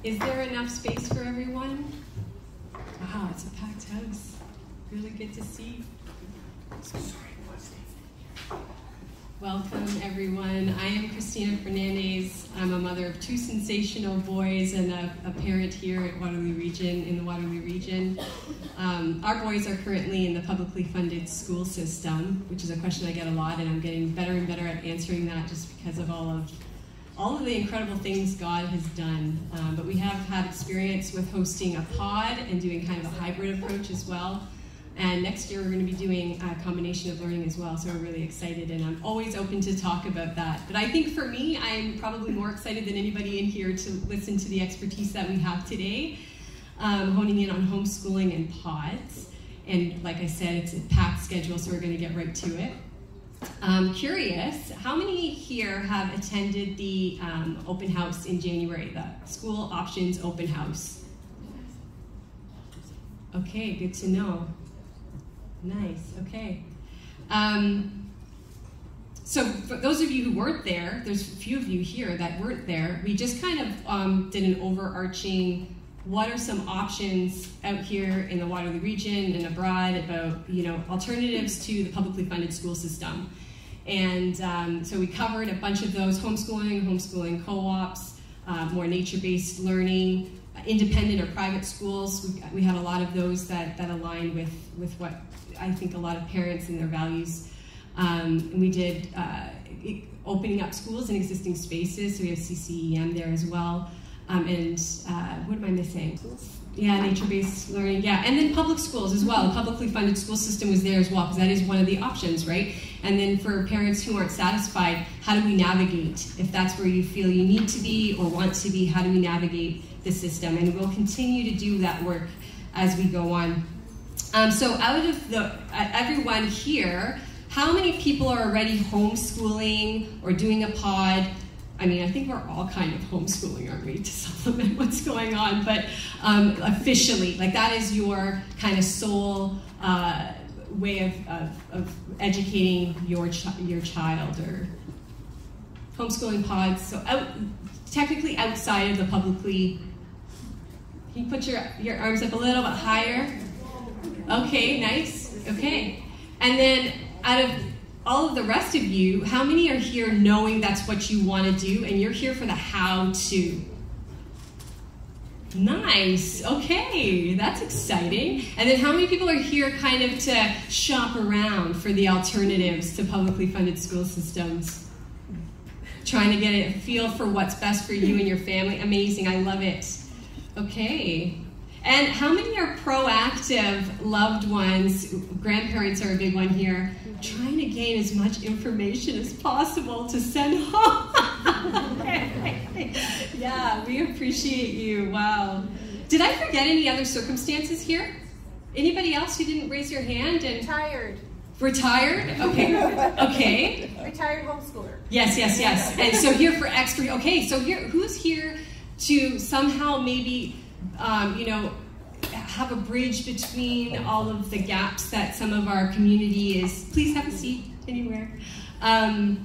Is there enough space for everyone? Wow, it's a packed house. Really good to see. Welcome, everyone. I am Christina Fernandez. I'm a mother of two sensational boys and a parent here at Waterloo Region, in the Waterloo Region. Our boys are currently in the publicly funded school system, which is a question I get a lot, and I'm getting better and better at answering that just because of all of the incredible things God has done. But we have had experience with hosting a pod and doing kind of a hybrid approach as well. And next year we're going to be doing a combination of learning as well, so we're really excited, and I'm always open to talk about that. But I think for me, I'm probably more excited than anybody in here to listen to the expertise that we have today, honing in on homeschooling and pods. And like I said, it's a packed schedule, so we're going to get right to it. I'm curious, how many here have attended the open house in January, the school options open house? Okay, good to know. Nice, okay. So for those of you who weren't there, there's a few of you here that weren't there, we just kind of did an overarching, what are some options out here in the Waterloo region and abroad about, alternatives to the publicly funded school system. And so we covered a bunch of those: homeschooling co-ops, more nature-based learning, independent or private schools. We had a lot of those that aligned with what I think a lot of parents and their values. We did opening up schools in existing spaces, so we have CCEM there as well. And what am I missing? Yeah, nature-based learning, yeah. And then public schools as well. The publicly funded school system was there as well, because that is one of the options, right? And then for parents who aren't satisfied, how do we navigate? If that's where you feel you need to be or want to be, how do we navigate the system? And we'll continue to do that work as we go on. So out of everyone here, how many people are already homeschooling or doing a pod? I mean, I think we're all kind of homeschooling, aren't we, to supplement what's going on, but officially, like that is your kind of sole way of educating your child, or homeschooling pods. So technically outside of the publicly, can you put your arms up a little bit higher? Okay, nice, okay. And then out of all of the rest of you, how many are here knowing that's what you want to do, and you're here for the how-to? Nice, okay, that's exciting. And then how many people are here kind of to shop around for the alternatives to publicly funded school systems? Trying to get a feel for what's best for you and your family. Amazing, I love it. Okay. And how many are proactive loved ones? Grandparents are a big one here. Trying to gain as much information as possible to send home. Yeah, we appreciate you. Wow. Did I forget any other circumstances here? Anybody else who didn't raise your hand? And Retired. Retired? Okay. Okay. Retired homeschooler. Yes. And so here for extra. Okay, so here, who's here to somehow maybe have a bridge between all of the gaps that some of our community is? Please have a seat anywhere. And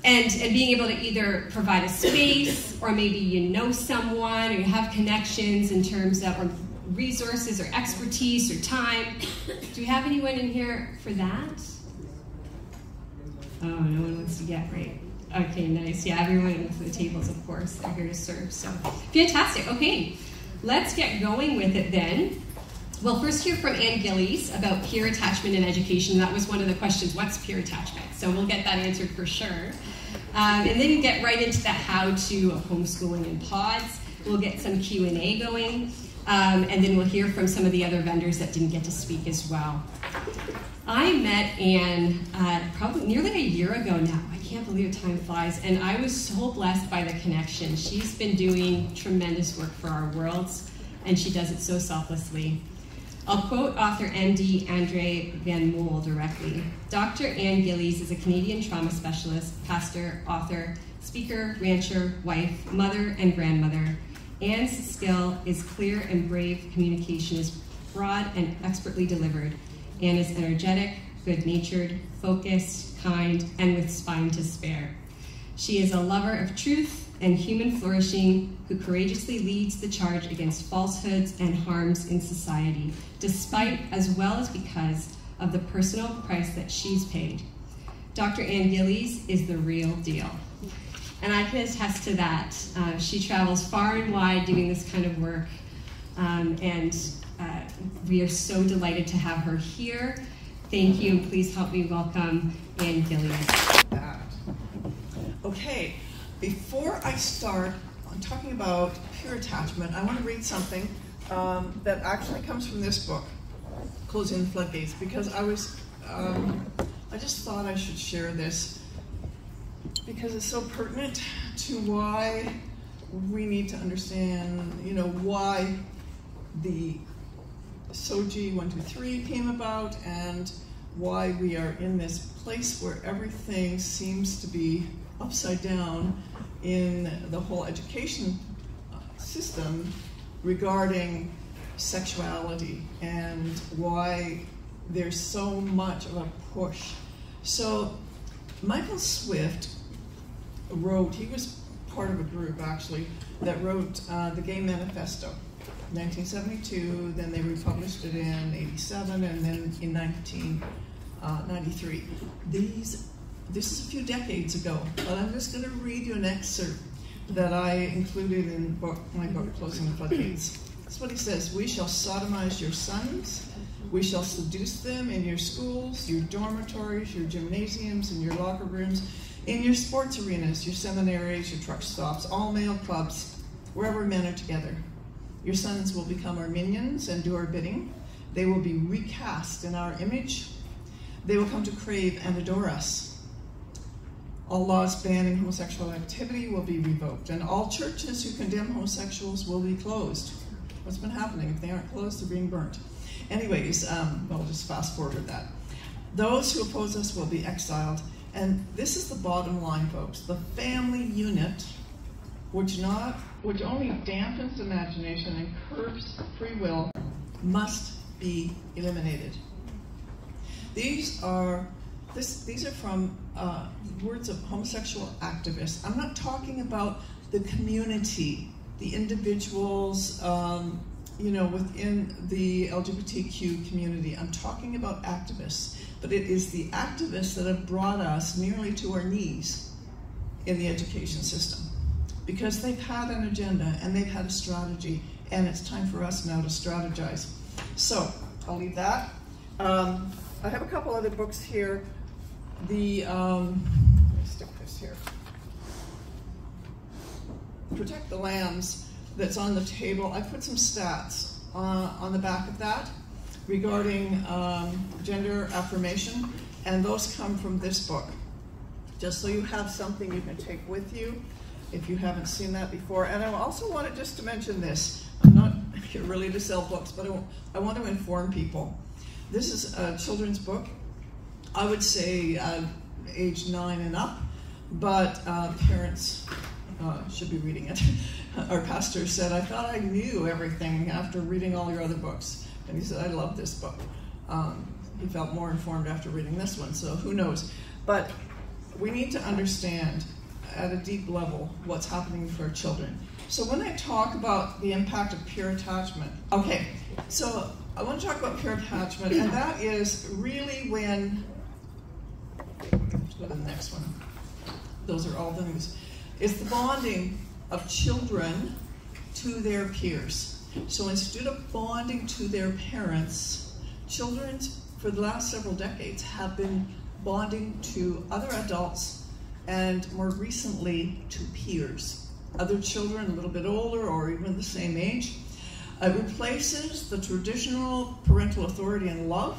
being able to either provide a space, or maybe you know someone, or you have connections in terms of or resources or expertise or time. Do we have anyone in here for that? Oh, no one wants to get right. Okay, nice. Yeah, everyone at the tables, of course, they're here to serve. So fantastic. Okay, let's get going with it then. We'll first hear from Ann Gillies about peer attachment in education. That was one of the questions, what's peer attachment? So we'll get that answered for sure. And then get right into that how-to of homeschooling in pods. We'll get some Q&A going. And then we'll hear from some of the other vendors that didn't get to speak as well. I met Ann probably nearly a year ago now. I can't believe time flies. And I was so blessed by the connection. She's been doing tremendous work for our worlds, and she does it so selflessly. I'll quote author MD Andre Van Moel directly. Dr. Ann Gillies is a Canadian trauma specialist, pastor, author, speaker, rancher, wife, mother, and grandmother. Ann's skill is clear and brave. Communication is broad and expertly delivered. Ann is energetic, good-natured, focused, kind, and with spine to spare. She is a lover of truth, and human flourishing, who courageously leads the charge against falsehoods and harms in society, despite as well as because of the personal price that she's paid. Dr. Ann Gillies is the real deal. And I can attest to that. She travels far and wide doing this kind of work, and we are so delighted to have her here. Thank you, and please help me welcome Ann Gillies. Okay, before I start on talking about pure attachment, I want to read something that actually comes from this book, Closing the Floodgates, because I just thought I should share this because it's so pertinent to why we need to understand, why the SOGI 123 came about and why we are in this place where everything seems to be upside down in the whole education system regarding sexuality and why there's so much of a push. So Michael Swift wrote, he was part of a group actually, that wrote the Gay Manifesto. 1972, then they republished it in 87, and then in 1993. This is a few decades ago, but I'm just going to read you an excerpt that I included in my book, Closing the Floodgates. That's what he says: "We shall sodomize your sons, we shall seduce them in your schools, your dormitories, your gymnasiums, and your locker rooms, in your sports arenas, your seminaries, your truck stops, all male clubs, wherever men are together. Your sons will become our minions and do our bidding. They will be recast in our image. They will come to crave and adore us. All laws banning homosexual activity will be revoked, and all churches who condemn homosexuals will be closed." What's been happening? If they aren't closed, they're being burnt. Anyways, I'll just fast forward that. "Those who oppose us will be exiled." And this is the bottom line, folks. The family unit, which only dampens imagination and curbs free will, must be eliminated. These are from words of homosexual activists. I'm not talking about the community, the individuals, within the LGBTQ community. I'm talking about activists, but it is the activists that have brought us nearly to our knees in the education system, because they've had an agenda and they've had a strategy, and it's time for us now to strategize. So I'll leave that. I have a couple other books here. Let me stick this here. Protect the Lambs, that's on the table. I put some stats on the back of that regarding gender affirmation, and those come from this book. Just so you have something you can take with you if you haven't seen that before. And I also wanted just to mention this. I'm not here really to sell books, but I want to inform people. This is a children's book. I would say age 9 and up, but parents should be reading it. Our pastor said, "I thought I knew everything after reading all your other books." And he said, "I love this book." He felt more informed after reading this one, so who knows. But we need to understand at a deep level what's happening for our children. So when I talk about the impact of pure attachment, okay, so I want to talk about pure attachment, and that is really when, let's go to the next one. Those are all things. It's the bonding of children to their peers. So instead of bonding to their parents, children for the last several decades have been bonding to other adults, and more recently to peers. Other children a little bit older or even the same age. It replaces the traditional parental authority and love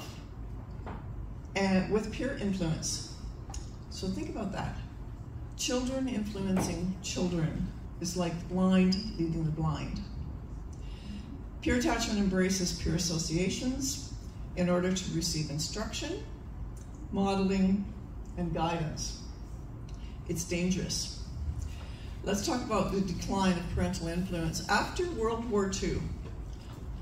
and with peer influence. So think about that. Children influencing children is like blind leading the blind. Pure attachment embraces peer associations in order to receive instruction, modeling, and guidance. It's dangerous. Let's talk about the decline of parental influence. After World War II,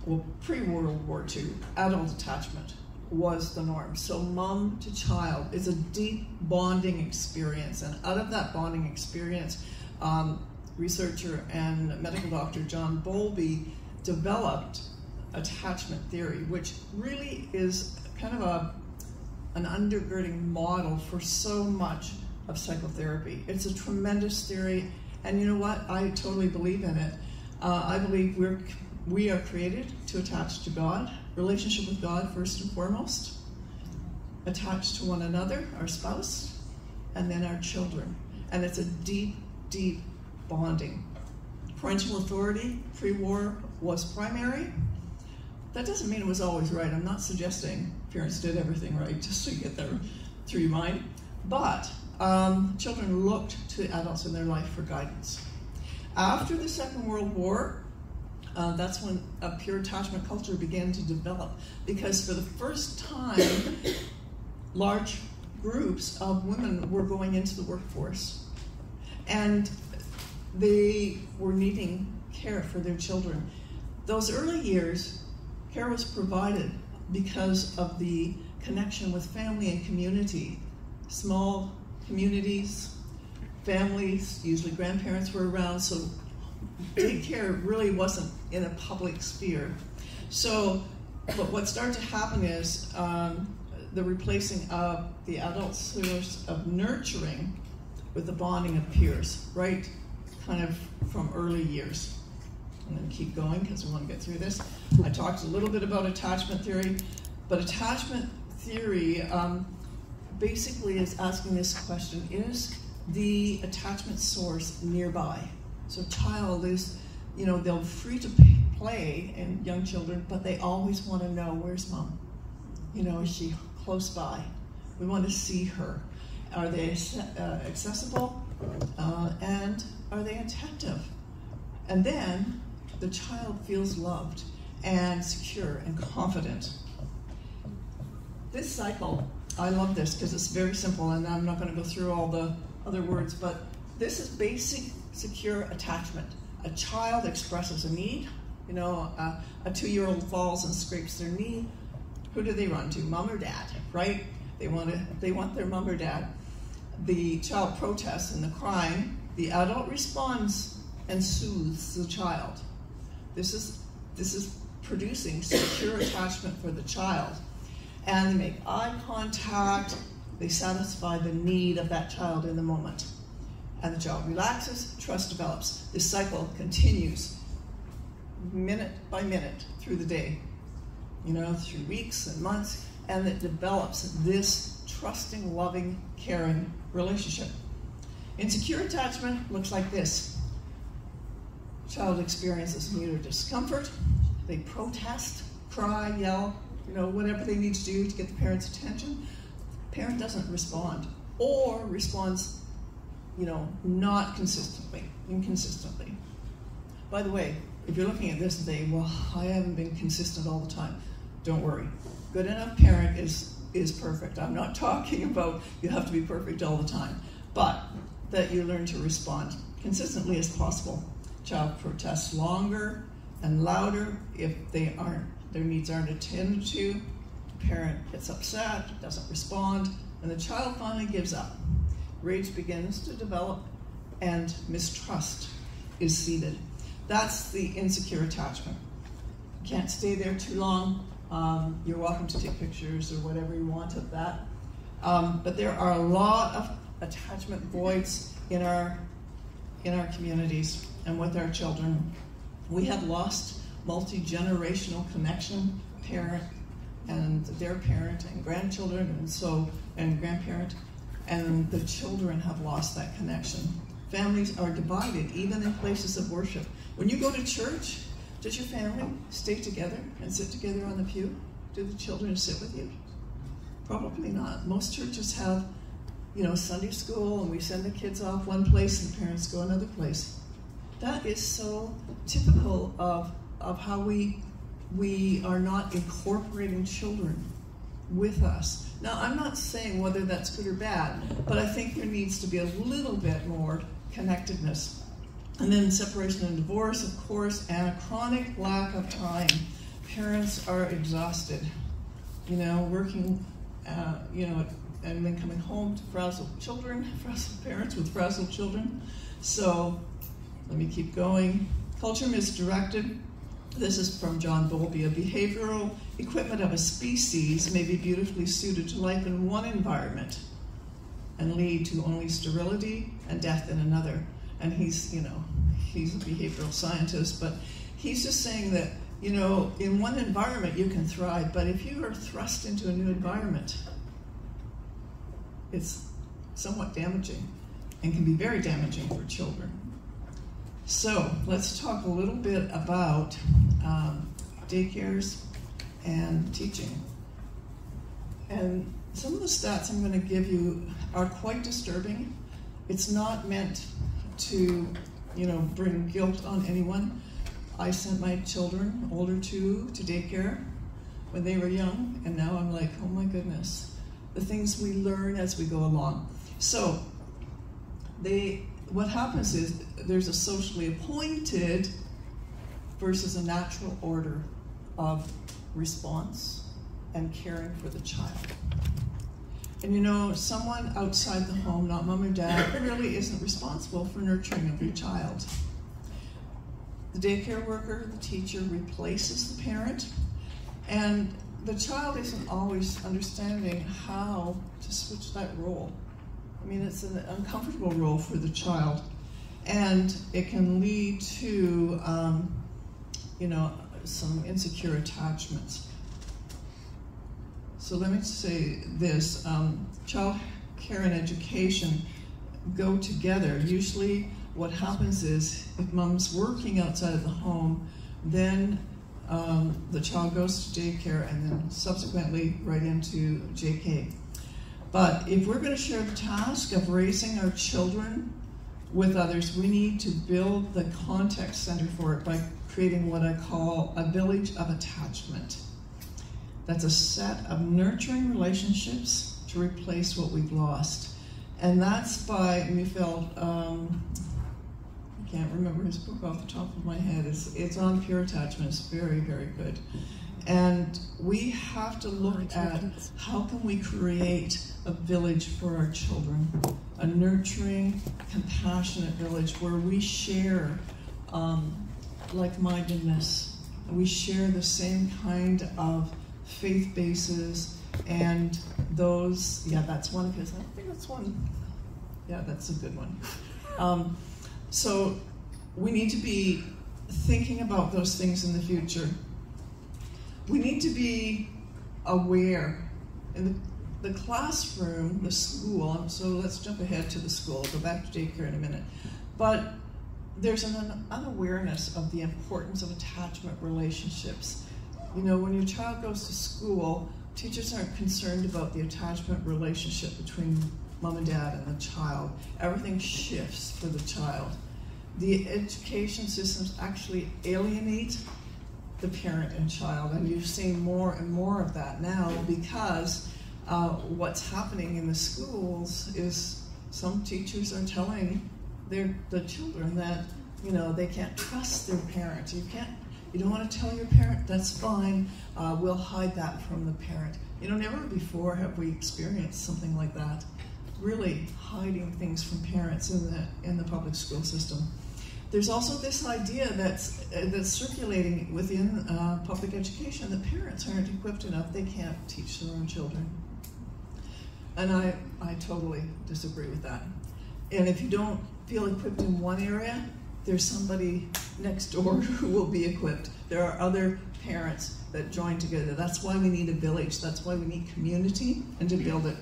well, pre-World War II, adult attachment was the norm. So mom to child is a deep bonding experience, and out of that bonding experience, researcher and medical doctor John Bowlby developed attachment theory, which really is kind of an undergirding model for so much of psychotherapy. It's a tremendous theory, and you know what? I totally believe in it. I believe we are created to attach to God, relationship with God first and foremost, attached to one another, our spouse, and then our children. And it's a deep, deep bonding. Parental authority, pre-war, was primary. That doesn't mean it was always right. I'm not suggesting parents did everything right, just so you get that through your mind. But children looked to adults in their life for guidance. After the Second World War, that's when a pure attachment culture began to develop, because for the first time, large groups of women were going into the workforce, and they were needing care for their children. Those early years, care was provided because of the connection with family and community. Small communities, families, usually grandparents were around, so daycare really wasn't in a public sphere. So, but what started to happen is the replacing of the adult source of nurturing with the bonding of peers, right? Kind of from early years. I'm going to keep going because we want to get through this. I talked a little bit about attachment theory, but attachment theory basically is asking this question: is the attachment source nearby? So child is, they're free to play, and young children, but they always want to know, where's mom? Is she close by? We want to see her. Are they accessible? And are they attentive? And then the child feels loved and secure and confident. This cycle, I love this because it's very simple, and I'm not going to go through all the other words, but this is basic secure attachment. A child expresses a need. A 2-year-old falls and scrapes their knee. Who do they run to? Mom or dad, right? They want their mom or dad. The child protests in the crying. The adult responds and soothes the child. This is producing secure attachment for the child. And they make eye contact. They satisfy the need of that child in the moment. And the child relaxes, trust develops. This cycle continues minute by minute through the day, through weeks and months, and it develops this trusting, loving, caring relationship. Insecure attachment looks like this. Child experiences need or discomfort. They protest, cry, yell, whatever they need to do to get the parent's attention. Parent doesn't respond, or responds, not consistently, inconsistently. By the way, if you're looking at this and saying, well, I haven't been consistent all the time, don't worry. Good enough parent is perfect. I'm not talking about you have to be perfect all the time, but that you learn to respond consistently as possible. Child protests longer and louder if their needs aren't attended to. Parent gets upset, doesn't respond, and the child finally gives up. Rage begins to develop, and mistrust is seeded. That's the insecure attachment. You can't stay there too long. You're welcome to take pictures or whatever you want of that. But there are a lot of attachment voids in our communities and with our children. We have lost multi-generational connection, parent and their parent and grandchildren and grandparent, and the children have lost that connection. Families are divided, even in places of worship. When you go to church, does your family stay together and sit together on the pew? Do the children sit with you? Probably not. Most churches have, Sunday school, and we send the kids off one place and the parents go another place. That is so typical of how we are not incorporating children with us. Now, I'm not saying whether that's good or bad, but I think there needs to be a little bit more connectedness. And then separation and divorce, of course, and a chronic lack of time. Parents are exhausted, working, and then coming home to frazzled children, frazzled parents with frazzled children. So Let me keep going. Culture misdirected. This is from John Bowlby. A behavioral equipment of a species may be beautifully suited to life in one environment and lead to only sterility and death in another. And he's a behavioral scientist, but he's just saying that, in one environment you can thrive, but if you are thrust into a new environment, it's somewhat damaging and can be very damaging for children. So let's talk a little bit about daycares and teaching. And some of the stats I'm going to give you are quite disturbing. It's not meant to, bring guilt on anyone. I sent my children, older two, to daycare when they were young, and now I'm like, oh my goodness, the things we learn as we go along. So what happens is there's a socially appointed versus a natural order of response and caring for the child. And someone outside the home, not mom or dad, really isn't responsible for nurturing of your child. The daycare worker, the teacher, replaces the parent, and the child isn't always understanding how to switch that role. I mean, it's an uncomfortable role for the child, and it can lead to, some insecure attachments. So let me say this, child care and education go together. Usually what happens is if mom's working outside of the home, then the child goes to daycare and then subsequently right into JK. But if we're going to share the task of raising our children with others, we need to build the context center for it by creating what I call a village of attachment. That's a set of nurturing relationships to replace what we've lost. And that's by Neufeld, I can't remember his book off the top of my head. It's on pure attachment. It's very, very good. And we have to look at how can we create a village for our children, a nurturing, compassionate village where we share like-mindedness. We share the same kind of faith bases, and those, that's one of his, I think that's one, that's a good one. So we need to be thinking about those things in the future. We need to be aware. In the classroom, the school, so let's jump ahead to the school, I'll go back to daycare in a minute, but there's an unawareness of the importance of attachment relationships. When your child goes to school, teachers aren't concerned about the attachment relationship between mom and dad and the child. Everything shifts for the child. The education systems actually alienate the parent and child, and you've seen more and more of that now because what's happening in the schools is some teachers are telling the children that they can't trust their parents. You don't want to tell your parent, that's fine, we'll hide that from the parent. Never before have we experienced something like that, really hiding things from parents in the public school system. There's also this idea that's circulating within public education that parents aren't equipped enough, they can't teach their own children. And I totally disagree with that. And if you don't feel equipped in one area, there's somebody next door who will be equipped. There are other parents that join together. That's why we need a village. That's why we need community and to build it.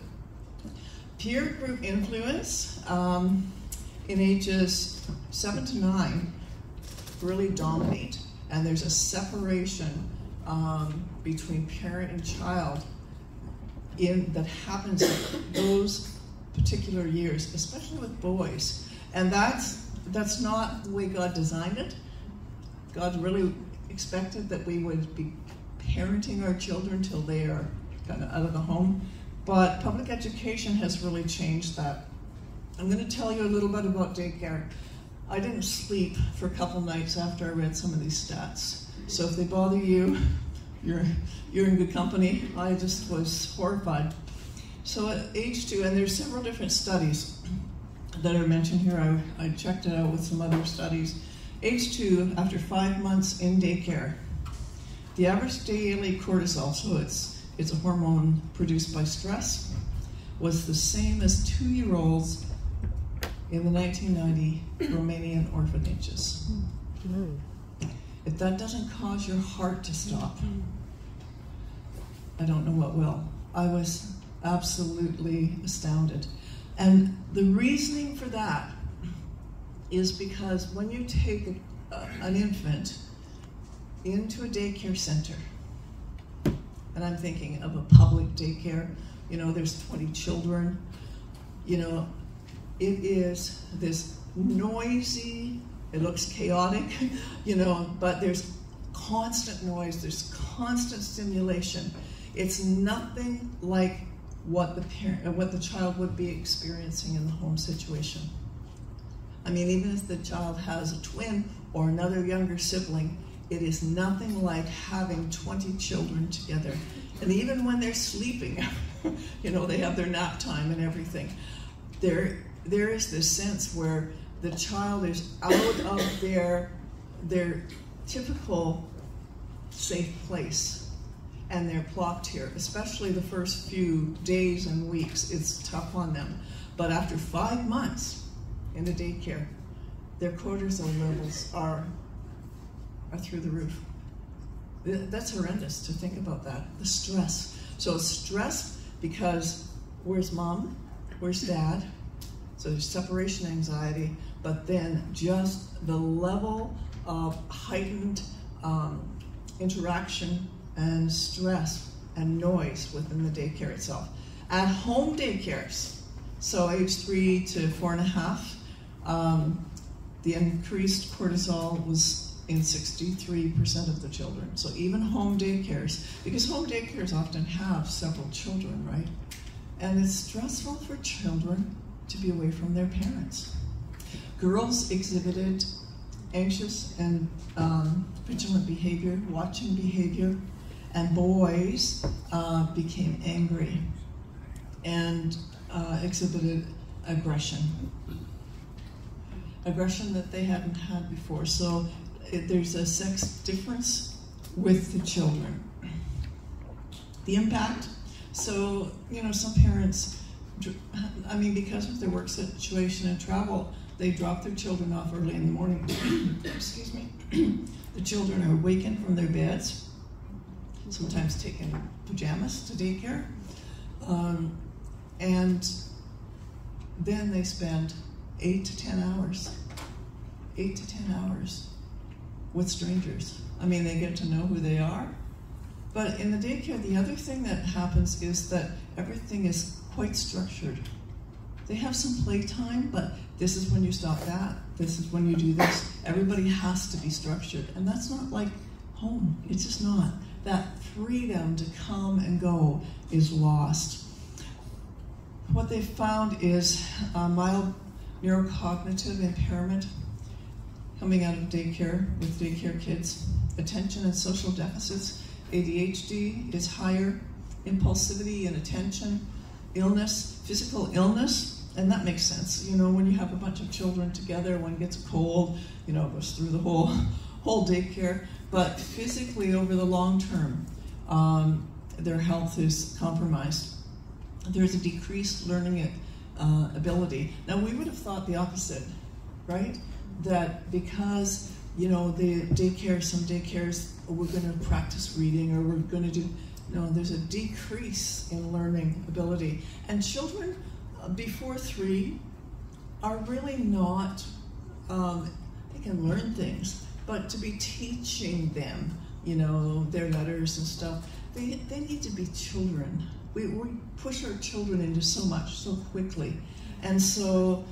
Peer group influence in ages 7 to 9 really dominate, and there's a separation between parent and child that happens in those particular years, especially with boys. And that's not the way God designed it. God really expected that we would be parenting our children till they are kind of out of the home. But public education has really changed that. I'm going to tell you a little bit about daycare. I didn't sleep for a couple nights after I read some of these stats. So if they bother you, you're in good company. I just was horrified. So at age 2, and there's several different studies that are mentioned here. I checked it out with some other studies. age 2, after 5 months in daycare, the average daily cortisol, so it's a hormone produced by stress, was the same as 2-year-olds in the 1990 Romanian orphanages. If that doesn't cause your heart to stop, I don't know what will. I was absolutely astounded. And the reasoning for that is because when you take an infant into a daycare center, and I'm thinking of a public daycare, you know, there's 20 children, you know, it is this noisy, it looks chaotic, you know, but there's constant noise, there's constant stimulation. It's nothing like what the child would be experiencing in the home situation. I mean, even if the child has a twin or another younger sibling, it is nothing like having 20 children together. And even when they're sleeping, you know, they have their nap time and everything, there is this sense where the child is out of their typical safe place, and they're plopped here. Especially the first few days and weeks, it's tough on them. But after 5 months in the daycare, their cortisol levels are through the roof. That's horrendous to think about that, the stress. So stress because where's mom, where's dad? So there's separation anxiety, but then just the level of heightened interaction and stress and noise within the daycare itself. At home daycares, so age 3 to 4.5, the increased cortisol was in 63% of the children. So even home daycares, because home daycares often have several children, right? And it's stressful for children to be away from their parents. Girls exhibited anxious and vigilant behavior, watching behavior, and boys became angry and exhibited aggression that they hadn't had before. So there's a sex difference with the children. The impact, so, you know, some parents, I mean, because of their work situation and travel, they drop their children off early in the morning. Excuse me. The children are awakened from their beds, sometimes taking pajamas to daycare, and then they spend 8 to 10 hours with strangers. I mean, they get to know who they are. But in the daycare, the other thing that happens is that everything is quite structured. They have some playtime, but this is when you stop that. This is when you do this. Everybody has to be structured. And that's not like home. It's just not. That freedom to come and go is lost. What they found is mild neurocognitive impairment coming out of daycare with daycare kids. Attention and social deficits. ADHD is higher. Impulsivity and attention. Illness, physical illness, and that makes sense. You know, when you have a bunch of children together, one gets a cold, you know, it goes through the whole daycare. But physically, over the long term, their health is compromised. There's a decreased learning ability. Now, we would have thought the opposite, right? That because, you know, some daycares, we're going to practice reading, or we're going to do. No, there's a decrease in learning ability. And children before 3 are really not, they can learn things, but to be teaching them, you know, their letters and stuff, they need to be children. We push our children into so much so quickly. And so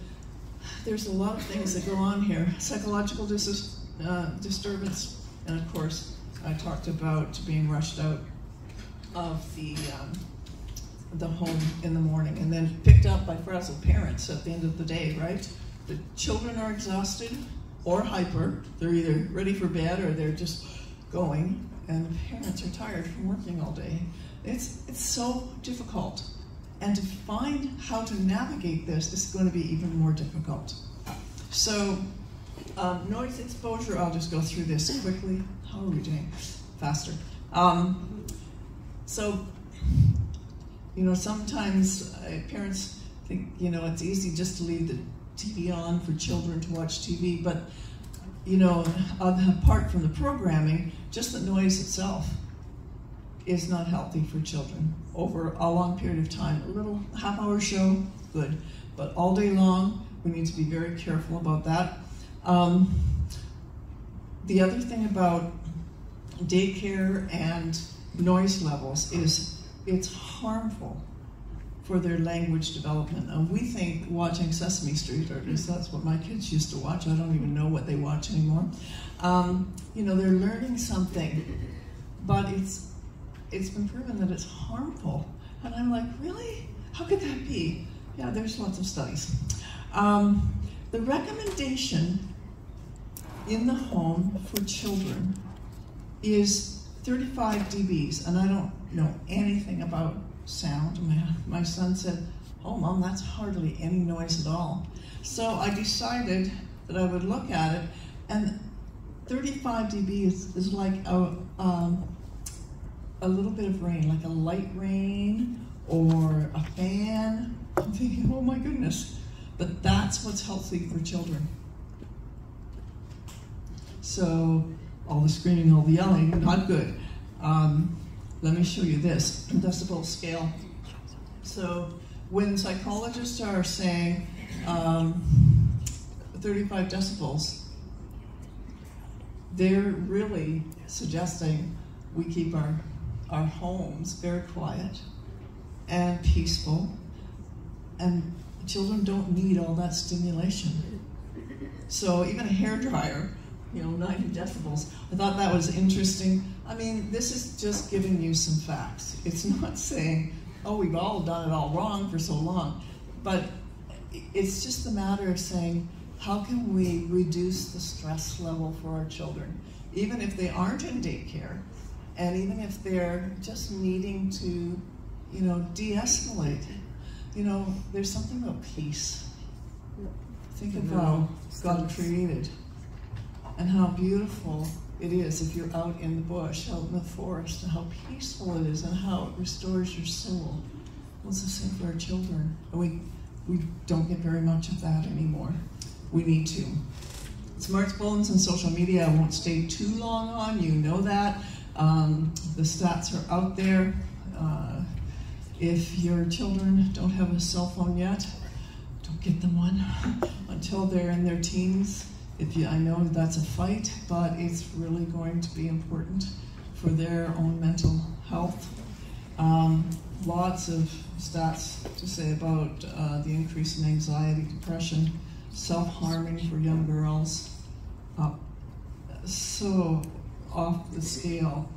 there's a lot of things that go on here. Psychological disturbance, and of course, I talked about being rushed out of the home in the morning and then picked up by frazzled parents at the end of the day, right? The children are exhausted or hyper. They're either ready for bed or they're just going, and the parents are tired from working all day. It's so difficult. And to find how to navigate this is going to be even more difficult. So Noise exposure, I'll just go through this quickly. How are we doing? Faster. So, sometimes parents think, it's easy just to leave the TV on for children to watch TV, but, apart from the programming, just the noise itself is not healthy for children over a long period of time. A little half-hour show, good, but all day long, we need to be very careful about that. The other thing about daycare and noise levels is it's harmful for their language development. And we think watching Sesame Street, or at least that's what my kids used to watch, I don't even know what they watch anymore, they're learning something, but it's been proven that it's harmful. And I'm like, really? How could that be? Yeah, there's lots of studies. The recommendation in the home for children is 35 dBs, and I don't know anything about sound. My son said, oh, Mom, that's hardly any noise at all. So I decided that I would look at it, and 35 dB is like a little bit of rain, like a light rain or a fan. I'm thinking, oh my goodness. But that's what's healthy for children. So all the screaming, all the yelling, not good. Let me show you this decibel scale. So when psychologists are saying 35 decibels, they're really suggesting we keep our homes very quiet and peaceful, and children don't need all that stimulation. So even a hairdryer, 90 decibels. I thought that was interesting. I mean, this is just giving you some facts. It's not saying, oh, we've all done it all wrong for so long. But it's just a matter of saying, how can we reduce the stress level for our children? Even if they aren't in daycare, and even if they're just needing to, de-escalate. There's something about peace. Think of how God created and how beautiful it is if you're out in the bush, out in the forest, and how peaceful it is and how it restores your soul. Well, it's the same for our children. And we don't get very much of that anymore. We need to. Smartphones and social media, I won't stay too long on, you know that. The stats are out there. If your children don't have a cell phone yet, don't get them one until they're in their teens. I know that's a fight, but it's really going to be important for their own mental health. Lots of stats to say about the increase in anxiety, depression, self-harming for young girls. So off the scale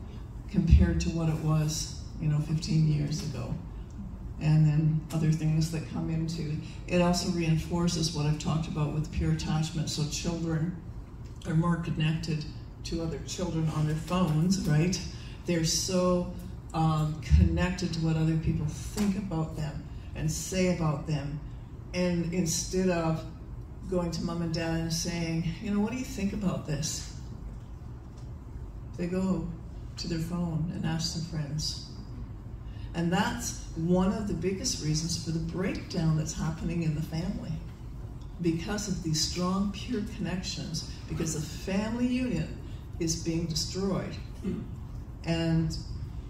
compared to what it was, 15 years ago. And then other things that come into. It also reinforces what I've talked about with peer attachment. So children are more connected to other children on their phones, right? They're so connected to what other people think about them and say about them. And instead of going to mom and dad and saying, what do you think about this? They go to their phone and ask their friends. And that's one of the biggest reasons for the breakdown that's happening in the family. Because of these strong, pure connections, because the family unit is being destroyed. And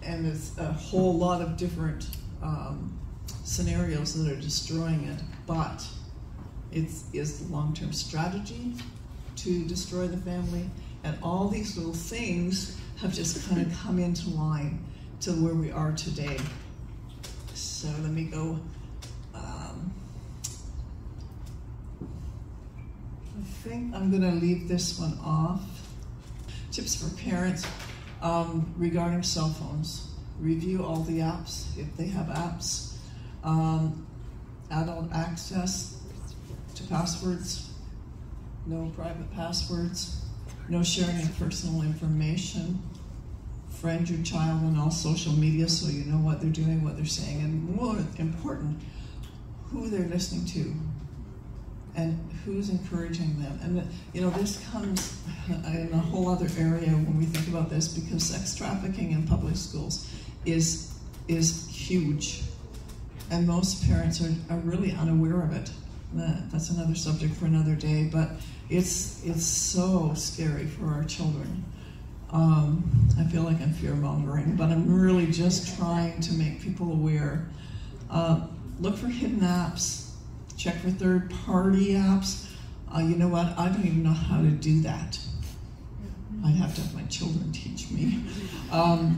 it's a whole lot of different scenarios that are destroying it. But it is the long-term strategy to destroy the family. And all these little things have just kind of come into line to where we are today. So let me go. I think I'm going to leave this one off. Tips for parents regarding cell phones. Review all the apps, if they have apps. Adult access to passwords. No private passwords. No sharing of personal information. Friend your child on all social media so you know what they're doing, what they're saying, and more important, who they're listening to and who's encouraging them. And you know, this comes in a whole other area when we think about this, because sex trafficking in public schools is huge, and most parents are really unaware of it. That's another subject for another day, but it's so scary for our children. I feel like I'm fear-mongering, but I'm really just trying to make people aware. Look for hidden apps. Check for third-party apps. You know what? I don't even know how to do that. I'd have to have my children teach me.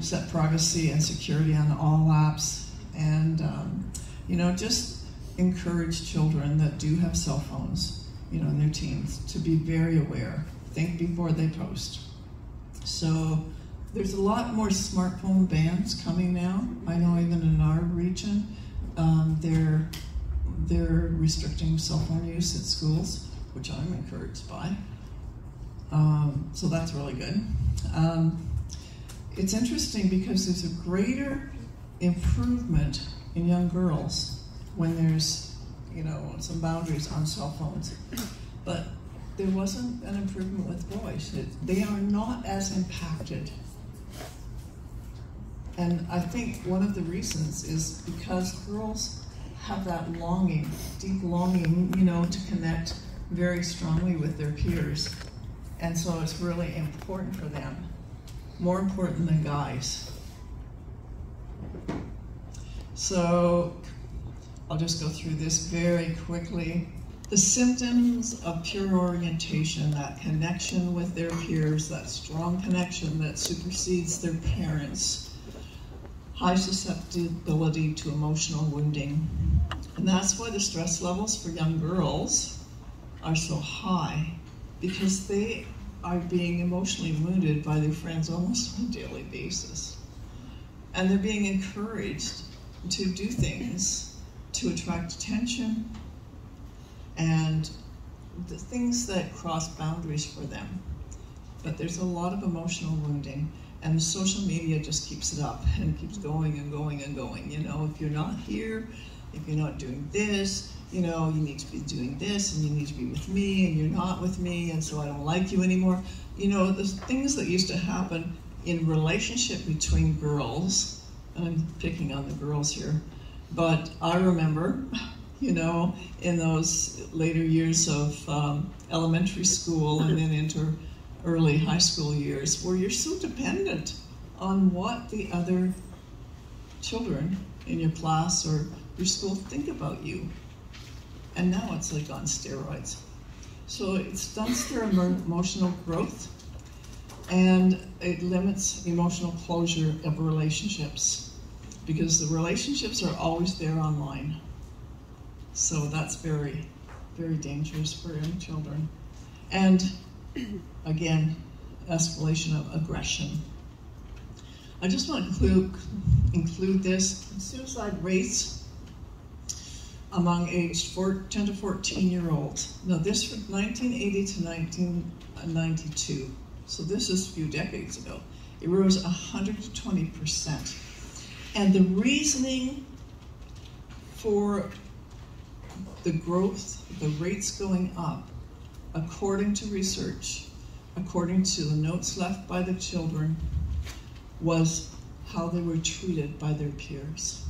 Set privacy and security on all apps. And, you know, just encourage children that do have cell phones, you know, in their teens, to be very aware. Think before they post. So there's a lot more smartphone bans coming now. I know even in our region, they're restricting cell phone use at schools, which I'm encouraged by. So that's really good. It's interesting because there's a greater improvement in young girls when there's, you know, some boundaries on cell phones. But there wasn't an improvement with boys. They are not as impacted. And I think one of the reasons is because girls have that longing, deep longing, you know, to connect very strongly with their peers. And so it's really important for them, more important than guys. So I'll just go through this very quickly. The symptoms of pure orientation, that connection with their peers, that strong connection that supersedes their parents, high susceptibility to emotional wounding. And that's why the stress levels for young girls are so high, because they are being emotionally wounded by their friends almost on a daily basis. And they're being encouraged to do things to attract attention and the things that cross boundaries for them. But there's a lot of emotional wounding, and the social media just keeps it up and keeps going and going and going. You know, if you're not here, if you're not doing this, you know, you need to be doing this, and you need to be with me, and you're not with me, and so I don't like you anymore. You know, the things that used to happen in relationship between girls, and I'm picking on the girls here, but I remember, you know, in those later years of elementary school and then into early high school years, where you're so dependent on what the other children in your class or your school think about you. And now it's like on steroids. So it stunts their emotional growth, and it limits emotional closure of relationships, because the relationships are always there online. So that's very, very dangerous for young children. And again, escalation of aggression. I just want to include this. Suicide rates among aged 10 to 14-year-olds. Now this from 1980 to 1992. So this is a few decades ago. It rose 120%. And the reasoning for the growth, the rates going up, according to research, according to the notes left by the children, was how they were treated by their peers.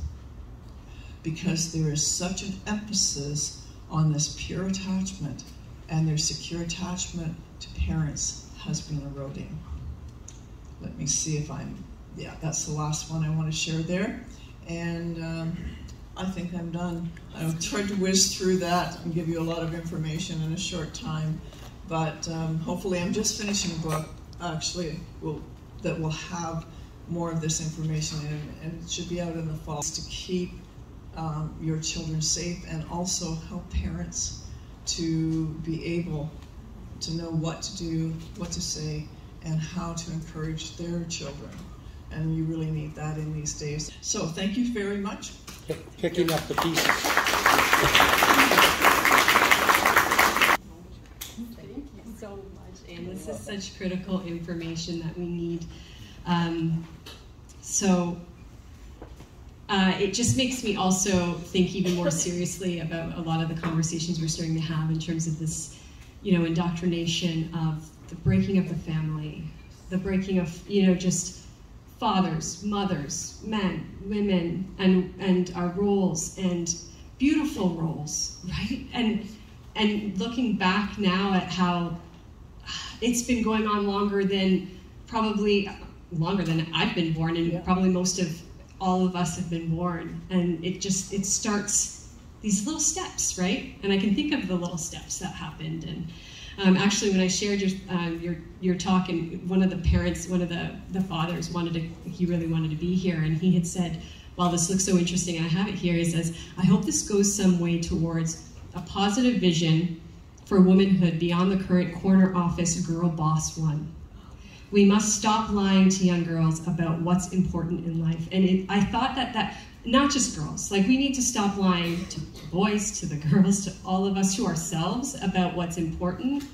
Because there is such an emphasis on this pure attachment, and their secure attachment to parents has been eroding. Let me see if yeah, that's the last one I want to share there. And I think I'm done. I tried to whiz through that and give you a lot of information in a short time, but hopefully I'm just finishing a book, actually, that will have more of this information in, and it should be out in the fall, to keep your children safe, and also help parents to be able to know what to do, what to say, and how to encourage their children. And you really need that in these days. So thank you very much. Picking up the pieces. Thank you so much, and this is such critical information that we need. So it just makes me also think even more seriously about a lot of the conversations we're starting to have in terms of this, indoctrination of the breaking of the family, the breaking of, just fathers, mothers, men, women, and our roles, and beautiful roles, right? And looking back now at how it's been going on longer than I've been born, and probably most of all of us have been born. And it starts these little steps, right? And I can think of the little steps that happened. And actually, when I shared your talk, and one of the fathers he really wanted to be here, and he had said, "Wow, this looks so interesting," and I have it here. He says, "I hope this goes some way towards a positive vision for womanhood beyond the current corner office girl boss one. We must stop lying to young girls about what's important in life." And I thought that not just girls, like we need to stop lying to boys, to the girls, to all of us, to ourselves about what's important,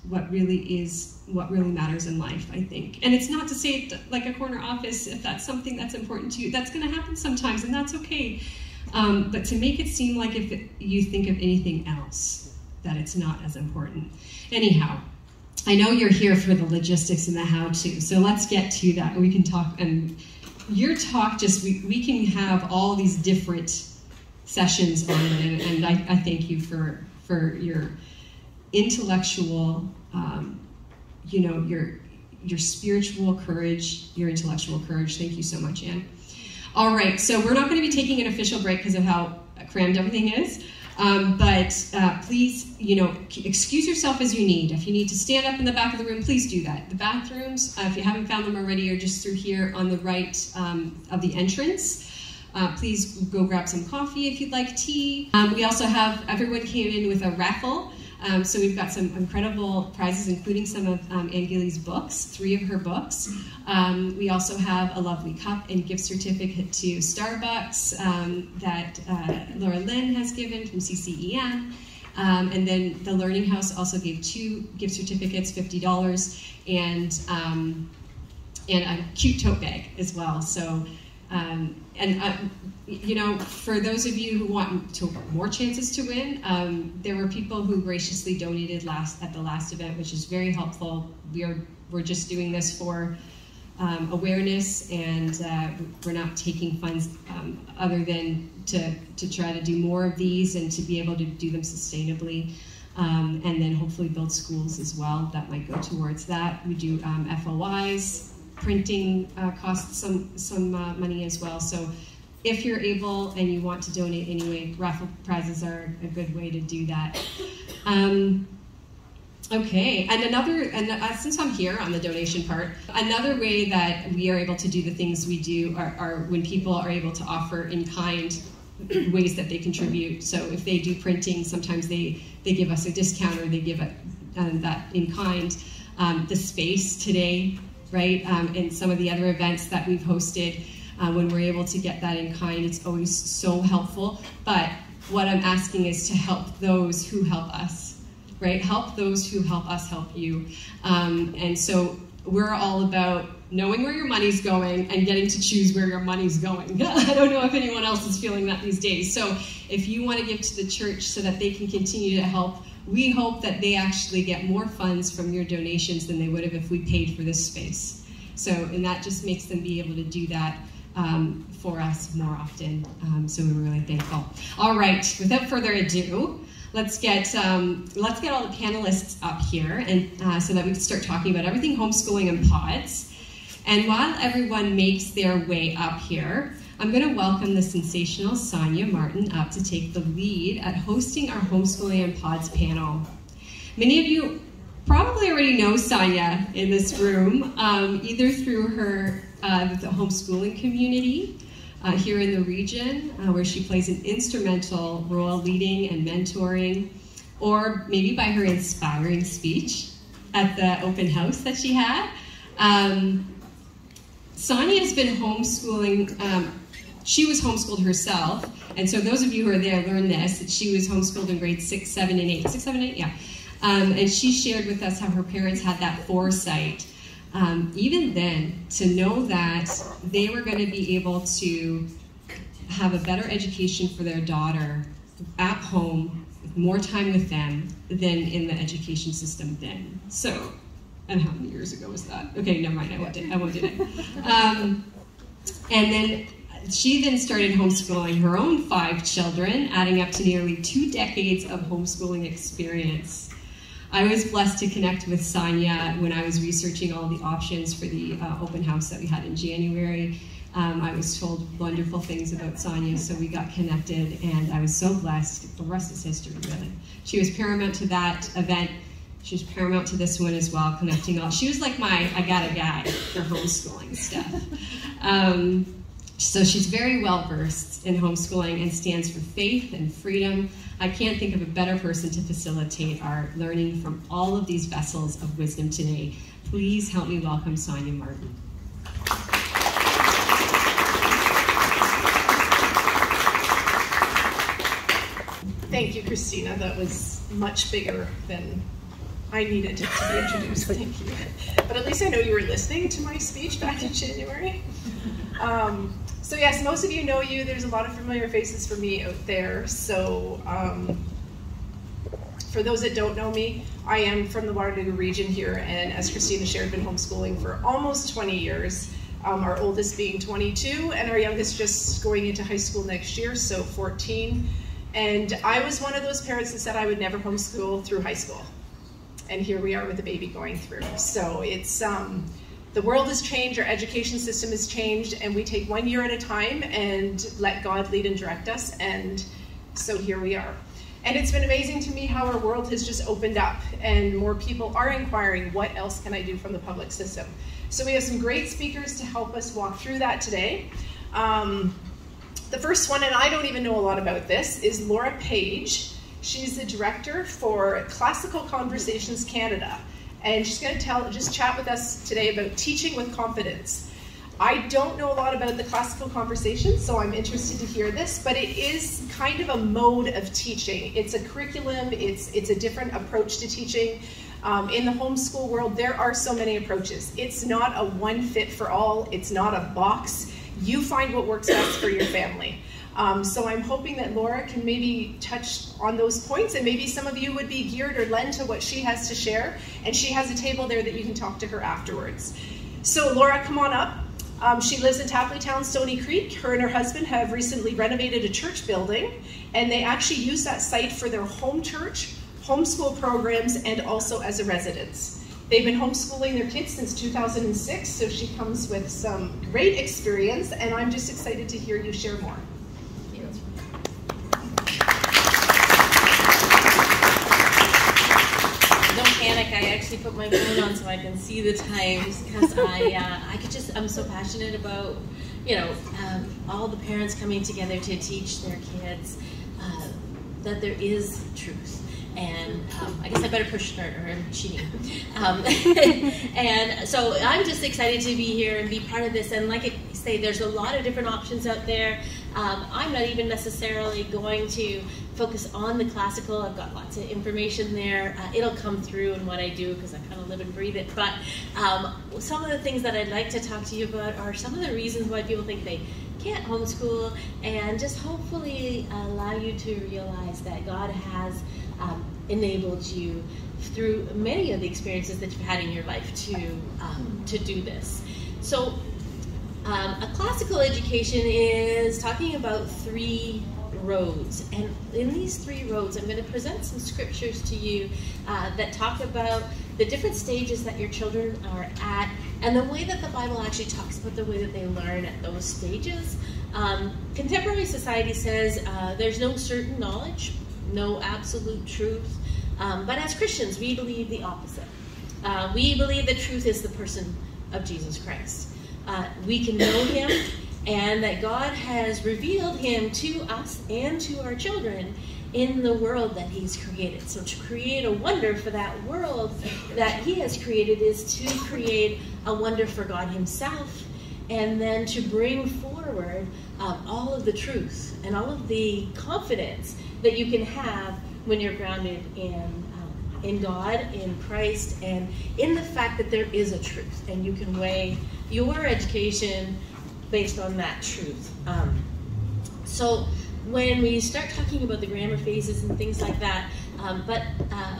what really matters in life, I think. And it's not to say like a corner office, if that's something that's important to you, that's going to happen sometimes, and that's okay. But to make it seem like if you think of anything else, that it's not as important. Anyhow, I know you're here for the logistics and the how-to, so let's get to that. We can talk, and your talk we can have all these different sessions on it, and I thank you for your intellectual, your spiritual courage, your intellectual courage. Thank you so much, Anne. All right, so we're not going to be taking an official break because of how crammed everything is. But please, excuse yourself as you need. If you need to stand up in the back of the room, please do that. The bathrooms, if you haven't found them already, are just through here on the right of the entrance. Please go grab some coffee if you'd like tea. We also have, everyone came in with a raffle. So we've got some incredible prizes, including some of Anne Gilly's books, 3 of her books. We also have a lovely cup and gift certificate to Starbucks that Laura Lynn has given from CCEM. And then the Learning House also gave 2 gift certificates, $50, and a cute tote bag as well. So, for those of you who want more chances to win, there were people who graciously donated at the last event, which is very helpful. We're just doing this for awareness, and we're not taking funds other than to try to do more of these and to be able to do them sustainably, and then hopefully build schools as well. That might go towards that. We do FOIs. Printing costs some money as well. So if you're able and you want to donate anyway, raffle prizes are a good way to do that. Okay, and since I'm here on the donation part, another way that we are able to do the things we do are when people are able to offer in kind ways that they contribute. So if they do printing, sometimes they give us a discount, or they give that in kind. The space today, right, and some of the other events that we've hosted, when we're able to get that in kind, it's always so helpful. But what I'm asking is to help those who help us, right? Help those who help us help you. And so we're all about knowing where your money's going and getting to choose where your money's going. I don't know if anyone else is feeling that these days. So if you want to give to the church so that they can continue to help, we hope that they actually get more funds from your donations than they would have if we paid for this space. So, and that just makes them be able to do that for us more often. So we're really thankful. All right, without further ado, let's get all the panelists up here, and so that we can start talking about everything homeschooling and pods. And while everyone makes their way up here, I'm going to welcome the sensational Sonia Martin up to take the lead at hosting our Homeschooling and Pods panel. Many of you probably already know Sonia in this room, either through her the homeschooling community here in the region, where she plays an instrumental role leading and mentoring, or maybe by her inspiring speech at the open house that she had. Sonia has been homeschooling. She was homeschooled herself, and so those of you who are there learn this, that she was homeschooled in grades 6, 7, and 8. 6, 7, 8, yeah. And she shared with us how her parents had that foresight even then, to know that they were going to be able to have a better education for their daughter at home, with more time with them than in the education system then. So, and how many years ago was that? Okay, never mind, I won't do it. And then she then started homeschooling her own 5 children, adding up to nearly 2 decades of homeschooling experience. I was blessed to connect with Sonia when I was researching all the options for the open house that we had in January. I was told wonderful things about Sonia, so we got connected, and I was so blessed. The rest is history, really. She was paramount to that event. She was paramount to this one as well, connecting all. She was like my, I got a guy for homeschooling stuff. So she's very well versed in homeschooling and stands for faith and freedom. I can't think of a better person to facilitate our learning from all of these vessels of wisdom today. Please help me welcome Sonia Martin. Thank you, Christina. That was much bigger than I needed to be introduced. Thank you. But at least I know you were listening to my speech back in January. So yes, most of you know you. There's a lot of familiar faces for me out there. So for those that don't know me, I am from the Waterloo region here, and as Christina shared, been homeschooling for almost 20 years. Our oldest being 22, and our youngest just going into high school next year, so 14. And I was one of those parents that said I would never homeschool through high school. And here we are with the baby going through. So it's, the world has changed, our education system has changed, and we take 1 year at a time and let God lead and direct us, and so here we are. And it's been amazing to me how our world has just opened up, and more people are inquiring, what else can I do from the public system? So we have some great speakers to help us walk through that today. The first one, and I don't even know a lot about this, is Laura Page. She's the director for Classical Conversations Canada. And she's going to just chat with us today about teaching with confidence. I don't know a lot about the classical conversations, so I'm interested to hear this, but it is kind of a mode of teaching. It's a curriculum, it's a different approach to teaching. In the homeschool world, there are so many approaches. It's not a one fit for all, it's not a box. You find what works best for your family. So I'm hoping that Laura can maybe touch on those points, and maybe some of you would be geared or lend to what she has to share, and she has a table there that you can talk to her afterwards. So Laura, come on up. She lives in Tapleytown, Stony Creek. Her and her husband have recently renovated a church building, and they actually use that site for their home church, homeschool programs, and also as a residence. They've been homeschooling their kids since 2006, so she comes with some great experience, and I'm just excited to hear you share more. Panic, I actually put my phone on so I can see the times, because I'm so passionate about, all the parents coming together to teach their kids that there is truth. And I guess I better push start or I'm cheating. And so I'm just excited to be here and be part of this. And like I say, there's a lot of different options out there. I'm not even necessarily going to focus on the classical. I've got lots of information there. It'll come through in what I do because I kind of live and breathe it. But some of the things that I'd like to talk to you about are some of the reasons why people think they can't homeschool, and just hopefully allow you to realize that God has enabled you through many of the experiences that you've had in your life to do this. So a classical education is talking about 3 roads, and in these 3 roads I'm going to present some scriptures to you that talk about the different stages that your children are at, and the way that the Bible actually talks about the way that they learn at those stages. Contemporary society says there's no certain knowledge, no absolute truth, but as Christians we believe the opposite. We believe that truth is the person of Jesus Christ. We can know him, and that God has revealed him to us and to our children in the world that he's created. So to create a wonder for that world that he has created is to create a wonder for God himself, and then to bring forward all of the truth and all of the confidence that you can have when you're grounded in in God, in Christ, and in the fact that there is a truth, and you can weigh your education based on that truth. So when we start talking about the grammar phases and things like that,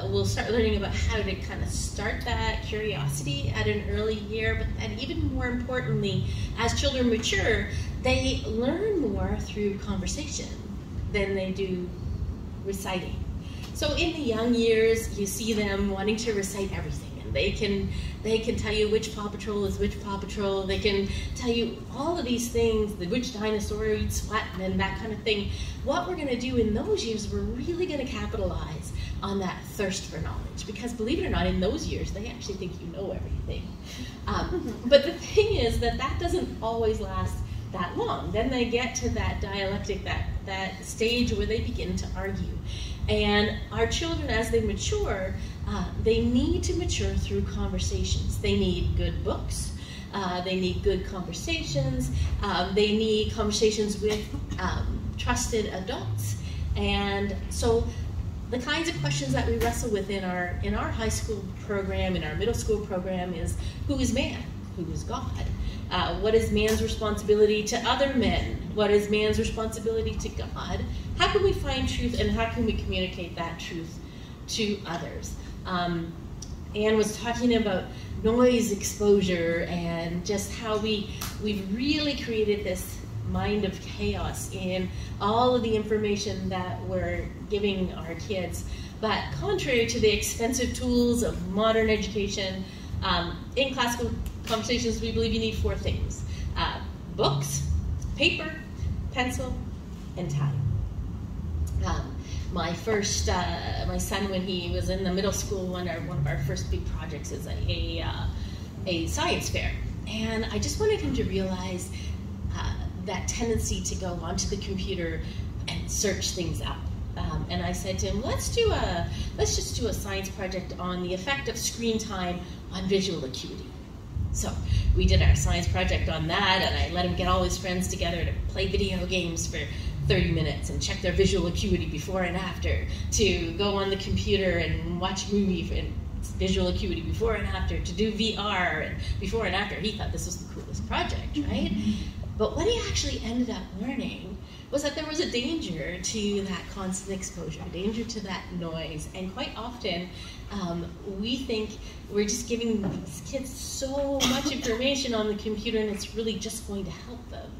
we'll start learning about how to kind of start that curiosity at an early year, and even more importantly, as children mature, they learn more through conversation than they do reciting. So in the young years, you see them wanting to recite everything, and they can tell you which Paw Patrol is which Paw Patrol. They can tell you all of these things, which dinosaur eats what, and that kind of thing. What we're going to do in those years, we're really going to capitalize on that thirst for knowledge, because believe it or not, in those years, they actually think you know everything. But the thing is that doesn't always last that long. Then they get to that dialectic, that stage where they begin to argue. And our children, as they mature, they need to mature through conversations. They need good books. They need good conversations. They need conversations with trusted adults. And so the kinds of questions that we wrestle with in our high school program, in our middle school program, is who is man? Who is God? What is man's responsibility to other men? What is man's responsibility to God? How can we find truth, and how can we communicate that truth to others? Anne was talking about noise exposure and just how we've really created this mind of chaos in all of the information that we're giving our kids. But contrary to the expensive tools of modern education, in classical conversations, we believe you need 4 things: books, paper, pencil, and time. My son, when he was in the middle school, one of our first big projects is a science fair, and I just wanted him to realize that tendency to go onto the computer and search things up. And I said to him, let's just do a science project on the effect of screen time on visual acuity. So we did our science project on that, and I let him get all his friends together to play video games for 30 minutes and check their visual acuity before and after, to go on the computer and watch a movie and visual acuity before and after, to do VR and before and after. He thought this was the coolest project, right? But what he actually ended up learning was that there was a danger to that constant exposure, a danger to that noise. And quite often, we think we're just giving these kids so much information on the computer, and it's really just going to help them.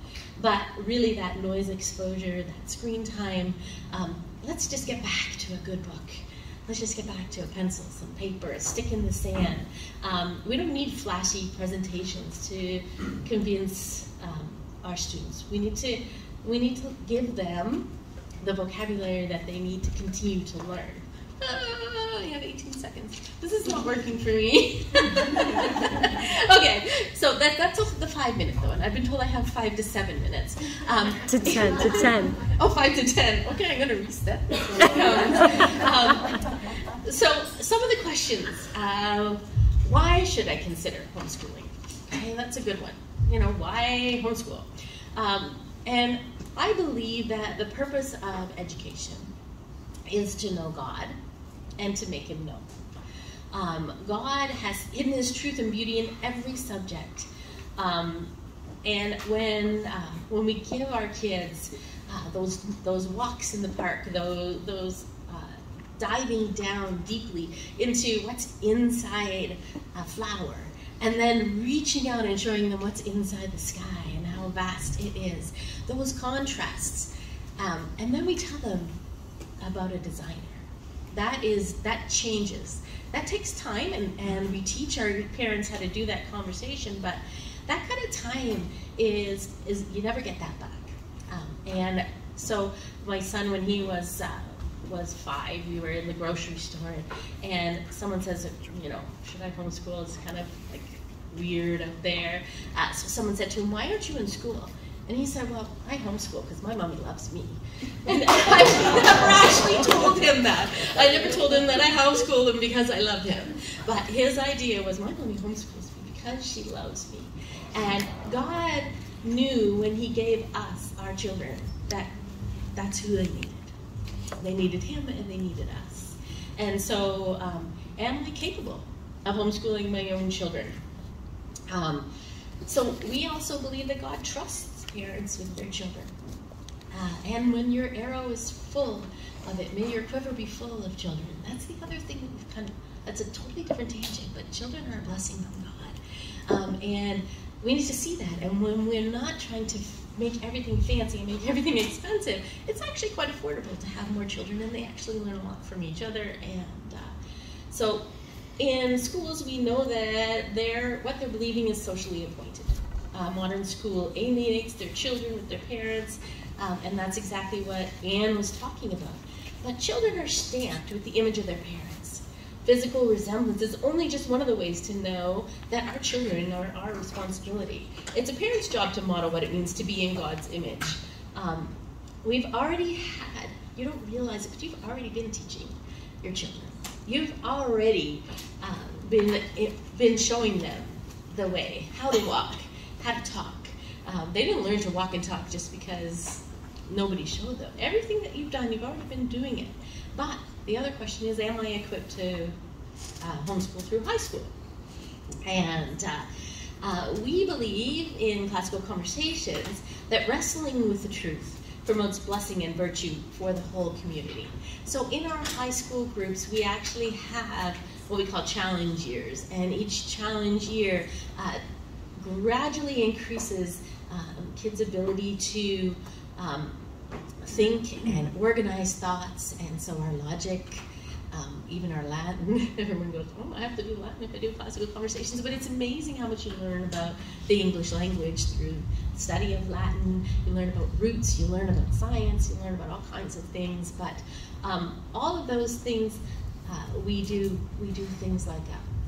But really, that noise exposure, that screen time, let's just get back to a good book. Let's just get back to a pencil, some paper, a stick in the sand. We don't need flashy presentations to convince our students. We need to give them the vocabulary that they need to continue to learn. I have 18 seconds. This is not working for me. Okay, so that's the 5-minute though, and I've been told I have 5 to 7 minutes. To 10. Oh, 5 to 10. Okay, I'm going to reset this. So some of the questions. Why should I consider homeschooling? Okay, that's a good one. Why homeschool? And I believe that the purpose of education is to know God and to make him known. God has hidden his truth and beauty in every subject. And when we give our kids those walks in the park, those diving down deeply into what's inside a flower, and then reaching out and showing them what's inside the sky and how vast it is, those contrasts. And then we tell them about a designer. That changes. That takes time, and we teach our parents how to do that conversation, but that kind of time is you never get that back. And so my son, when he was 5, we were in the grocery store, and someone says, should I homeschool? It's kind of like weird out there. So someone said to him, why aren't you in school? And he said, well, I homeschool because my mommy loves me. And I never actually told him that. I never told him that I homeschooled him because I loved him. But his idea was, my mommy homeschools me because she loves me. And God knew when he gave us, our children, that that's who they needed. They needed him and they needed us. And so, am I capable of homeschooling my own children? So we also believe that God trusts parents with their children. And when your arrow is full of it, may your quiver be full of children. That's the other thing that we've kind of, that's a totally different tangent, but children are a blessing from God. And we need to see that. And when we're not trying to make everything fancy and make everything expensive, it's actually quite affordable to have more children, and they actually learn a lot from each other. And so in schools, we know that what they're believing is socially appointed. Modern school alienates their children with their parents, and that's exactly what Anne was talking about. But children are stamped with the image of their parents. Physical resemblance is only just one of the ways to know that our children are our responsibility. It's a parent's job to model what it means to be in God's image. We've already had, you don't realize it, but you've already been teaching your children. You've already been showing them the way, how to walk, how to talk. They didn't learn to walk and talk just because nobody showed them. Everything that you've done, you've already been doing it. But the other question is, am I equipped to homeschool through high school? And we believe in Classical Conversations that wrestling with the truth promotes blessing and virtue for the whole community. So in our high school groups, we actually have what we call challenge years, and each challenge year gradually increases kids' ability to think and organize thoughts, and so our logic, even our Latin. Everyone goes, oh, I have to do Latin if I do Classical Conversations, but it's amazing how much you learn about the English language through study of Latin. You learn about roots, you learn about science, you learn about all kinds of things, but all of those things, we do things like,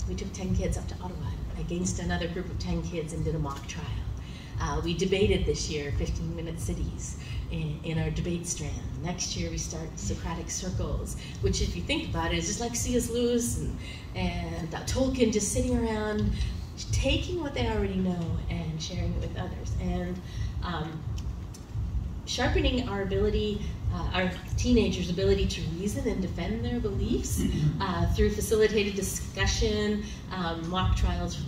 we took 10 kids up to Ottawa against another group of 10 kids and did a mock trial. We debated this year 15-minute cities in our debate strand. Next year we start Socratic circles, which if you think about it is just like C.S. Lewis and Tolkien just sitting around taking what they already know and sharing it with others. And sharpening our ability, our teenagers' ability to reason and defend their beliefs through facilitated discussion, mock trials,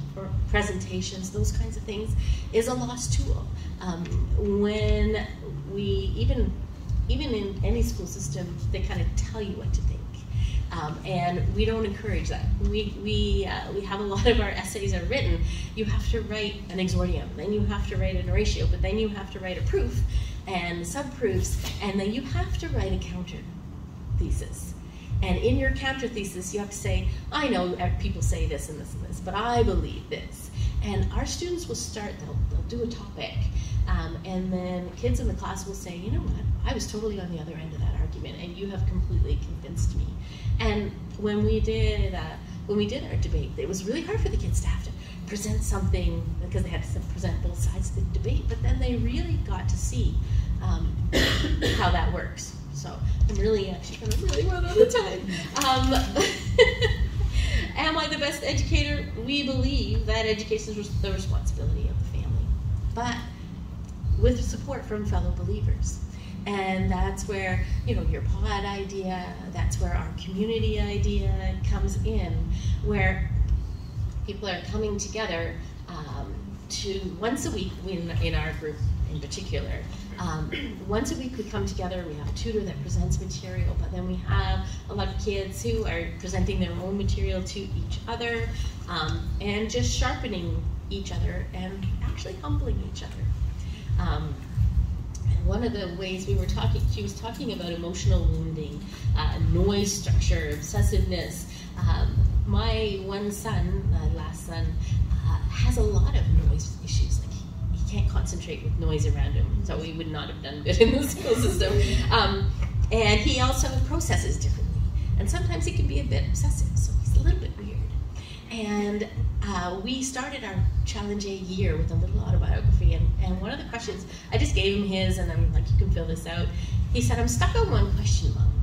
presentations, those kinds of things, is a lost tool. When we, even in any school system, they kind of tell you what to think. And we don't encourage that. We have a lot of our essays are written. You have to write an exordium, then you have to write an oratio, but then you have to write a proof and sub-proofs, and then you have to write a counter thesis. And in your counter thesis, you have to say, I know people say this and this and this, but I believe this. And our students will start, they'll do a topic, and then kids in the class will say, you know what, I was totally on the other end of that argument, and you have completely convinced me. And when we did our debate, it was really hard for the kids to have to present something, because they had to present both sides of the debate, but then they really got to see how that works. So I'm really well on the time. Am I the best educator? We believe that education is the responsibility of the family, but with support from fellow believers. And that's where, your pod idea, that's where our community idea comes in, where people are coming together to, once a week, in our group in particular, once a week we come together, we have a tutor that presents material, but then we have a lot of kids who are presenting their own material to each other, and just sharpening each other and actually humbling each other. One of the ways she was talking about emotional wounding, noise structure, obsessiveness. My one son, last son, has a lot of noise issues. Like he can't concentrate with noise around him, so we would not have done good in the school system. And he also processes differently, and sometimes he can be a bit obsessive, so he's a little bit weird. And we started our Challenge A year with a little autobiography, and one of the questions, I just gave him his, and I'm like, you can fill this out. He said, I'm stuck on one question, Mom.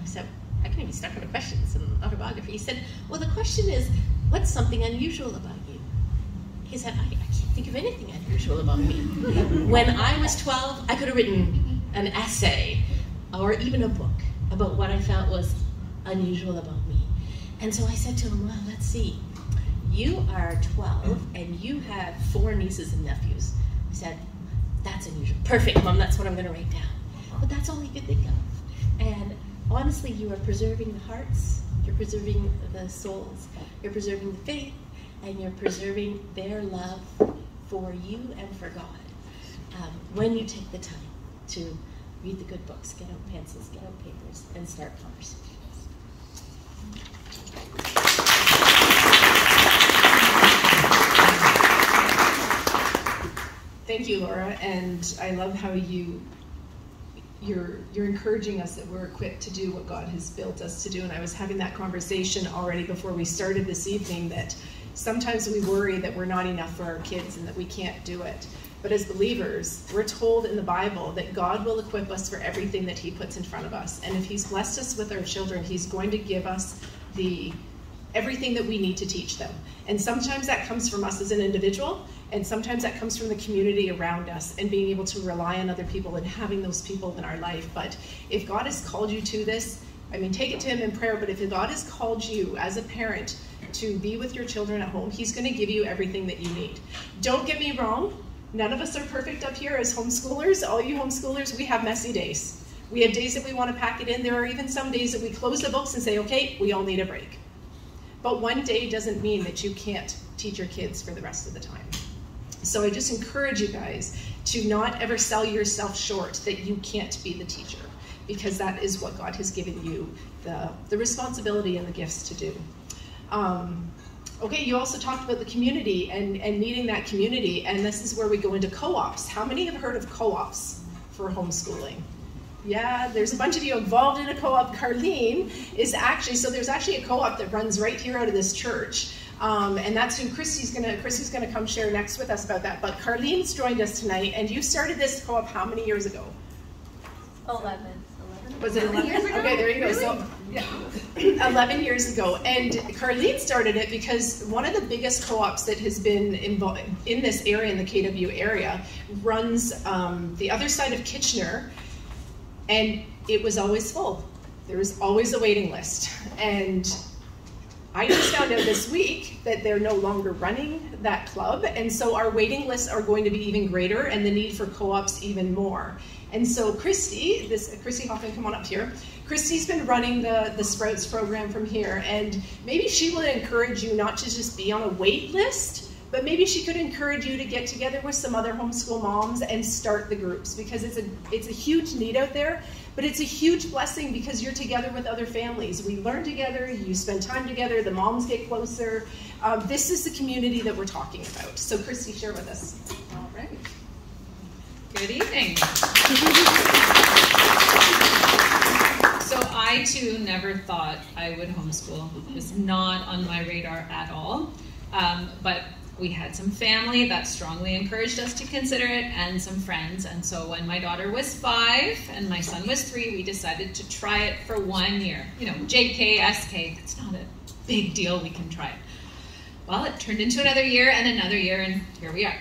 I said, I can be stuck on a question, it's an autobiography. He said, well, the question is, what's something unusual about you? He said, I can't think of anything unusual about me. When I was 12, I could have written an essay, or even a book, about what I felt was unusual about me. And so I said to him, well, let's see. You are 12 and you have 4 nieces and nephews. I said, that's unusual. Perfect, Mom, that's what I'm gonna write down. But that's all he could think of. And honestly, you are preserving the hearts, you're preserving the souls, you're preserving the faith, and you're preserving their love for you and for God. When you take the time to read the good books, get out pencils, get out papers, and start conversations. Thank you, Laura, and I love how you're encouraging us that we're equipped to do what God has built us to do. And I was having that conversation already before we started this evening, that sometimes we worry that we're not enough for our kids and that we can't do it. But as believers, we're told in the Bible that God will equip us for everything that he puts in front of us. And if he's blessed us with our children, he's going to give us everything that we need to teach them. And sometimes that comes from us as an individual, and sometimes that comes from the community around us and being able to rely on other people and having those people in our life. But if God has called you to this, I mean, take it to him in prayer, but if God has called you as a parent to be with your children at home, he's going to give you everything that you need. Don't get me wrong, none of us are perfect up here as homeschoolers. All you homeschoolers, we have messy days. We have days that we want to pack it in. There are even some days that we close the books and say, okay, we all need a break. But one day doesn't mean that you can't teach your kids for the rest of the time. So I just encourage you guys to not ever sell yourself short that you can't be the teacher, because that is what God has given you the responsibility and the gifts to do. Okay, you also talked about the community and needing that community, and this is where we go into co-ops. How many have heard of co-ops for homeschooling? Yeah, there's a bunch of you involved in a co-op. Carlene is actually, so there's actually a co-op that runs right here out of this church. And that's who Christy's gonna come share next with us about that. But Carlene's joined us tonight, and you started this co-op how many years ago? 11. Was it 11 years ago? Okay, there you go. Really? So, yeah, 11 years ago. And Carlene started it because one of the biggest co-ops that has been involved in this area, in the KW area, runs the other side of Kitchener, and it was always full. There was always a waiting list. And I just found out this week that they're no longer running that club, and so our waiting lists are going to be even greater and the need for co-ops even more. And so Christy Hoffman, come on up here. Christy's been running the Sprouts program from here, and maybe she will encourage you not to just be on a wait list, but maybe she could encourage you to get together with some other homeschool moms and start the groups, because it's a huge need out there, but it's a huge blessing because you're together with other families. We learn together, you spend time together, the moms get closer. This is the community that we're talking about. So Christy, share with us. All right. Good evening. So I too never thought I would homeschool. It was not on my radar at all. But we had some family that strongly encouraged us to consider it, and some friends. And so when my daughter was 5 and my son was 3, we decided to try it for 1 year. You know, JK, SK, it's not a big deal, we can try it. Well, it turned into another year, and here we are.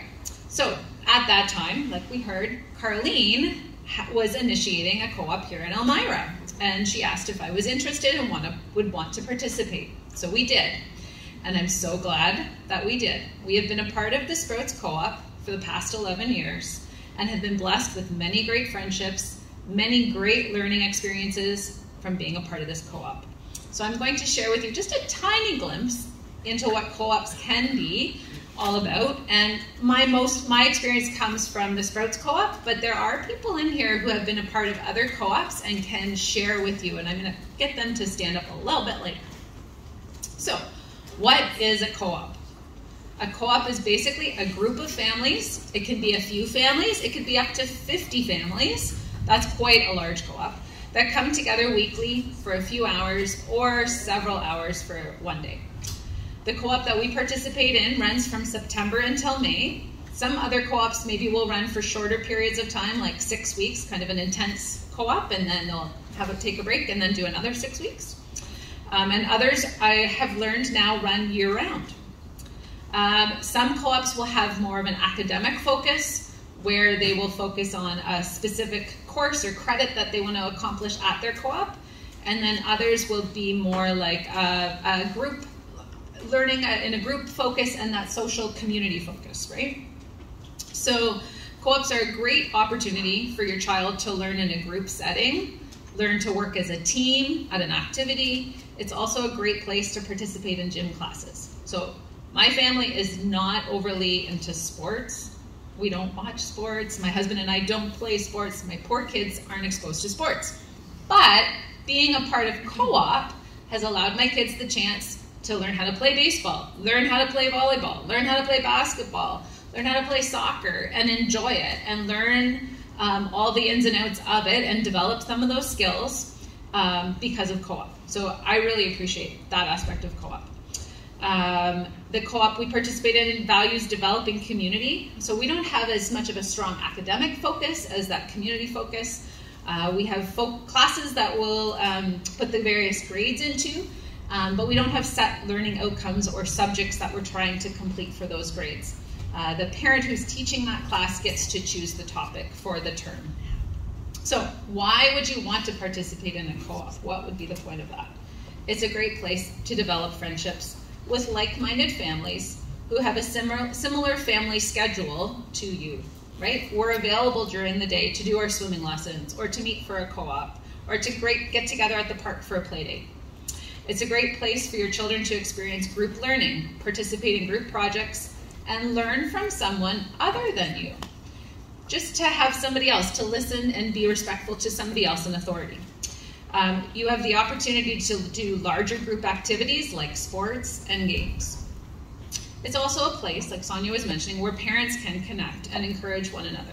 So at that time, like we heard, Carlene was initiating a co-op here in Elmira, and she asked if I was interested and would want to participate. So we did. And I'm so glad that we did. We have been a part of the Sprouts Co-op for the past 11 years and have been blessed with many great friendships, many great learning experiences from being a part of this co-op. So I'm going to share with you just a tiny glimpse into what co-ops can be all about. And my experience comes from the Sprouts Co-op, but there are people in here who have been a part of other co-ops and can share with you, and I'm going to get them to stand up a little bit later. So, what is a co-op? A co-op is basically a group of families. It can be a few families. It could be up to 50 families. That's quite a large co-op that come together weekly for a few hours or several hours for 1 day. The co-op that we participate in runs from September until May. Some other co-ops maybe will run for shorter periods of time, like 6 weeks, kind of an intense co-op, and then they'll take a break and then do another 6 weeks. And others, I have learned now, run year-round. Some co-ops will have more of an academic focus, where they will focus on a specific course or credit that they want to accomplish at their co-op. and then others will be more like a group learning in a group focus and that social community focus, right? So co-ops are a great opportunity for your child to learn in a group setting, learn to work as a team at an activity. It's also a great place to participate in gym classes. So my family is not overly into sports. We don't watch sports. My husband and I don't play sports. My poor kids aren't exposed to sports. But being a part of co-op has allowed my kids the chance to learn how to play baseball, learn how to play volleyball, learn how to play basketball, learn how to play soccer and enjoy it and learn all the ins and outs of it and develop some of those skills because of co-op. So I really appreciate that aspect of co-op. The co-op we participate in values developing community. So we don't have as much of a strong academic focus as that community focus. We have classes that we'll put the various grades into, but we don't have set learning outcomes or subjects that we're trying to complete for those grades. The parent who's teaching that class gets to choose the topic for the term. So why would you want to participate in a co-op? What would be the point of that? It's a great place to develop friendships with like-minded families who have a similar family schedule to you, right? We're available during the day to do our swimming lessons or to meet for a co-op or to get together at the park for a play date. It's a great place for your children to experience group learning, participate in group projects, and learn from someone other than you. Just to have somebody else, to listen and be respectful to somebody else in authority. You have the opportunity to do larger group activities like sports and games. It's also a place, like Sonia was mentioning, where parents can connect and encourage one another.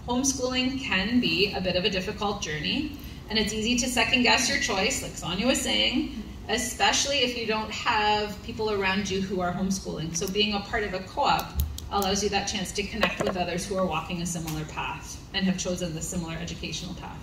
Homeschooling can be a bit of a difficult journey, and it's easy to second guess your choice, like Sonia was saying, especially if you don't have people around you who are homeschooling. So being a part of a co-op allows you that chance to connect with others who are walking a similar path and have chosen the similar educational path.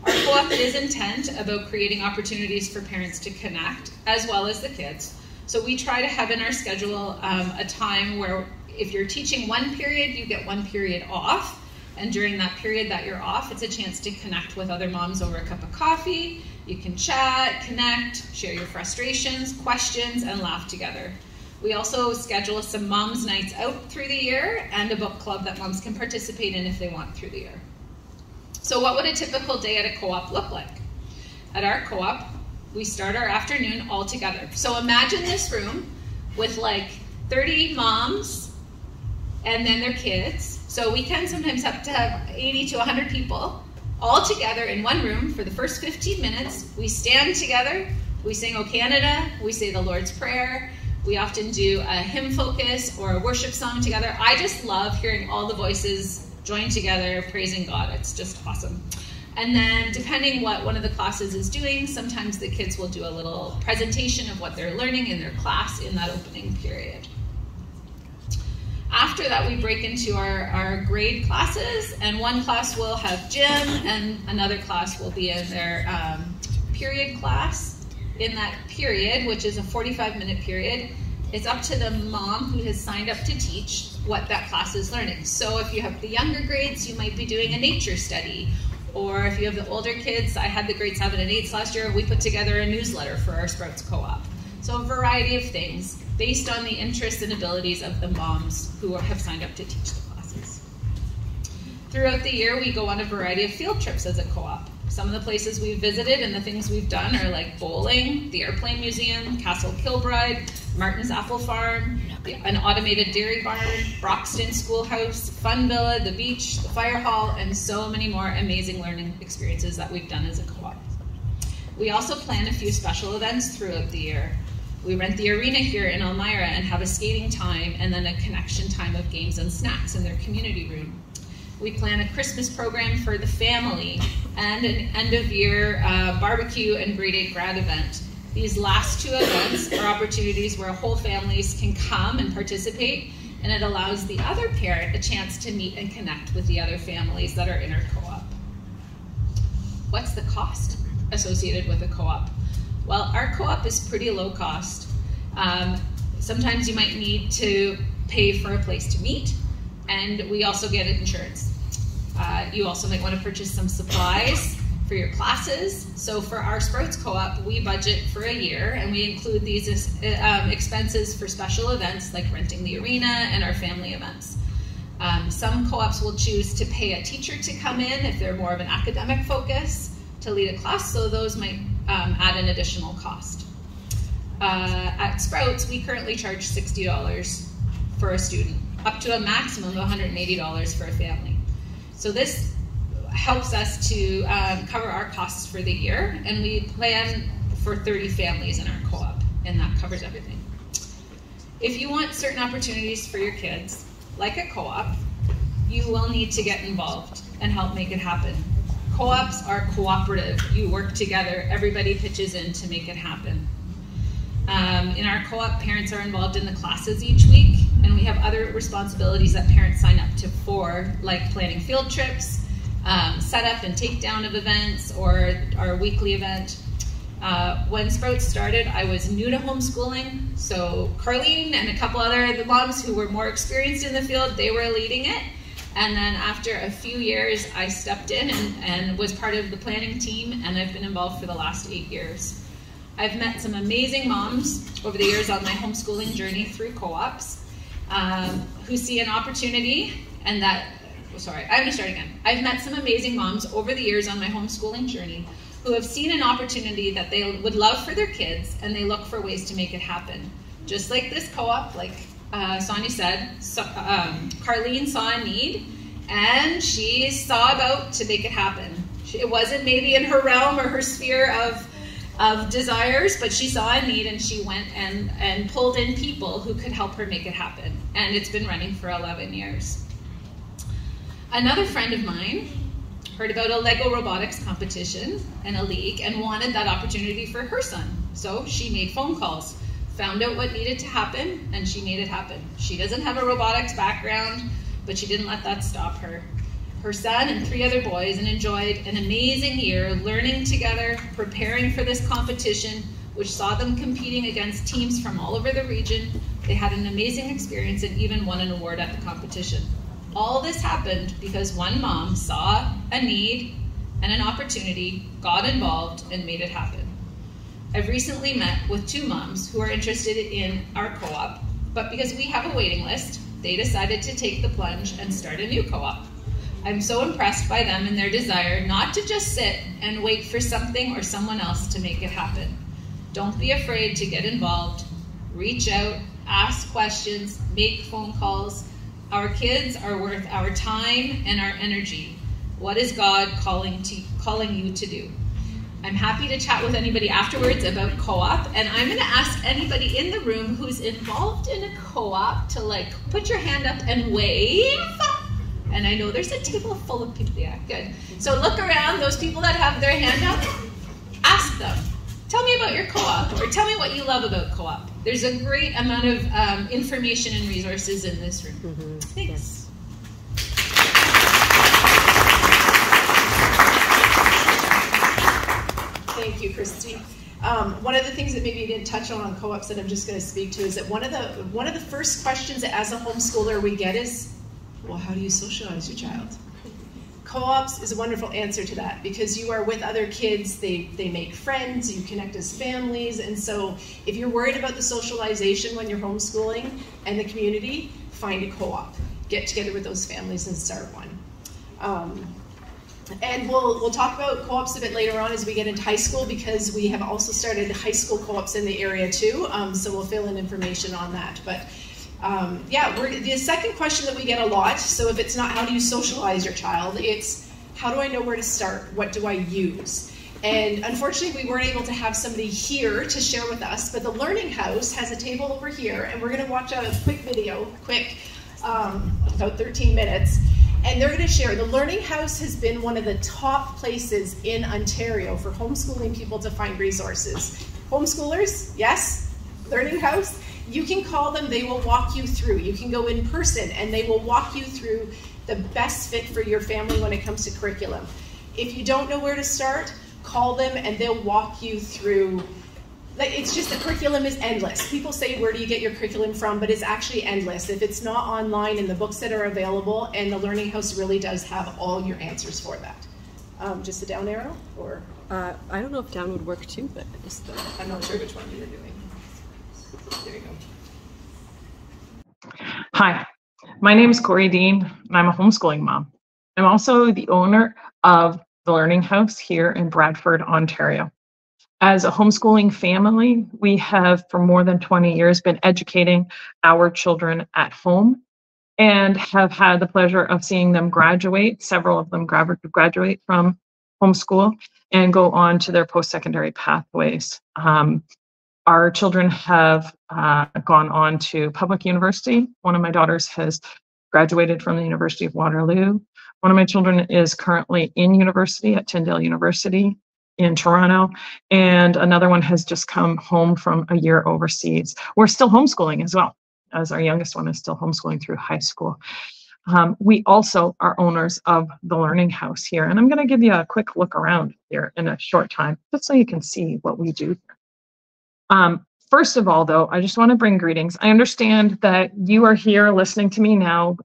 Our co-op is intent about creating opportunities for parents to connect as well as the kids. So we try to have in our schedule a time where if you're teaching one period, you get one period off. And during that period that you're off, it's a chance to connect with other moms over a cup of coffee. You can chat, connect, share your frustrations, questions, and laugh together. We also schedule some moms' nights out through the year and a book club that moms can participate in if they want through the year. So what would a typical day at a co-op look like? At our co-op, we start our afternoon all together. So imagine this room with like 30 moms and then their kids. So we can sometimes have to have 80 to 100 people all together in one room for the first 15 minutes. We stand together, we sing O Canada, we say the Lord's Prayer. We often do a hymn focus or a worship song together. I just love hearing all the voices join together, praising God. It's just awesome. And then depending what one of the classes is doing, sometimes the kids will do a little presentation of what they're learning in their class in that opening period. After that, we break into our grade classes, and one class will have gym, and another class will be in their period class. In that period, which is a 45-minute period, it's up to the mom who has signed up to teach what that class is learning. So if you have the younger grades, you might be doing a nature study. Or if you have the older kids, I had the grade 7 and 8s last year, we put together a newsletter for our Sprouts Co-op. So a variety of things based on the interests and abilities of the moms who have signed up to teach the classes. Throughout the year, we go on a variety of field trips as a co-op. Some of the places we've visited and the things we've done are like bowling, the Airplane Museum, Castle Kilbride, Martin's Apple Farm, an automated dairy barn, Broxton Schoolhouse, Fun Villa, the beach, the fire hall, and so many more amazing learning experiences that we've done as a co-op. We also plan a few special events throughout the year. We rent the arena here in Elmira and have a skating time and then a connection time of games and snacks in their community room. We plan a Christmas program for the family and an end-of-year barbecue and grade 8 grad event. These last two events are opportunities where whole families can come and participate, and it allows the other parent a chance to meet and connect with the other families that are in our co-op. What's the cost associated with a co-op? Well, our co-op is pretty low cost. Sometimes you might need to pay for a place to meet, and we also get insurance. You also might want to purchase some supplies. for your classes. So for our Sprouts Co-op, we budget for a year, and we include these expenses for special events like renting the arena and our family events. Some co-ops will choose to pay a teacher to come in if they're more of an academic focus to lead a class, so those might add an additional cost. At Sprouts, we currently charge $60 for a student, up to a maximum of $180 for a family. So this helps us to cover our costs for the year, and we plan for 30 families in our co-op, and that covers everything. If you want certain opportunities for your kids, like a co-op, you will need to get involved and help make it happen. Co-ops are cooperative. You work together. Everybody pitches in to make it happen. In our co-op, parents are involved in the classes each week, and we have other responsibilities that parents sign up to for, like planning field trips, setup and takedown of events, or our weekly event. When Sprouts started, I was new to homeschooling, so Carlene and a couple other moms who were more experienced in the field, they were leading it. And then after a few years, I stepped in and was part of the planning team, and I've been involved for the last 8 years. I've met some amazing moms over the years on my homeschooling journey through co-ops who see an opportunity and that, sorry, I'm going to start again. I've met some amazing moms over the years on my homeschooling journey who have seen an opportunity that they would love for their kids, and they look for ways to make it happen. Just like this co-op, like Sonia said, Carlene saw a need, and she saw about to make it happen. It wasn't maybe in her realm or her sphere of desires, but she saw a need, and she went and pulled in people who could help her make it happen. And it's been running for 11 years. Another friend of mine heard about a Lego robotics competition and a league and wanted that opportunity for her son. So she made phone calls, found out what needed to happen, and she made it happen. She doesn't have a robotics background, but she didn't let that stop her. Her son and 3 other boys and enjoyed an amazing year learning together, preparing for this competition, which saw them competing against teams from all over the region. They had an amazing experience and even won an award at the competition. All this happened because one mom saw a need and an opportunity, got involved, and made it happen. I've recently met with 2 moms who are interested in our co-op, but because we have a waiting list, they decided to take the plunge and start a new co-op. I'm so impressed by them and their desire not to just sit and wait for something or someone else to make it happen. Don't be afraid to get involved, reach out, ask questions, make phone calls. Our kids are worth our time and our energy. What is God calling you to do? I'm happy to chat with anybody afterwards about co-op, and I'm going to ask anybody in the room who's involved in a co-op to put your hand up and wave. And I know there's a table full of people. Yeah, good. So look around, those people that have their hand up, ask them. Tell me about your co-op, or tell me what you love about co-op. There's a great amount of information and resources in this room. Mm-hmm. Thanks. Thank you, Christy. One of the things that maybe you didn't touch on co-ops that I'm just going to speak to is that one of the first questions that as a homeschooler we get is, well, how do you socialize your child? Co-ops is a wonderful answer to that because you are with other kids, they make friends, you connect as families, and so if you're worried about the socialization when you're homeschooling and the community, find a co-op. Get together with those families and start one. And we'll talk about co-ops a bit later on as we get into high school because we have also started high school co-ops in the area too, so we'll fill in information on that. But yeah, the second question that we get a lot, so if it's not how do you socialize your child, it's how do I know where to start? What do I use? And unfortunately, we weren't able to have somebody here to share with us, but the Learning House has a table over here, and we're going to watch a quick video, about 13 minutes, and they're going to share. The Learning House has been one of the top places in Ontario for homeschooling people to find resources. Homeschoolers, yes, Learning House. You can call them, they will walk you through. You can go in person and they will walk you through the best fit for your family when it comes to curriculum. If you don't know where to start, call them and they'll walk you through. It's just the curriculum is endless. People say, where do you get your curriculum from? But it's actually endless. If it's not online in the books that are available, and the Learning House really does have all your answers for that. Just the down arrow, or? I don't know if down would work too, but just I'm not sure which one you were doing. There you go. Hi, my name is Corey Dean, and I'm a homeschooling mom. I'm also the owner of the Learning House here in Bradford, Ontario. As a homeschooling family, we have for more than 20 years been educating our children at home and have had the pleasure of seeing them graduate. Several of them graduate from homeschool and go on to their post-secondary pathways. Our children have gone on to public university. One of my daughters has graduated from the University of Waterloo. One of my children is currently in university at Tyndale University in Toronto, and another one has just come home from a year overseas. We're still homeschooling as well, as our youngest one is still homeschooling through high school. We also are owners of the Learning House here, and I'm going to give you a quick look around here in a short time, just so you can see what we do. First of all, though, I just want to bring greetings. I understand that you are here listening to me now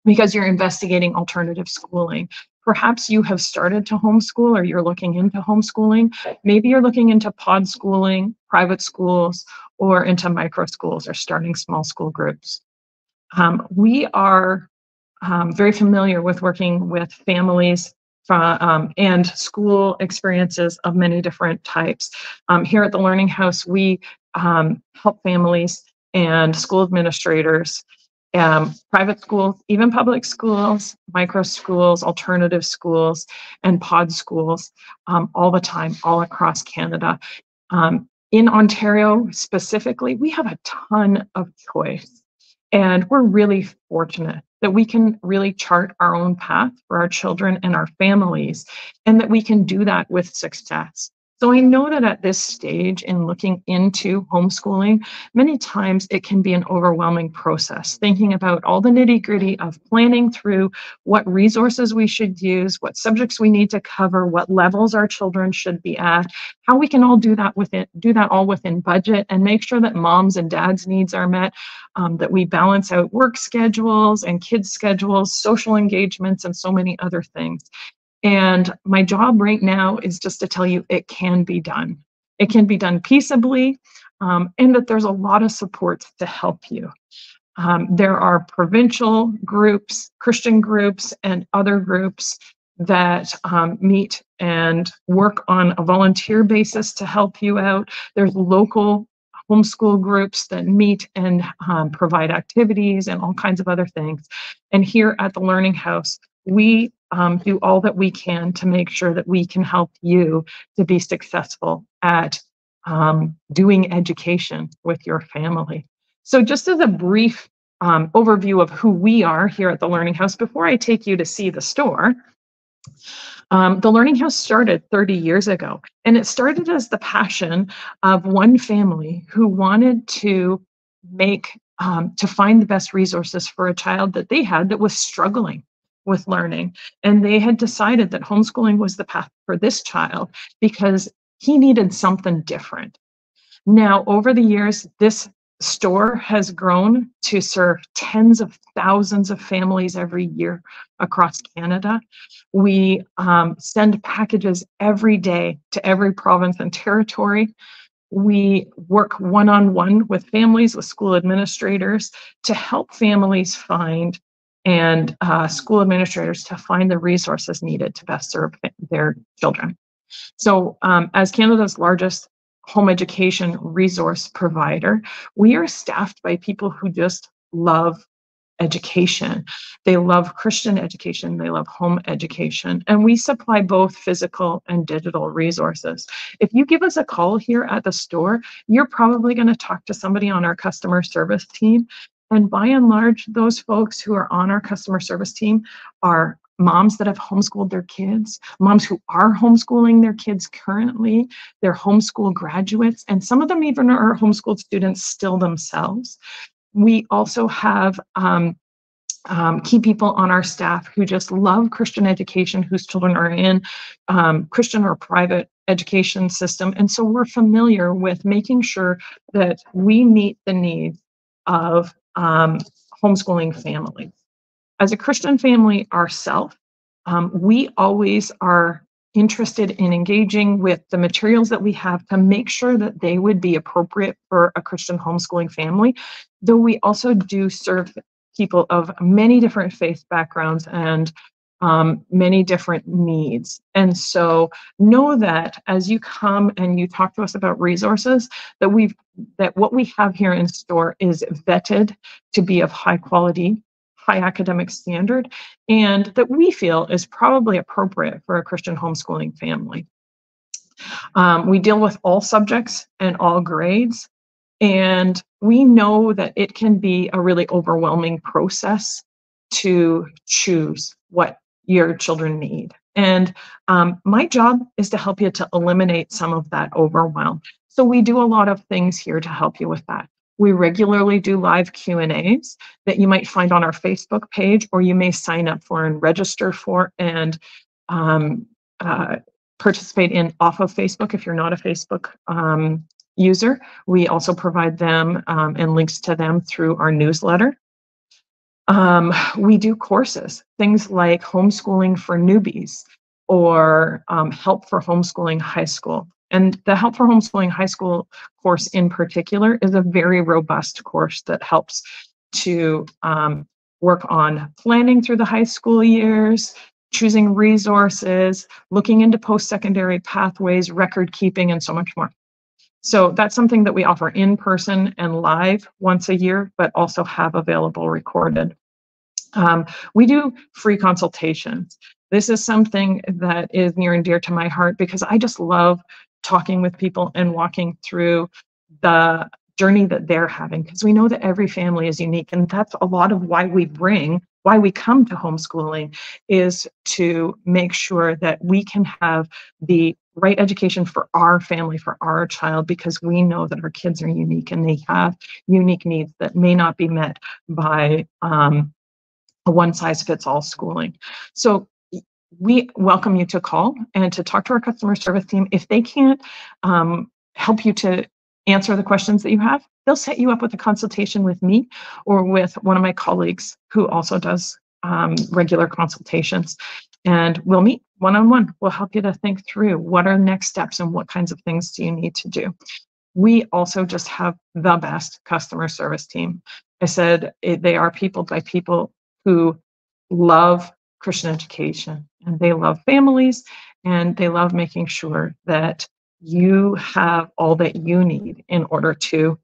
because you're investigating alternative schooling. Perhaps you have started to homeschool or you're looking into homeschooling. Maybe you're looking into pod schooling, private schools, or into micro schools or starting small school groups. We are very familiar with working with families and school experiences of many different types. Here at the Learning House, we help families and school administrators, private schools, even public schools, micro schools, alternative schools, and pod schools all the time, all across Canada. In Ontario specifically, we have a ton of choice. And we're really fortunate that we can really chart our own path for our children and our families, and that we can do that with success. So I know that at this stage in looking into homeschooling, many times it can be an overwhelming process, thinking about all the nitty-gritty of planning through what resources we should use, what subjects we need to cover, what levels our children should be at, how we can all do that all within budget, and make sure that moms and dads' needs are met, that we balance out work schedules and kids' schedules, social engagements, and so many other things. And my job right now is just to tell you it can be done. It can be done peaceably, and that there's a lot of supports to help you. There are provincial groups, Christian groups, and other groups that meet and work on a volunteer basis to help you out. There's local homeschool groups that meet and provide activities and all kinds of other things. And here at the Learning House, we do all that we can to make sure that we can help you to be successful at doing education with your family. So just as a brief overview of who we are here at the Learning House, before I take you to see the store, the Learning House started 30 years ago, and it started as the passion of one family who wanted to find the best resources for a child that they had that was struggling with learning. And they had decided that homeschooling was the path for this child because he needed something different. Now, over the years, this store has grown to serve tens of thousands of families every year across Canada. We send packages every day to every province and territory. We work one-on-one with families, with school administrators to help families find and school administrators to find the resources needed to best serve their children. So as Canada's largest home education resource provider, we are staffed by people who just love education. They love Christian education, they love home education, and we supply both physical and digital resources. If you give us a call here at the store, you're probably going to talk to somebody on our customer service team. And by and large, those folks who are on our customer service team are moms that have homeschooled their kids, moms who are homeschooling their kids currently, they're homeschool graduates, and some of them even are homeschooled students still themselves. We also have key people on our staff who just love Christian education, whose children are in Christian or private education system. And so we're familiar with making sure that we meet the needs of homeschooling families. As a Christian family ourselves, We always are interested in engaging with the materials that we have to make sure that they would be appropriate for a Christian homeschooling family, though we also do serve people of many different faith backgrounds and many different needs. And so know that as you come and you talk to us about resources, that what we have here in store is vetted to be of high quality, high academic standard, and that we feel is probably appropriate for a Christian homeschooling family. We deal with all subjects and all grades, and we know that it can be a really overwhelming process to choose what your children need. And my job is to help you to eliminate some of that overwhelm. So we do a lot of things here to help you with that. We regularly do live Q&As that you might find on our Facebook page, or you may sign up for and register for and participate in off of Facebook if you're not a Facebook user. We also provide them and links to them through our newsletter. We do courses, things like homeschooling for newbies or help for homeschooling high school. And the Help for Homeschooling High School course in particular is a very robust course that helps to work on planning through the high school years, choosing resources, looking into post-secondary pathways, record keeping, and so much more. So that's something that we offer in person and live once a year, but also have available recorded. We do free consultations. This is something that is near and dear to my heart because I just love talking with people and walking through the journey that they're having, because we know that every family is unique. And that's a lot of why we come to homeschooling, is to make sure that we can have the right education for our family, for our child, because we know that our kids are unique and they have unique needs that may not be met by a one-size-fits-all schooling. So we welcome you to call and to talk to our customer service team. If they can't help you to answer the questions that you have, they'll set you up with a consultation with me or with one of my colleagues who also does regular consultations. And we'll meet one-on-one. We'll help you to think through what are the next steps and what kinds of things do you need to do. We also just have the best customer service team. I said they are people by people who love Christian education, and they love families, and they love making sure that you have all that you need in order to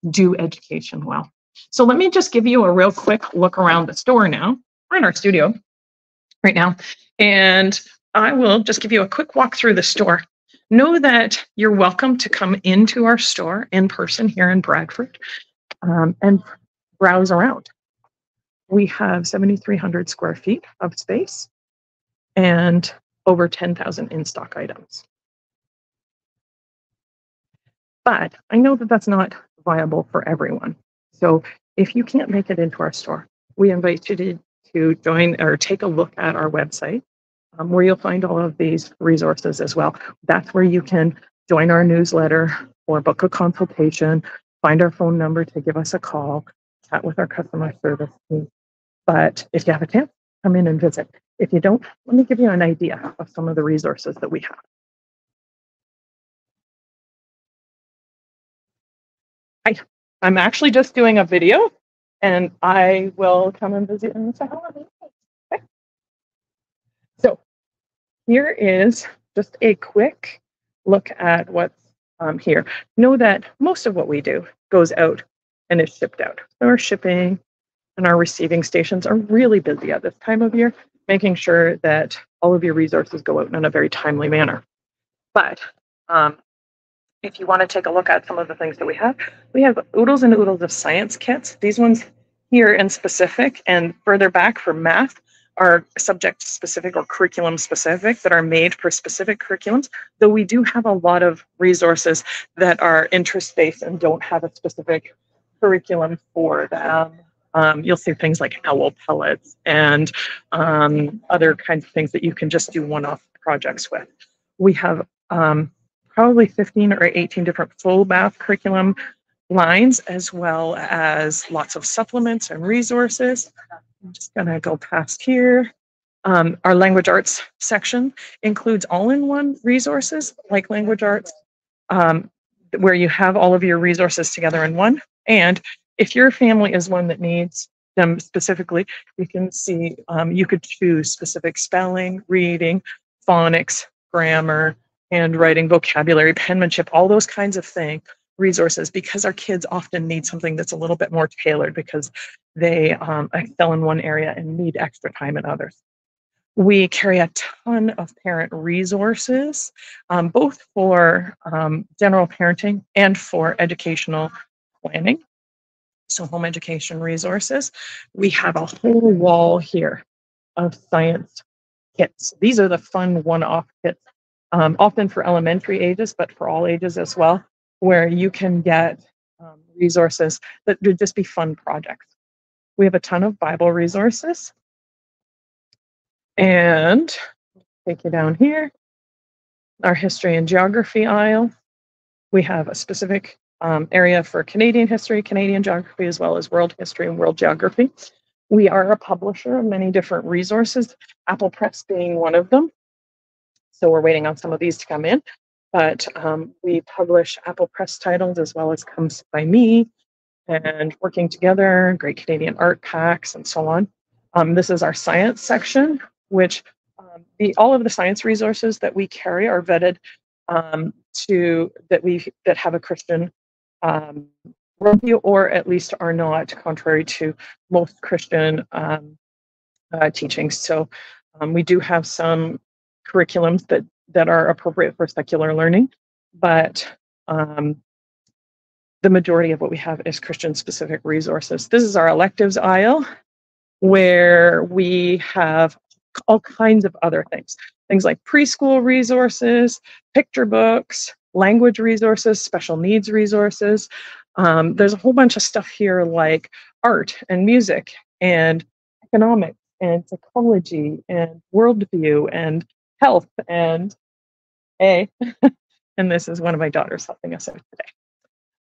do education well. So let me just give you a real quick look around the store now. We're in our studio right now, and I will just give you a quick walk through the store. Know that you're welcome to come into our store in person here in Bradford and browse around. We have 7,300 square feet of space and over 10,000 in-stock items. But I know that that's not viable for everyone. So if you can't make it into our store, we invite you to join or take a look at our website, where you'll find all of these resources as well. That's where you can join our newsletter or book a consultation, find our phone number to give us a call, chat with our customer service team. But if you have a chance, come in and visit. If you don't, let me give you an idea of some of the resources that we have. I'm actually just doing a video, and I will come and visit in a second. Okay. So here is just a quick look at what's here. Know that most of what we do goes out and is shipped out. So our shipping and our receiving stations are really busy at this time of year, making sure that all of your resources go out in a very timely manner. But if you want to take a look at some of the things that we have oodles and oodles of science kits. These ones here in specific and further back for math are subject specific or curriculum specific that are made for specific curriculums, though we do have a lot of resources that are interest-based and don't have a specific curriculum for them. You'll see things like owl pellets and other kinds of things that you can just do one-off projects with. We have probably 15 or 18 different full math curriculum lines, as well as lots of supplements and resources. I'm just gonna go past here. Our language arts section includes all-in-one resources like language arts, where you have all of your resources together in one. And if your family is one that needs them specifically, you can see, you could choose specific spelling, reading, phonics, grammar, handwriting, vocabulary, penmanship, all those kinds of resources, because our kids often need something that's a little bit more tailored because they excel in one area and need extra time in others. We carry a ton of parent resources, both for general parenting and for educational planning. So home education resources. We have a whole wall here of science kits. These are the fun one-off kits, often for elementary ages, but for all ages as well, where you can get resources that would just be fun projects. We have a ton of Bible resources. And take you down here, our history and geography aisle. We have a specific area for Canadian history, Canadian geography, as well as world history and world geography. We are a publisher of many different resources, Apple Press being one of them. So we're waiting on some of these to come in. But we publish Apple Press titles as well as Comes by Me and Working Together, Great Canadian Art Packs, and so on. This is our science section, which all of the science resources that we carry are vetted that have a Christian worldview, or at least are not contrary to most Christian teachings. So we do have some curriculums that are appropriate for secular learning, but the majority of what we have is Christian-specific resources. This is our electives aisle, where we have all kinds of other things like preschool resources, picture books, language resources, special needs resources. There's a whole bunch of stuff here like art and music and economics and psychology and worldview and health and and this is one of my daughters helping us out today.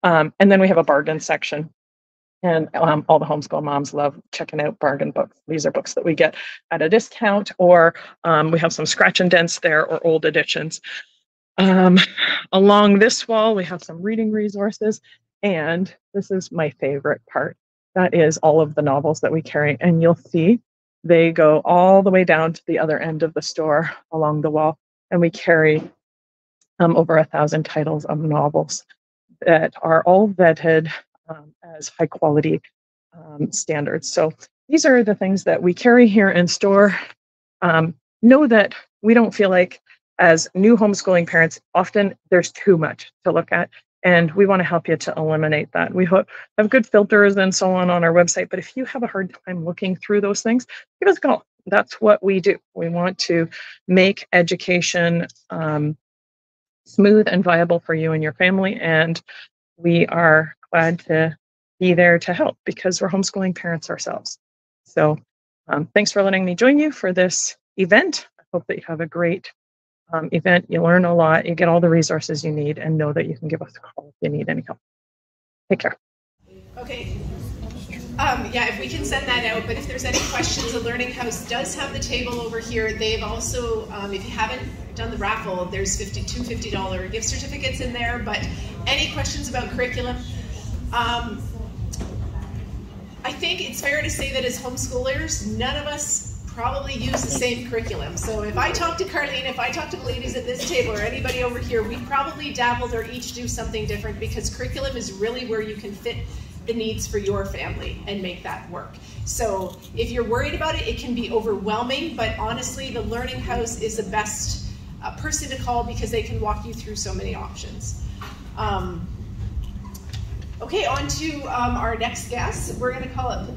And then we have a bargain section. And all the homeschool moms love checking out bargain books. These are books that we get at a discount, or we have some scratch and dents there, or old editions. Along this wall, we have some reading resources. And this is my favorite part. That is all of the novels that we carry. And you'll see they go all the way down to the other end of the store along the wall. And we carry over 1,000 titles of novels that are all vetted as high quality standards. So these are the things that we carry here in store. Know that we don't feel like, as new homeschooling parents, often there's too much to look at, and we want to help you to eliminate that. We have good filters and so on our website, but if you have a hard time looking through those things, give us a call. That's what we do. We want to make education smooth and viable for you and your family, and we are glad to be there to help because we're homeschooling parents ourselves. So thanks for letting me join you for this event. I hope that you have a great event. You learn a lot, you get all the resources you need, and know that you can give us a call if you need any help. Take care. Okay. Yeah, if we can send that out, but if there's any questions, the Learning House does have the table over here. They've also, if you haven't done the raffle, there's two $50 gift certificates in there, but any questions about curriculum? I think it's fair to say that as homeschoolers, none of us probably use the same curriculum. So if I talk to Carlene, if I talk to the ladies at this table, or anybody over here, we probably dabbled or each do something different, because curriculum is really where you can fit the needs for your family and make that work. So if you're worried about it, it can be overwhelming, but honestly, the Learning House is the best person to call because they can walk you through so many options. Okay, on to our next guest. We're going to call it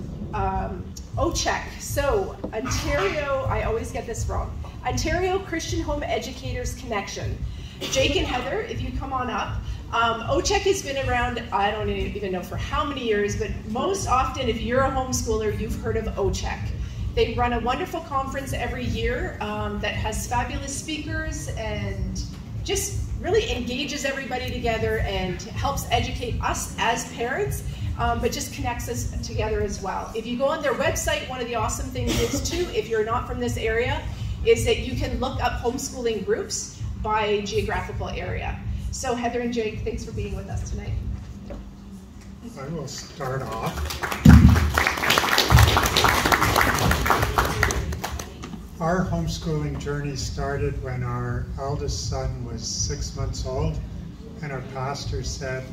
OCHEC. So Ontario, I always get this wrong. Ontario Christian Home Educators Connection. Jake and Heather, if you come on up. OCHEC has been around, I don't even know for how many years, but most often if you're a homeschooler, you've heard of OCHEC. They run a wonderful conference every year that has fabulous speakers and just really engages everybody together and helps educate us as parents but just connects us together as well. If you go on their website, one of the awesome things is too, if you're not from this area, is that you can look up homeschooling groups by geographical area. So Heather and Jake, thanks for being with us tonight. I will start off. Our homeschooling journey started when our eldest son was 6 months old, and our pastor said,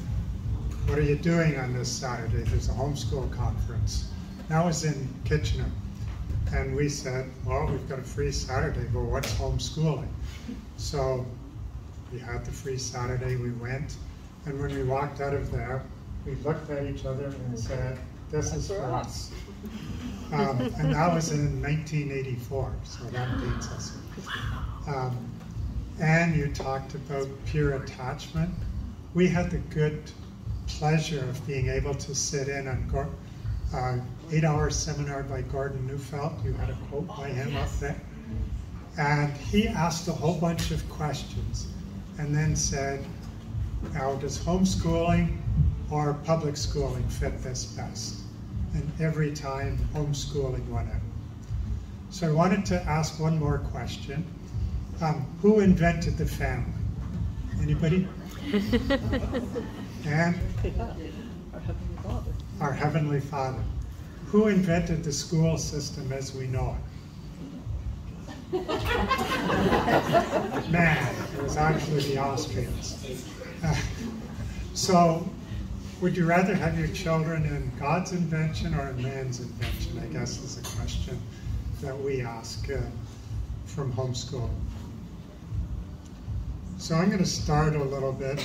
"What are you doing on this Saturday? There's a homeschool conference." That was in Kitchener. And we said, well, we've got a free Saturday, but what's homeschooling? So we had the free Saturday, we went, and when we walked out of there, we looked at each other and said, this is for us. And that was in 1984, so that dates us. And you talked about peer attachment. We had the good pleasure of being able to sit in on 8-hour seminar by Gordon Neufeld. You had a quote by him up there. And he asked a whole bunch of questions and then said, now does homeschooling or public schooling fit this best? And every time homeschooling won out. So I wanted to ask one more question. Who invented the family? Anybody? And? Our Heavenly Father. Who invented the school system as we know it? Man, it was actually the Austrians. So, would you rather have your children in God's invention or in man's invention, I guess is a question that we ask from homeschooling. So I'm going to start a little bit.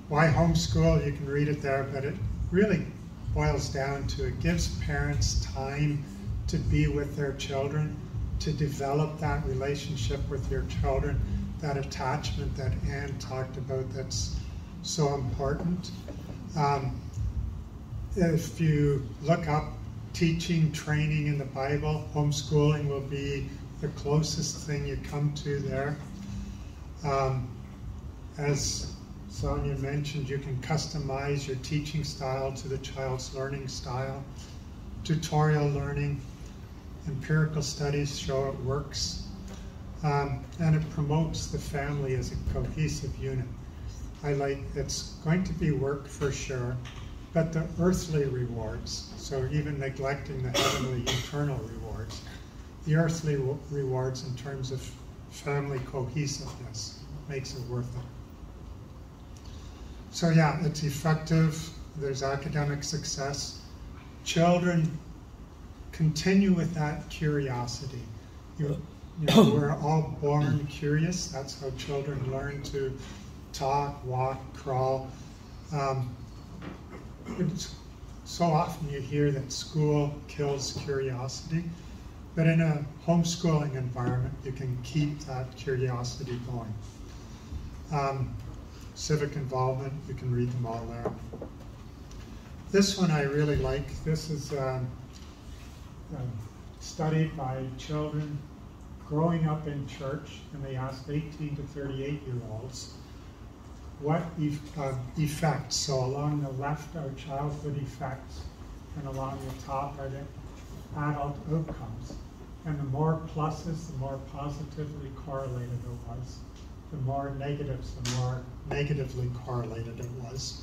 Why homeschool? You can read it there, but it really boils down to it gives parents time to be with their children, to develop that relationship with your children, that attachment that Anne talked about that's so important. If you look up teaching, training in the Bible, homeschooling will be the closest thing you come to there. As Sonia mentioned, you can customize your teaching style to the child's learning style. Tutorial learning, empirical studies show it works. And it promotes the family as a cohesive unit. It's going to be work for sure, but the earthly rewards, so even neglecting the heavenly eternal rewards, the earthly rewards in terms of family cohesiveness makes it worth it. So yeah, it's effective, there's academic success. Children continue with that curiosity. You know, we're all born curious. That's how children learn to talk, walk, crawl. So often you hear that school kills curiosity, but in a homeschooling environment, you can keep that curiosity going. Civic involvement, you can read them all there. This one I really like. This is studied by children growing up in church, and they asked 18 to 38-year-olds what effects. So along the left are childhood effects, and along the top are the adult outcomes. And the more pluses, the more positively correlated it was. The more negatives, the more negatively correlated it was.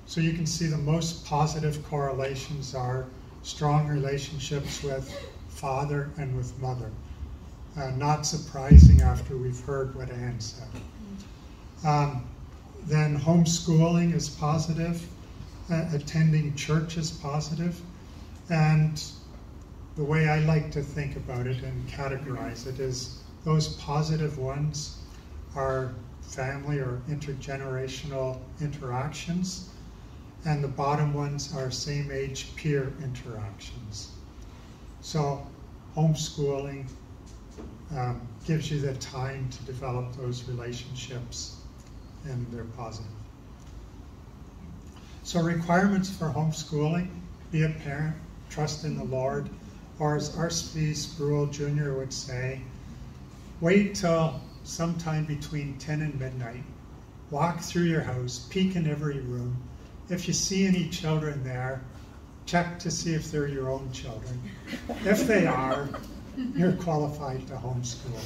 So you can see the most positive correlations are strong relationships with father and with mother. Not surprising after we've heard what Anne said. Then homeschooling is positive, attending church is positive, and the way I like to think about it and categorize it is those positive ones are family or intergenerational interactions, and the bottom ones are same-age peer interactions. So homeschooling gives you the time to develop those relationships, and they're positive. So requirements for homeschooling: be a parent, trust in the Lord, or as R.C. Sproul Jr. would say, wait till sometime between 10 and midnight walk through your house, peek in every room. If you see any children there, check to see if they're your own children. If they are, you're qualified to homeschool.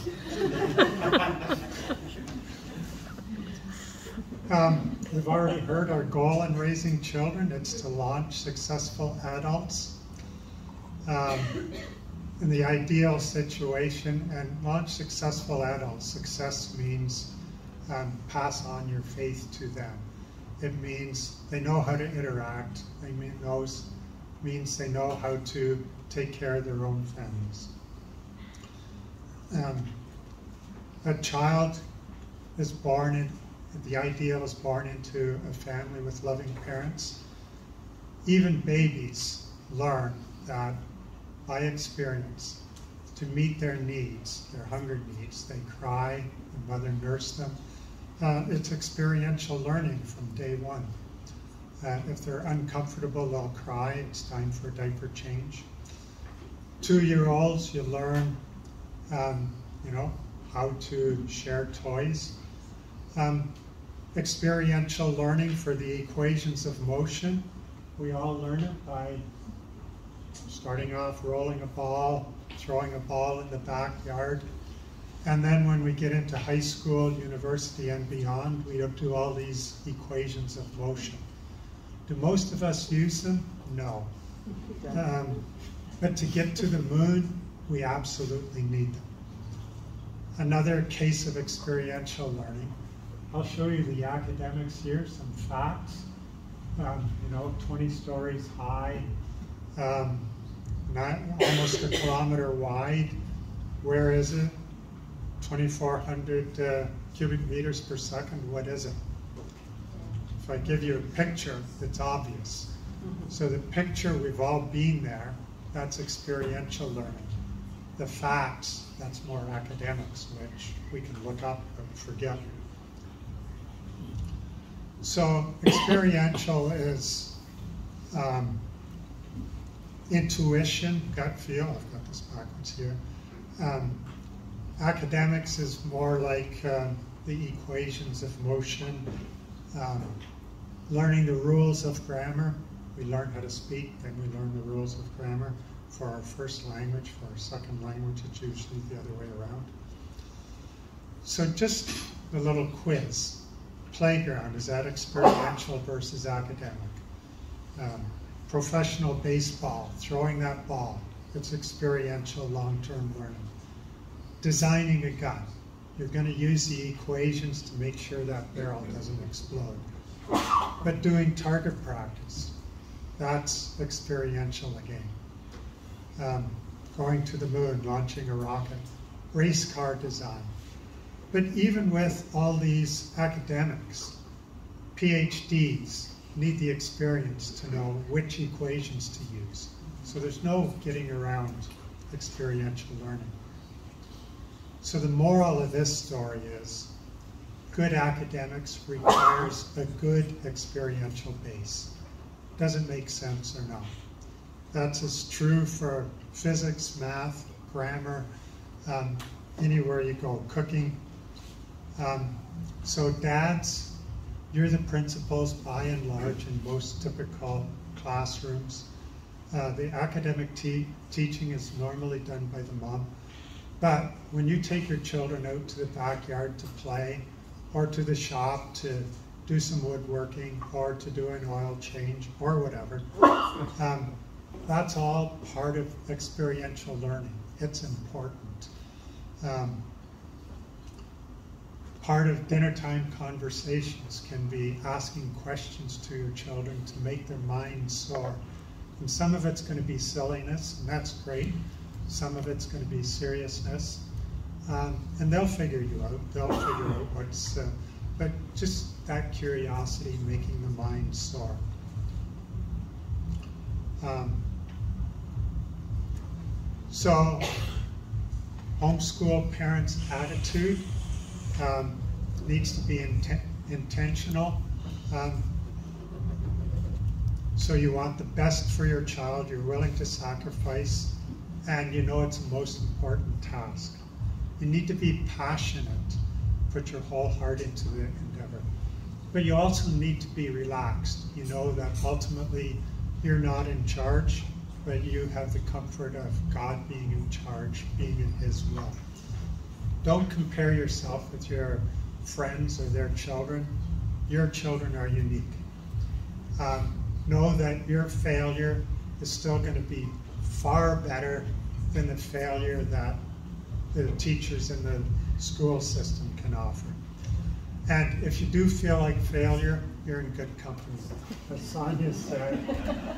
We've already heard our goal in raising children. It's to launch successful adults. In the ideal situation, and launch successful adults. Success means pass on your faith to them. It means they know how to interact. It means they know how to take care of their own families. A child is born the ideal is born into a family with loving parents. Even babies learn that by experience to meet their needs, their hunger needs. They cry, the mother nursed them. It's experiential learning from day one. If they're uncomfortable, they'll cry. It's time for a diaper change. 2-year-olds, you learn, how to share toys. Experiential learning for the equations of motion. We all learn it by starting off rolling a ball, throwing a ball in the backyard. And then when we get into high school, university, and beyond, we do all these equations of motion. Do most of us use them? No. But to get to the moon, we absolutely need them. Another case of experiential learning. I'll show you the academics here, some facts. 20 stories high, almost a kilometer wide. Where is it? 2,400 cubic meters per second. What is it? If I give you a picture, it's obvious. So the picture, we've all been there. That's experiential learning. The facts, that's more academics, which we can look up but forget. So experiential is intuition, gut feel. I've got this backwards here. Academics is more like the equations of motion, learning the rules of grammar. We learn how to speak, then we learn the rules of grammar. For our first language, for our second language, it's usually the other way around. So just a little quiz. Playground, is that experiential versus academic? Professional baseball, throwing that ball, it's experiential long-term learning. Designing a gun, you're going to use the equations to make sure that barrel doesn't explode. But doing target practice, that's experiential again. Going to the moon, launching a rocket, race car design. But even with all these academics, PhDs need the experience to know which equations to use. So there's no getting around experiential learning. So the moral of this story is good academics requires a good experiential base. Doesn't make sense or not. That's as true for physics, math, grammar, anywhere you go, cooking. So dads, you're the principals by and large in most typical classrooms. The academic teaching is normally done by the mom. But when you take your children out to the backyard to play, or to the shop to do some woodworking, or to do an oil change, or whatever, that's all part of experiential learning. It's important. Part of dinner time conversations can be asking questions to your children to make their minds soar. And some of it's going to be silliness, and that's great. Some of it's going to be seriousness. And they'll figure you out. They'll figure out what's, but just that curiosity, making the mind soar. So, homeschool parents' attitude needs to be intentional. So you want the best for your child, you're willing to sacrifice, and you know it's the most important task. You need to be passionate, put your whole heart into the endeavor. But you also need to be relaxed. You know that ultimately you're not in charge, but you have the comfort of God being in charge, being in His will. Don't compare yourself with your friends or their children. Your children are unique. Know that your failure is still going to be far better than the failure that the teachers in the school system can offer. And if you do feel like failure, you're in good company. As Sonia said,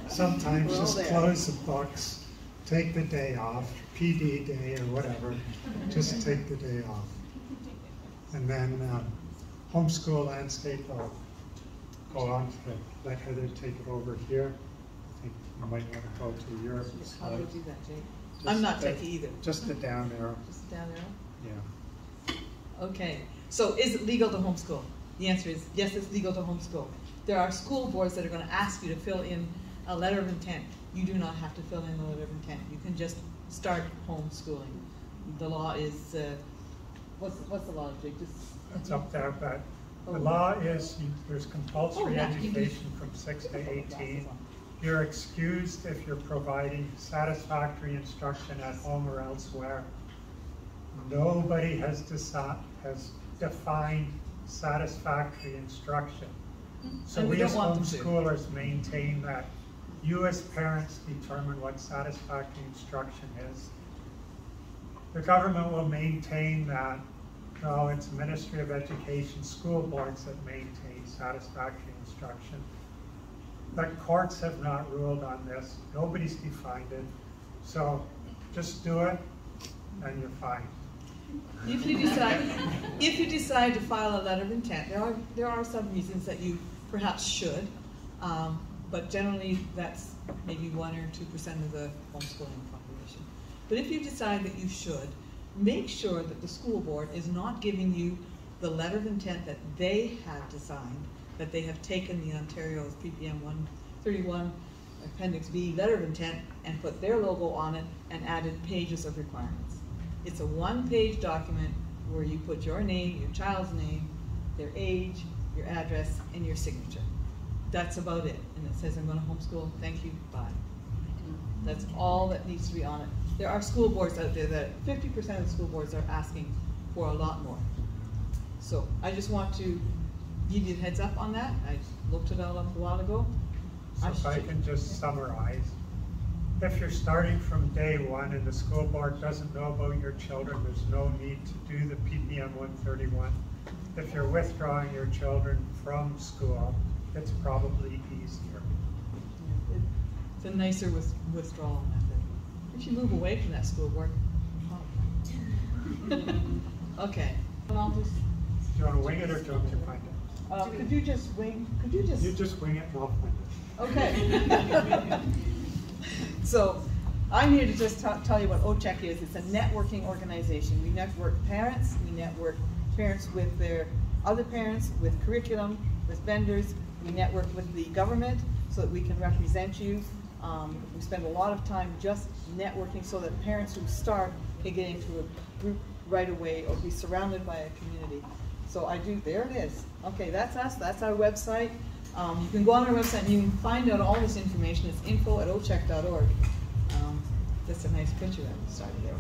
sometimes just close the books, take the day off, PD day or whatever, just take the day off. And then homeschool landscape, I'll go on to let Heather take it over here. I think you might want to go to your slide. How do we do that, Jake? I'm not techie either. Just the down arrow. Just the down arrow? Yeah. Okay, so is it legal to homeschool? The answer is yes, it's legal to homeschool. There are school boards that are going to ask you to fill in a letter of intent. You do not have to fill in a letter of intent. You can just start homeschooling. The law is, what's the law, Jake? It's up there, but the law is there's compulsory education from 6 to 18. You're excused if you're providing satisfactory instruction at home or elsewhere. Nobody has defined satisfactory instruction. So we as homeschoolers maintain that you as parents determine what satisfactory instruction is. The government will maintain that, no, it's Ministry of Education, school boards that maintain satisfactory instruction. But courts have not ruled on this. Nobody's defined it. So just do it and you're fine. If you decide to file a letter of intent, there are some reasons that you perhaps should, but generally that's maybe 1 or 2% of the homeschooling population. But if you decide that you should, make sure that the school board is not giving you the letter of intent that they have designed, that they have taken the Ontario's PPM 131 Appendix B letter of intent and put their logo on it and added pages of requirements. It's a one-page document where you put your name, your child's name, their age, your address, and your signature. That's about it. And it says, I'm going to homeschool, thank you, bye. That's all that needs to be on it. There are school boards out there that 50% of the school boards are asking for a lot more. So I just want to give you a heads up on that. I looked it all up a while ago. So if I can just summarize. If you're starting from day one and the school board doesn't know about your children, there's no need to do the PPM 131. If you're withdrawing your children from school, it's probably easier. It's a nicer withdrawal method. If you move away from that school board, okay. I'll just. Do you want to wing it or do you want to find it? Could you just wing? Could you just? You just wing it and I'll find it. Okay. So I'm here to just tell you what OCHEC is. It's a networking organization. We network parents. We network parents with their other parents, with curriculum, with vendors. We network with the government so that we can represent you. We spend a lot of time just networking so that parents who start can get into a group right away or be surrounded by a community. So I do, there it is. Okay, that's us, that's our website. You can go on our website and you can find out all this information. It's info@ochec.org. That's a nice picture that we started there.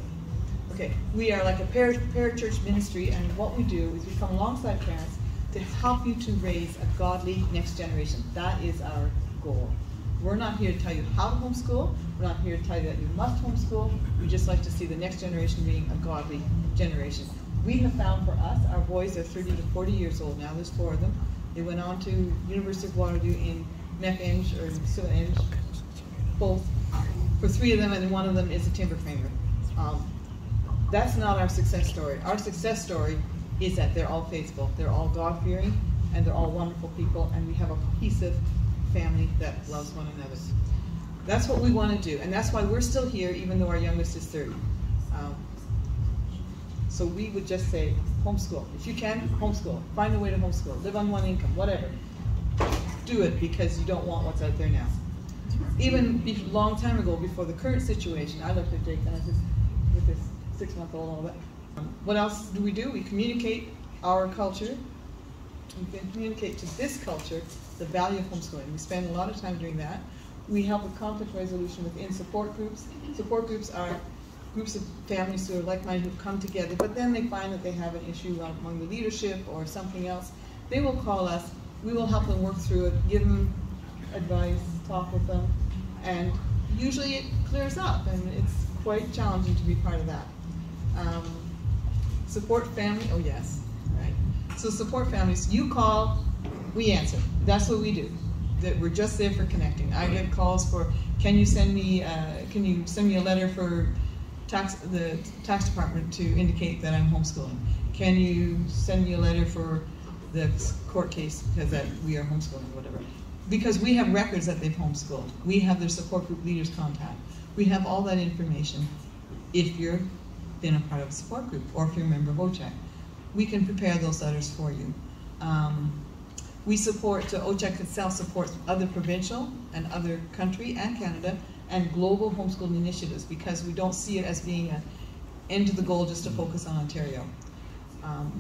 Okay, we are like a parachurch ministry, and what we do is we come alongside parents to help you to raise a godly next generation. That is our goal. We're not here to tell you how to homeschool. We're not here to tell you that you must homeschool. We just like to see the next generation being a godly generation. We have found for us, our boys are 30 to 40 years old now. There's 4 of them. They went on to University of Waterloo in Mech-Eng or Sua-Eng, both. For 3 of them, and 1 of them is a timber framer. That's not our success story. Our success story is that they're all faithful, they're all God-fearing, and they're all wonderful people, and we have a cohesive family that loves one another. That's what we want to do, and that's why we're still here, even though our youngest is 30. So we would just say, homeschool. If you can, homeschool. Find a way to homeschool. Live on 1 income, whatever. Do it because you don't want what's out there now. Even a long time ago, before the current situation, I looked at Jake and I said, with this 6-month-old and all that. What else do? We communicate our culture We can communicate to this culture the value of homeschooling. We spend a lot of time doing that. We help with conflict resolution within support groups. Support groups are groups of families who are like-minded who come together, but then they find that they have an issue among the leadership or something else. They will call us. We will help them work through it, give them advice, talk with them, and usually it clears up, and it's quite challenging to be part of that. Support family, oh yes, right. So support families, you call, we answer. That's what we do. That we're just there for connecting. I get calls for, can you send me a letter for the tax department to indicate that I'm homeschooling? Can you send me a letter for the court case because that we are homeschooling, whatever? Because we have records that they've homeschooled. We have their support group leaders' contact. We have all that information if you're been a part of a support group or if you're a member of OCHEC. We can prepare those letters for you. We support, OCHEC itself supports other provincial and other country and Canada and global homeschooling initiatives because we don't see it as being an end to the goal just to focus on Ontario.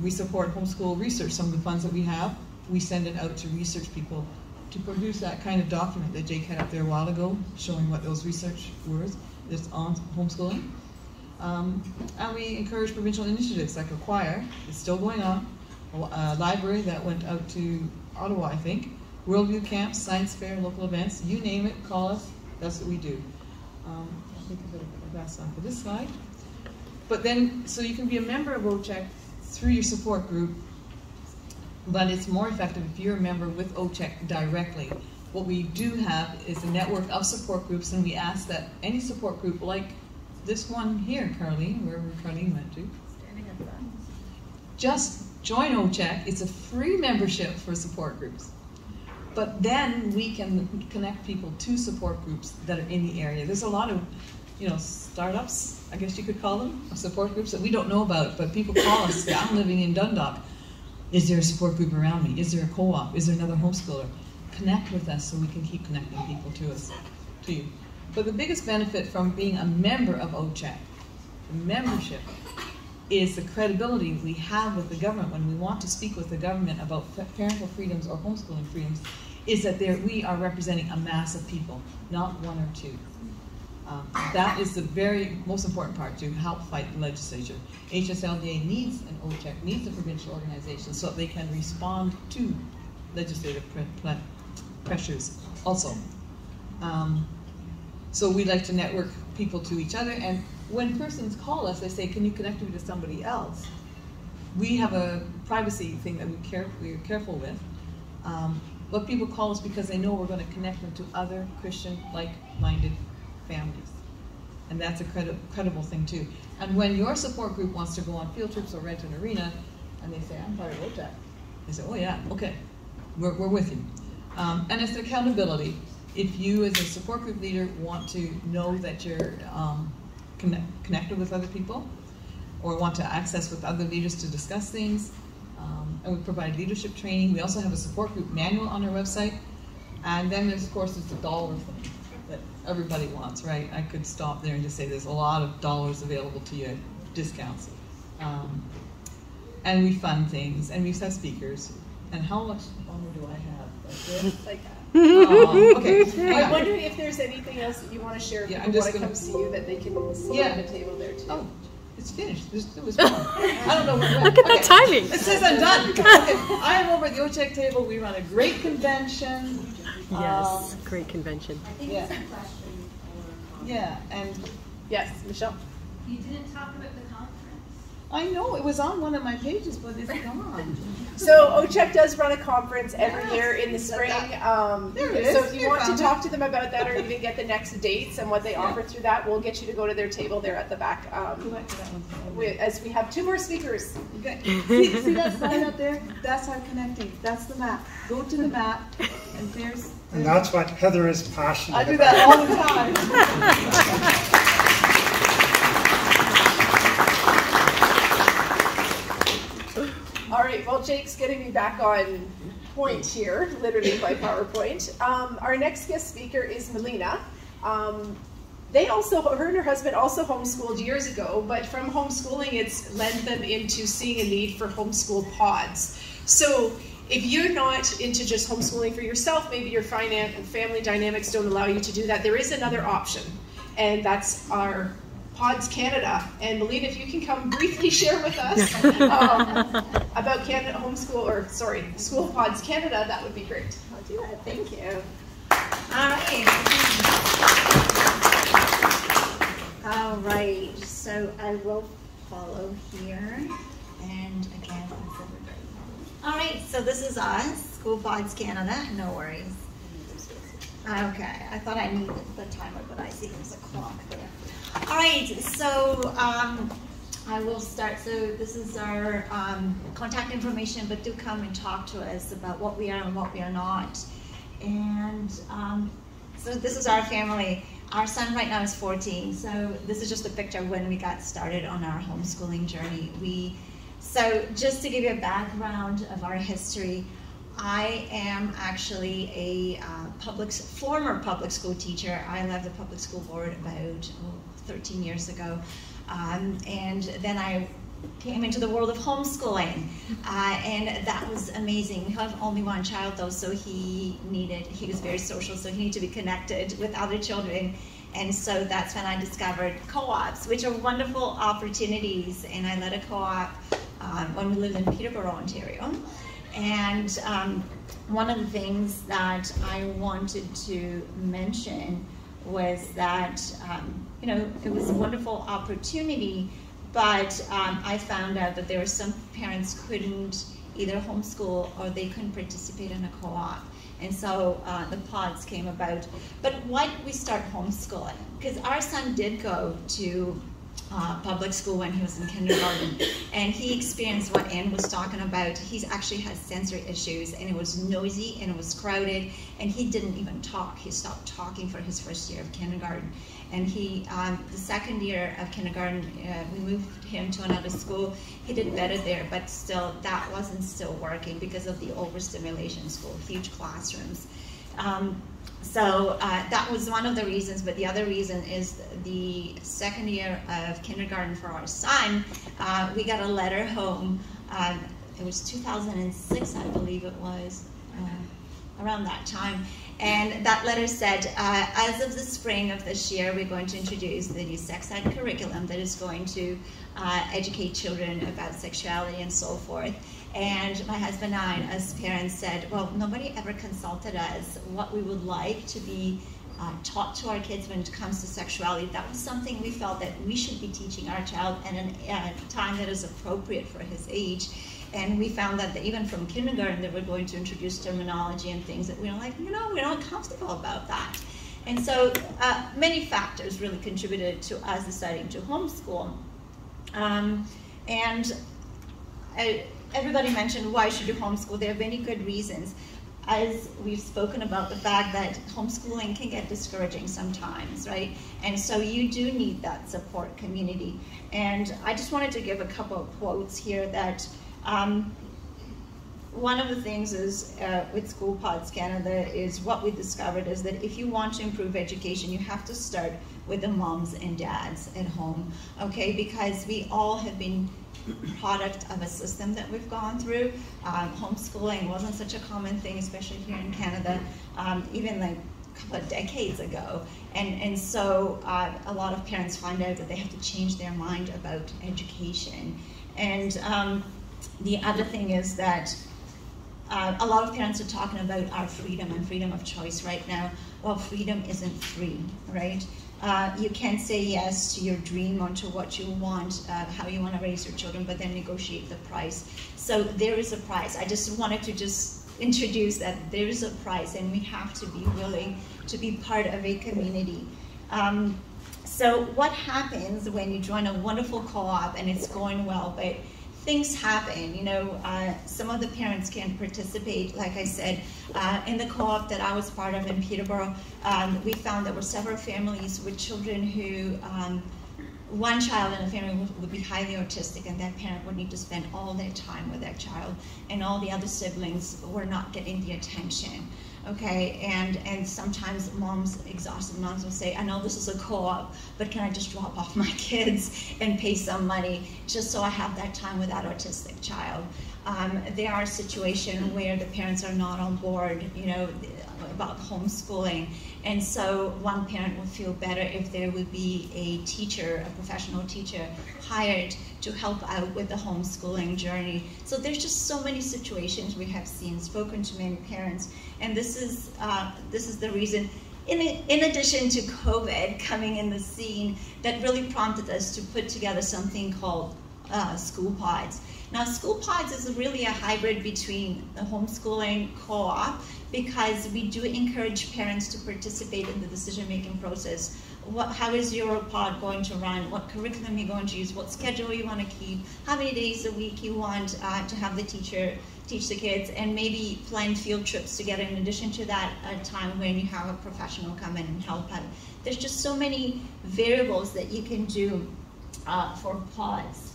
We support homeschool research. Some of the funds that we have, we send it out to research people to produce that kind of document that Jake had up there a while ago, showing what those research was that's on homeschooling. And we encourage provincial initiatives like a choir, it's still going on, a library that went out to Ottawa, I think, worldview camps, science fair, local events, you name it, call us, that's what we do. I think I better put my glasses on for this slide. But then, so you can be a member of OCHEC through your support group, but it's more effective if you're a member with OCHEC directly. What we do have is a network of support groups, and we ask that any support group, like this one here, Carlene, wherever Carlene went to, just join OCHEC. It's a free membership for support groups. But then we can connect people to support groups that are in the area. There's a lot of, startups, I guess you could call them, support groups that we don't know about, but people call us and say, I'm living in Dundalk. Is there a support group around me? Is there a co-op? Is there another homeschooler? Connect with us so we can keep connecting people to you. But the biggest benefit from being a member of OCHEC, the membership, is the credibility we have with the government when we want to speak with the government about parental freedoms or homeschooling freedoms, is that we are representing a mass of people, not one or two. That is the very most important part to help fight the legislature. HSLDA needs an OCHEC, needs a provincial organization so that they can respond to legislative pressures also. So we like to network people to each other, and when persons call us, they say, can you connect me to somebody else? We have a privacy thing that we're careful with. But people call us because they know we're going to connect them to other Christian, like-minded families. And that's a credible thing too. And when your support group wants to go on field trips or rent an arena, and they say, I'm part of OCHEC, they say, oh yeah, okay, we're with you. And it's accountability. If you as a support group leader want to know that you're connected with other people, or want to access with other leaders to discuss things, and we provide leadership training. We also have a support group manual on our website. And then there's, of course, the dollar thing that everybody wants, right? I could stop there and just say there's a lot of dollars available to you, discounts. And we fund things, and we have speakers. And how much longer do I have? Like that. Oh, okay. I'm wondering if there's anything else that you want to share with people when it comes to you that they can see on the table there too. Oh, it's finished. It was fun. I don't know what. Look at the timing. It says I'm done. Okay. I am over at the OCHEC table. We run a great convention. Yes, great convention. I think it's a question. Yeah, and yes, Michelle. You didn't talk about the conference. I know it was on one of my pages, but it's gone. So OCHEC does run a conference every year in the spring. There it is. So if you want to talk to them about that, or even get the next dates and what they offer through that, we'll get you to go to their table there at the back. As we have 2 more speakers. Okay. See that sign up there? That's our connecting. That's the map. Go to the map, and there's. And that's what Heather is passionate about. I do that all the time. All right, well, Jake's getting me back on point here, literally by PowerPoint. Our next guest speaker is Melina. Her and her husband also homeschooled years ago, but from homeschooling, it's led them into seeing a need for homeschool pods. So If you're not into just homeschooling for yourself, maybe your family dynamics don't allow you to do that, there is another option, and that's our Pods Canada. And Melina, if you can come briefly share with us about Canada Homeschool, or sorry, School Pods Canada, that would be great. I'll do that, thank you. All right, so I will follow here, and again, all right, so this is us, School Pods Canada, no worries. Okay, I thought I needed the timer, but I see there's a clock there. All right, so I will start. So this is our contact information, but do come and talk to us about what we are and what we are not. And so this is our family. Our son right now is 14, so this is just a picture of when we got started on our homeschooling journey. So just to give you a background of our history, I am actually a former public school teacher. I left the public school board about 13 years ago, and then I came into the world of homeschooling, and that was amazing. We have only one child though, so he was very social, so he needed to be connected with other children. And so that's when I discovered co-ops, which are wonderful opportunities. And I led a co-op when we lived in Peterborough, Ontario. And one of the things that I wanted to mention was that, it was a wonderful opportunity, but I found out that there were some parents couldn't either homeschool or they couldn't participate in a co-op. And so the pods came about. But why did we start homeschooling? Because our son did go to public school when he was in kindergarten, and he experienced what Anne was talking about. He actually had sensory issues, and it was noisy and it was crowded, and he didn't even talk. He stopped talking for his first year of kindergarten. And he, the second year of kindergarten, we moved him to another school. He did better there, but still, that wasn't still working because of the overstimulation school, huge classrooms. So that was one of the reasons, but the other reason is the second year of kindergarten for our son, we got a letter home. It was 2006, I believe it was, around that time. And that letter said, as of the spring of this year, we're going to introduce the new sex ed curriculum that is going to educate children about sexuality and so forth. And my husband and I, as parents, said, well, nobody ever consulted us what we would like to be taught to our kids when it comes to sexuality. That was something we felt that we should be teaching our child at a time that is appropriate for his age. And we found that even from kindergarten, they were going to introduce terminology and things that we were like, we're not comfortable about that. And so many factors really contributed to us deciding to homeschool. Everybody mentioned why should you homeschool. There are many good reasons. As we've spoken about the fact that homeschooling can get discouraging sometimes, right? And so you do need that support community. And I just wanted to give a couple of quotes here that one of the things is with School Pods Canada is what we discovered is that if you want to improve education, you have to start with the moms and dads at home, okay? Because we all have been product of a system that we've gone through. Homeschooling wasn't such a common thing, especially here in Canada, even like a couple of decades ago. And so a lot of parents find out that they have to change their mind about education. And the other thing is that a lot of parents are talking about our freedom and freedom of choice right now. Well, freedom isn't free, right? You can say yes to your dream or to what you want, how you want to raise your children, but then negotiate the price. So there is a price. I just wanted to just introduce that there is a price, and we have to be willing to be part of a community. So what happens when you join a wonderful co-op and it's going well, but things happen, some of the parents can't participate. Like I said, in the co-op that I was part of in Peterborough, we found there were several families with children who, one child in a family would be highly autistic, and that parent would need to spend all their time with that child, and all the other siblings were not getting the attention. Okay, and sometimes exhausted moms will say, I know this is a co-op, but can I just drop off my kids and pay some money just so I have that time with that autistic child? there are situations where the parents are not on board, about homeschooling. And so one parent would feel better if there would be a teacher, a professional teacher, hired to help out with the homeschooling journey. So there's just so many situations we have seen, spoken to many parents, and this is the reason, in addition to COVID coming in the scene, that really prompted us to put together something called School Pods. Now, School Pods is really a hybrid between the homeschooling co-op, because we do encourage parents to participate in the decision-making process. How is your pod going to run? What curriculum you're going to use? What schedule you want to keep? How many days a week you want to have the teacher teach the kids? And maybe plan field trips together in addition to that, a time when you have a professional come in and help out. There's just so many variables that you can do for pods.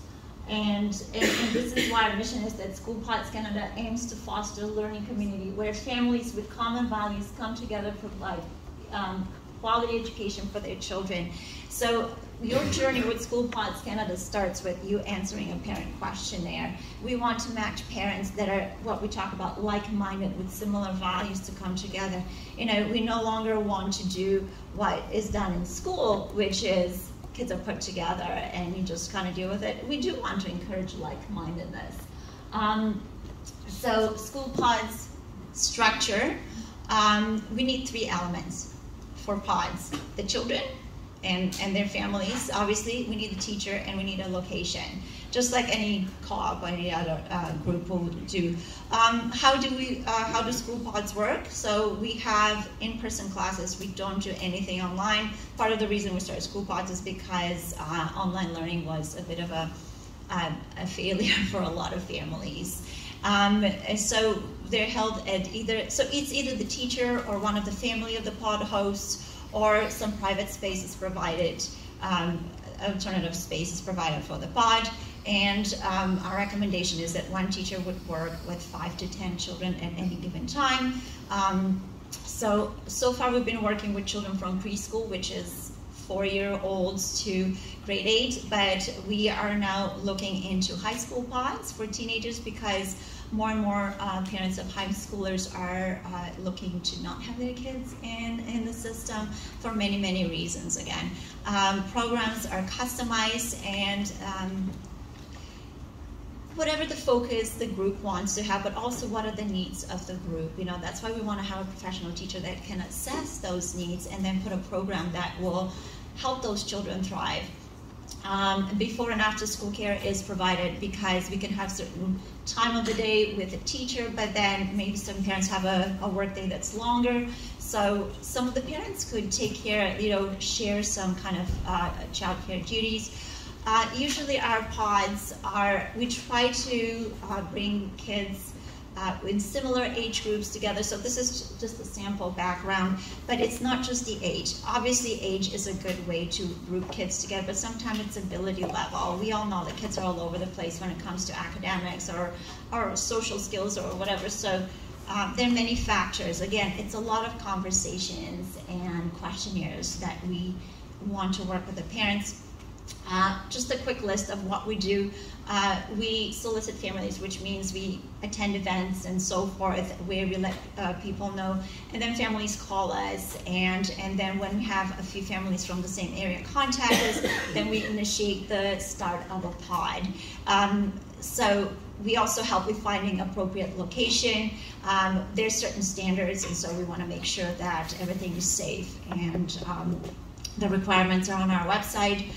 And this is why our mission is that School Pods Canada aims to foster a learning community where families with common values come together to provide quality education for their children. So your journey with School Pods Canada starts with you answering a parent questionnaire. We want to match parents that are what we talk about like-minded with similar values to come together. We no longer want to do what is done in school, which is kids are put together and you just kind of deal with it. We do want to encourage like-mindedness. So School Pods structure, we need 3 elements for pods: the children and their families. Obviously, we need a teacher and we need a location, just like any co-op or any other group will do. How do School Pods work? So we have in-person classes. We don't do anything online. Part of the reason we started School Pods is because online learning was a bit of a failure for a lot of families. And so they're held at it's either the teacher or one of the family of the pod hosts, or some private spaces provided, alternative spaces provided for the pod. And our recommendation is that one teacher would work with 5 to 10 children at any given time. So far we've been working with children from preschool, which is 4-year-olds to grade 8, but we are now looking into high school pods for teenagers, because more and more parents of high schoolers are looking to not have their kids in the system for many, many reasons. Again, programs are customized, and whatever the focus the group wants to have, but also what are the needs of the group. That's why we want to have a professional teacher that can assess those needs and then put a program that will help those children thrive. Before and after school care is provided, because we can have certain time of the day with a teacher, but then maybe some parents have a work day that's longer. So some of the parents could take care, share some kind of child care duties. Usually our pods we try to bring kids in similar age groups together. So this is just a sample background, but it's not just the age. Obviously age is a good way to group kids together, but sometimes it's ability level. We all know that kids are all over the place when it comes to academics or social skills or whatever. So there are many factors. Again, it's a lot of conversations and questionnaires that we want to work with the parents. Just a quick list of what we do. We solicit families, which means we attend events and so forth where we let people know, and then families call us, and then when we have a few families from the same area contact us, then we initiate the start of a pod. So we also help with finding appropriate location. There's certain standards, and so we want to make sure that everything is safe, and the requirements are on our website.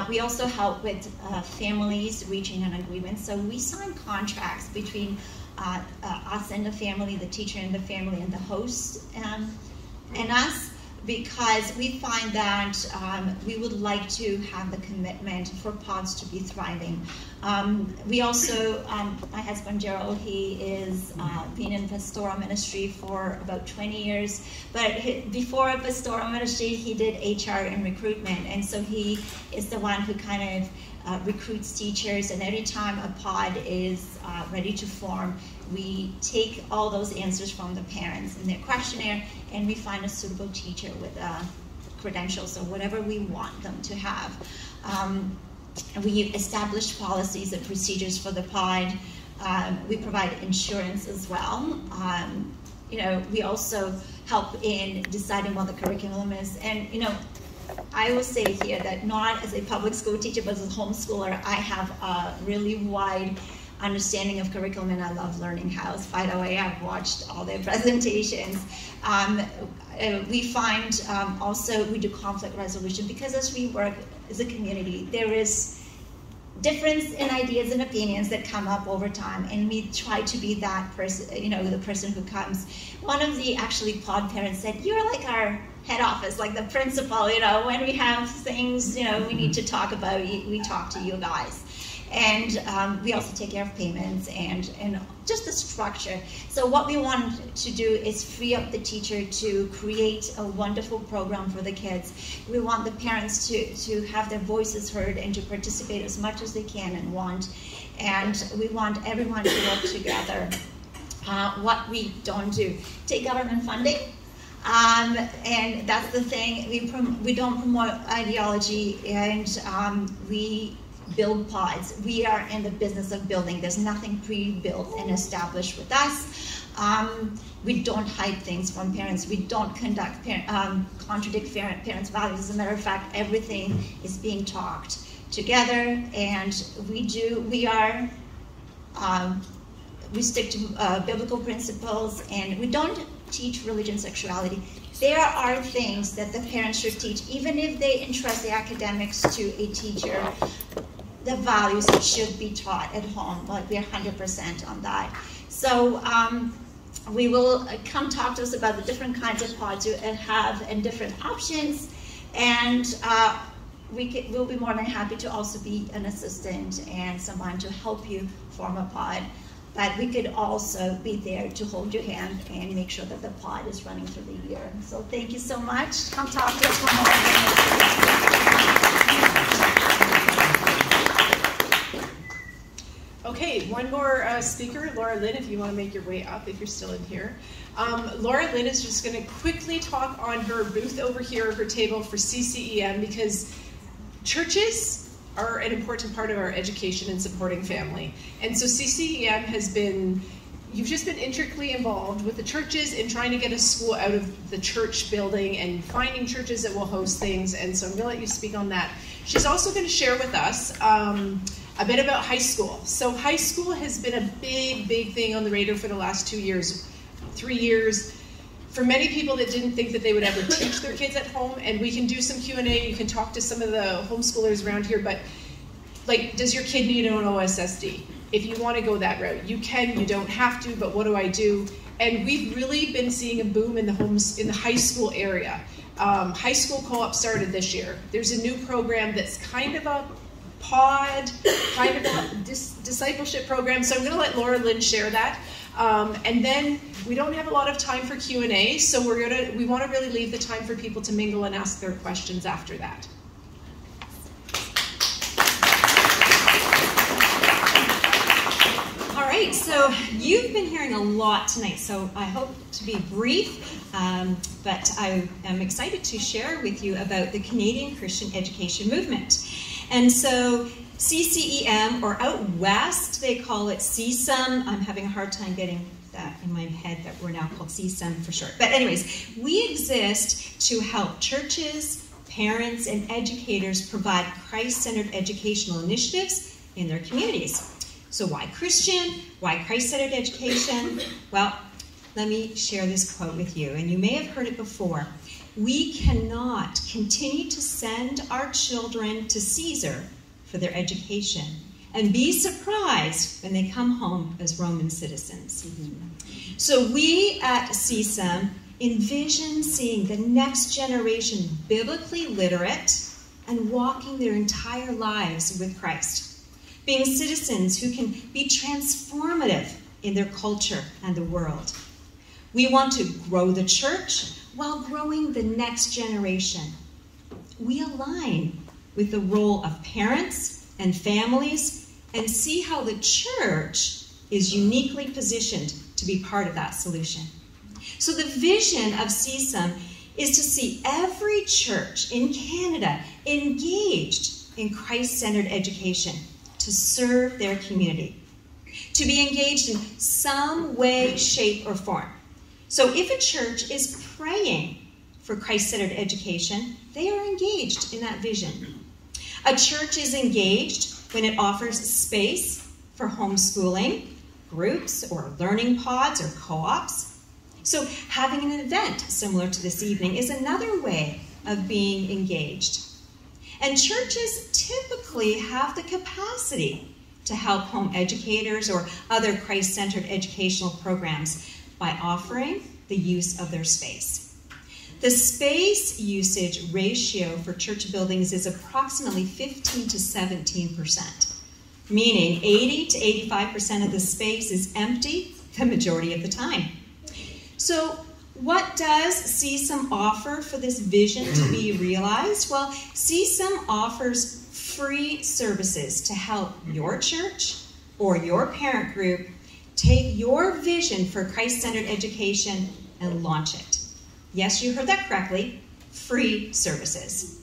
We also help with families reaching an agreement. So we sign contracts between us and the family, the teacher and the family, and the host and us, because we find that we would like to have the commitment for pods to be thriving. We also, my husband Gerald, he is been in pastoral ministry for about 20 years, but before pastoral ministry he did HR and recruitment, and so he is the one who kind of recruits teachers, and every time a pod is ready to form, we take all those answers from the parents in their questionnaire, and we find a suitable teacher with credentials or whatever we want them to have. We establish policies and procedures for the pod. We provide insurance as well. We also help in deciding what the curriculum is. And, I will say here that not as a public school teacher, but as a homeschooler, I have a really wide understanding of curriculum, and I love Learning House. By the way, I've watched all their presentations. We find also we do conflict resolution, because as we work as a community, there is difference in ideas and opinions that come up over time, and we try to be that person, the person who comes. One of the pod parents said, "You're like our head office, like the principal, when we have things, we need to talk about, we talk to you guys." And we also take care of payments and just the structure. So what we want to do is free up the teacher to create a wonderful program for the kids. We want the parents to have their voices heard and to participate as much as they can and want. And we want everyone to work together. What we don't do, take government funding. And that's the thing, we don't promote ideology, and we build pods. We are in the business of building. There's nothing pre-built and established with us. We don't hide things from parents. We don't contradict parents' values. As a matter of fact, everything is being talked together, and we stick to biblical principles, and we don't teach religion, sexuality. There are things that the parents should teach, even if they entrust the academics to a teacher. The values should be taught at home. Like, we're 100% on that. So we will come talk to us about the different kinds of pods you have and different options, and we'll be more than happy to also be an assistant and someone to help you form a pod. But we could also be there to hold your hand and make sure that the pod is running through the year. So thank you so much. Come talk to us for more. Okay, one more speaker, Laura Lynn, if you want to make your way up, if you're still in here. Laura Lynn is just going to quickly talk on her booth over here, her table for CCEM, because churches are an important part of our education and supporting family. And so CCEM you've just been intricately involved with the churches in trying to get a school out of the church building and finding churches that will host things. And so I'm going to let you speak on that. She's also going to share with us a bit about high school. So high school has been a big thing on the radar for the last 2 years, 3 years. For many people that didn't think that they would ever teach their kids at home, and we can do some Q&A, you can talk to some of the homeschoolers around here, but does your kid need an OSSD? If you want to go that route, you can, you don't have to, but what do I do? And we've really been seeing a boom in the high school area. High school co-op started this year. There's a new program that's kind of a pod, kind of a discipleship program, so I'm going to let Laura Lynn share that. And then we don't have a lot of time for Q&A, so we want to really leave the time for people to mingle and ask their questions after that. All right, so you've been hearing a lot tonight, so I hope to be brief, but I am excited to share with you about the Canadian Christian Education Movement. And so CCEM, or out west, they call it CSUM. I'm having a hard time getting that in my head that we're now called CSUM for short. But anyways, we exist to help churches, parents, and educators provide Christ-centered educational initiatives in their communities. So why Christian? Why Christ-centered education? Well, let me share this quote with you, and you may have heard it before. We cannot continue to send our children to Caesar for their education and be surprised when they come home as Roman citizens. So we at CSUM envision seeing the next generation biblically literate and walking their entire lives with Christ, being citizens who can be transformative in their culture and the world. We want to grow the church while growing the next generation. We align with the role of parents and families and see how the church is uniquely positioned to be part of that solution. So the vision of CSUM is to see every church in Canada engaged in Christ-centered education to serve their community, to be engaged in some way, shape, or form. So if a church is praying for Christ-centered education, they are engaged in that vision. A church is engaged when it offers space for homeschooling, groups, or learning pods, or co-ops. So having an event similar to this evening is another way of being engaged. And churches typically have the capacity to help home educators or other Christ-centered educational programs by offering the use of their space. The space usage ratio for church buildings is approximately 15 to 17%, meaning 80 to 85% of the space is empty the majority of the time. So what does CSUM offer for this vision to be realized? Well, CSUM offers free services to help your church or your parent group take your vision for Christ-centered education and launch it. Yes, you heard that correctly, free services.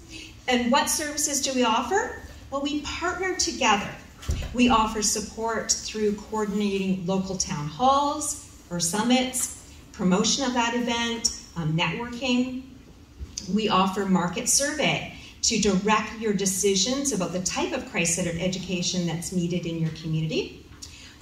And what services do we offer? Well, we partner together. We offer support through coordinating local town halls or summits, promotion of that event, networking. We offer market survey to direct your decisions about the type of Christ-centered education that's needed in your community.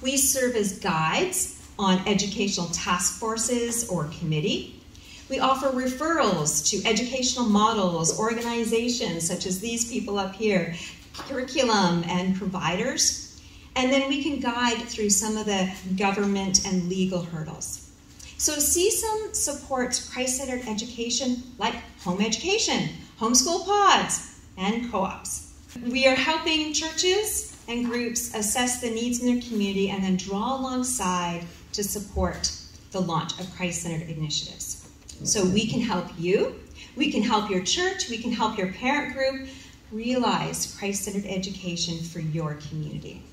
We serve as guides on educational task forces or committee. We offer referrals to educational models, organizations such as these people up here, curriculum and providers. And then we can guide through some of the government and legal hurdles. So CSUM supports Christ-centered education like home education, homeschool pods, and co-ops. We are helping churches and groups assess the needs in their community and then draw alongside to support the launch of Christ-centered initiatives. So we can help you, we can help your church, we can help your parent group realize Christ-centered education for your community.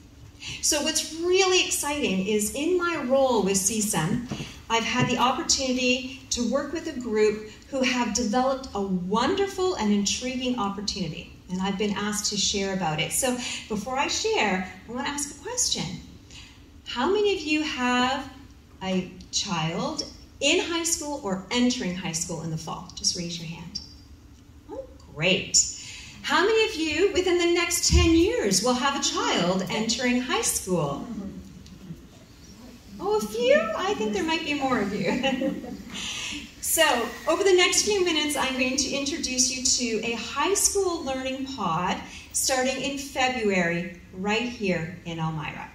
So what's really exciting is in my role with CSUM, I've had the opportunity to work with a group who have developed a wonderful and intriguing opportunity, and I've been asked to share about it. So before I share, I want to ask a question. How many of you have a child in high school or entering high school in the fall? Just raise your hand. Oh, great. How many of you within the next 10 years will have a child entering high school? Oh, a few? I think there might be more of you. So, over the next few minutes, I'm going to introduce you to a high school learning pod starting in February right here in Elmira.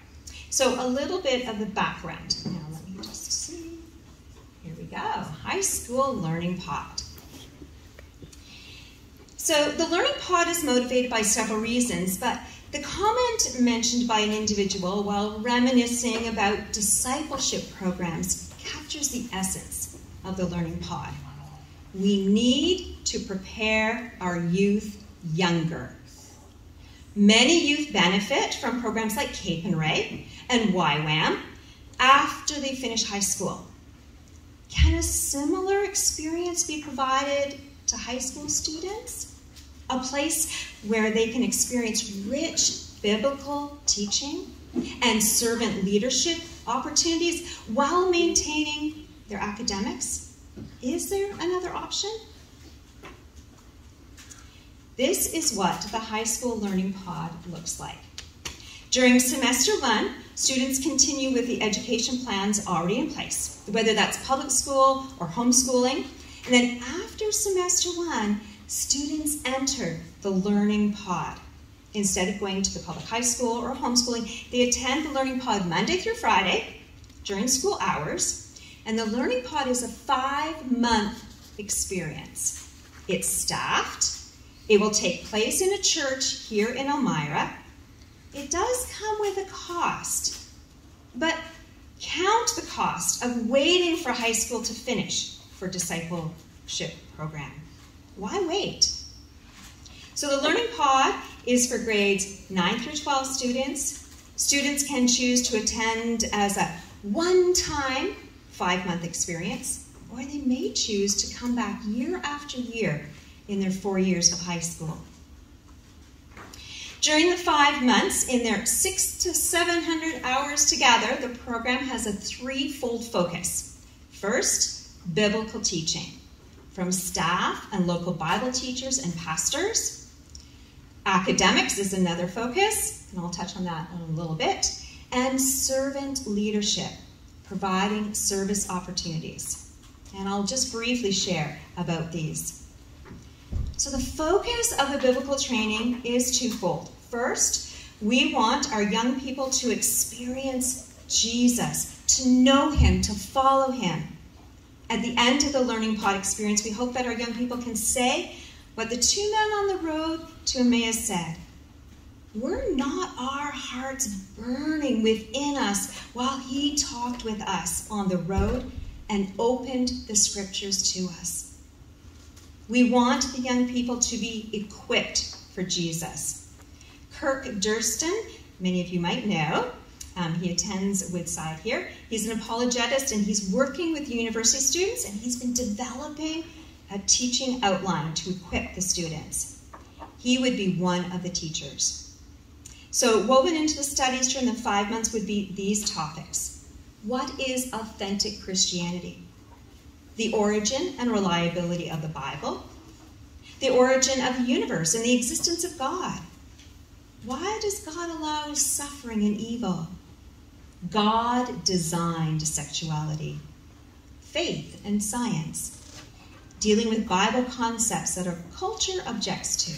So, a little bit of the background. Now, let me just see. Here we go. High school learning pod. So the learning pod is motivated by several reasons, but the comment mentioned by an individual while reminiscing about discipleship programs captures the essence of the learning pod. We need to prepare our youth younger. Many youth benefit from programs like Cape and Ray and YWAM after they finish high school. Can a similar experience be provided to high school students? A place where they can experience rich biblical teaching and servant leadership opportunities while maintaining their academics? Is there another option? This is what the high school learning pod looks like. During semester 1, students continue with the education plans already in place, whether that's public school or homeschooling. And then after semester 1, students enter the learning pod. Instead of going to the public high school or homeschooling, they attend the learning pod Monday through Friday during school hours. And the learning pod is a 5-month experience. It's staffed. It will take place in a church here in Elmira. It does come with a cost, but count the cost of waiting for high school to finish for discipleship program. Why wait? So the learning pod is for grades 9 through 12 students. Students can choose to attend as a one-time 5-month experience, or they may choose to come back year after year in their 4 years of high school. During the 5 months, in their 600 to 700 hours together, the program has a threefold focus. First, biblical teaching from staff and local Bible teachers and pastors. Academics is another focus, and I'll touch on that in a little bit. And servant leadership, providing service opportunities. And I'll just briefly share about these. So the focus of the biblical training is twofold. First, we want our young people to experience Jesus, to know him, to follow him. At the end of the Learning Pod experience, we hope that our young people can say what the two men on the road to Emmaus said. Were not our hearts burning within us while he talked with us on the road and opened the scriptures to us? We want the young people to be equipped for Jesus. Kirk Durston, many of you might know, he attends Woodside here. He's an apologetist and he's working with university students, and he's been developing a teaching outline to equip the students. He would be one of the teachers. So woven into the studies during the 5 months would be these topics. What is authentic Christianity? The origin and reliability of the Bible, the origin of the universe and the existence of God. Why does God allow suffering and evil? God designed sexuality, faith and science, dealing with Bible concepts that our culture objects to.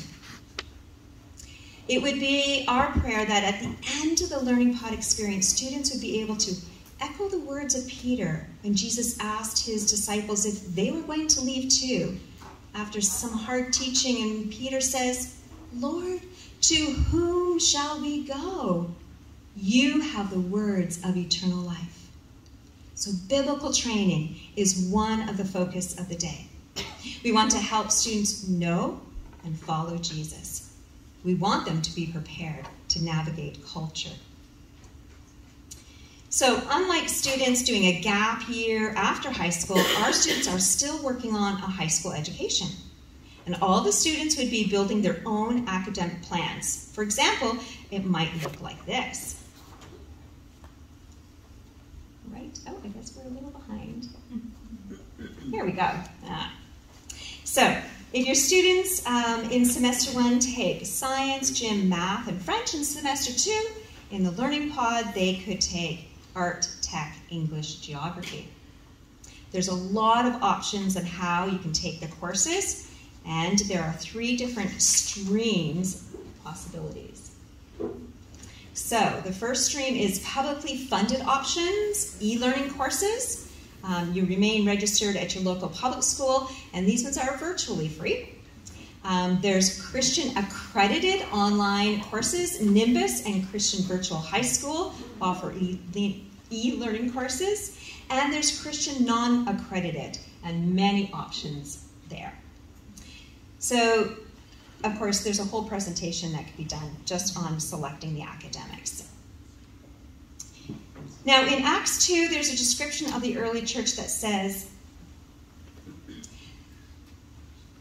It would be our prayer that at the end of the Learning Pod experience, students would be able to echo the words of Peter when Jesus asked his disciples if they were going to leave too, after some hard teaching, and Peter says, Lord, to whom shall we go? You have the words of eternal life. So biblical training is one of the focus of the day. We want to help students know and follow Jesus. We want them to be prepared to navigate culture. So unlike students doing a gap year after high school, our students are still working on a high school education. And all the students would be building their own academic plans. For example, it might look like this. Right, oh, I guess we're a little behind. Here we go. So, if your students in semester 1 take science, gym, math, and French, in semester 2, in the Learning Pod, they could take art, tech, English, geography. There's a lot of options on how you can take the courses, and there are 3 different streams possibilities. So the first stream is publicly funded options, e-learning courses. You remain registered at your local public school, and these ones are virtually free. There's Christian accredited online courses. Nimbus and Christian Virtual High School offer e-learning courses. And there's Christian non-accredited, and many options there. So, of course, there's a whole presentation that could be done just on selecting the academics. Now, in Acts 2, there's a description of the early church that says,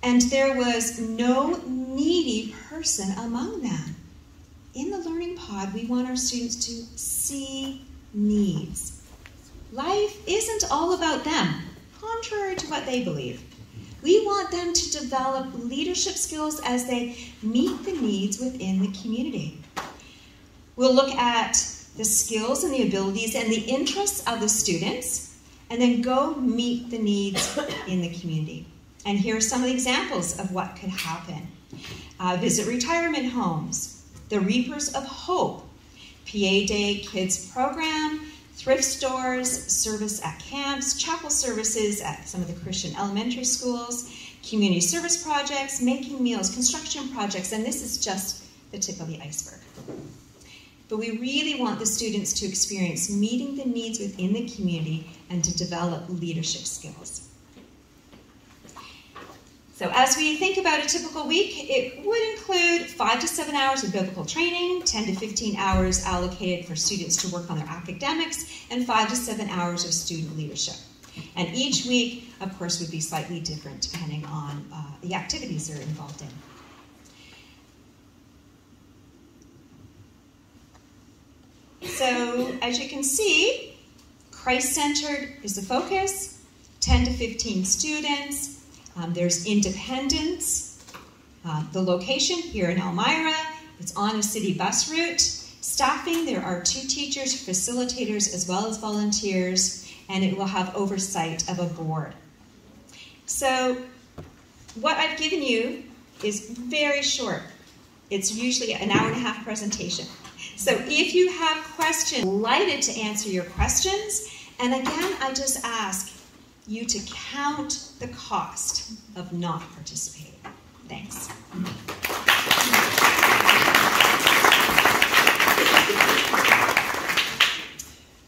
and there was no needy person among them. In the Learning Pod, we want our students to see needs. Life isn't all about them, contrary to what they believe. We want them to develop leadership skills as they meet the needs within the community. We'll look at the skills and the abilities and the interests of the students, and then go meet the needs in the community. And here are some of the examples of what could happen. Visit retirement homes, the Reapers of Hope, PA Day Kids Program, thrift stores, service at camps, chapel services at some of the Christian elementary schools, community service projects, making meals, construction projects, and this is just the tip of the iceberg. But we really want the students to experience meeting the needs within the community and to develop leadership skills. So as we think about a typical week, it would include 5 to 7 hours of biblical training, 10 to 15 hours allocated for students to work on their academics, and 5 to 7 hours of student leadership. And each week, of course, would be slightly different depending on the activities they're involved in. So as you can see, Christ-centered is the focus, 10 to 15 students. There's independence. The location here in Elmira, it's on a city bus route. Staffing, there are 2 teachers, facilitators, as well as volunteers, and it will have oversight of a board. So what I've given you is very short. It's usually an hour-and-a-half presentation. So if you have questions, delighted to answer your questions. And again, I just ask you to count the cost of not participating. Thanks.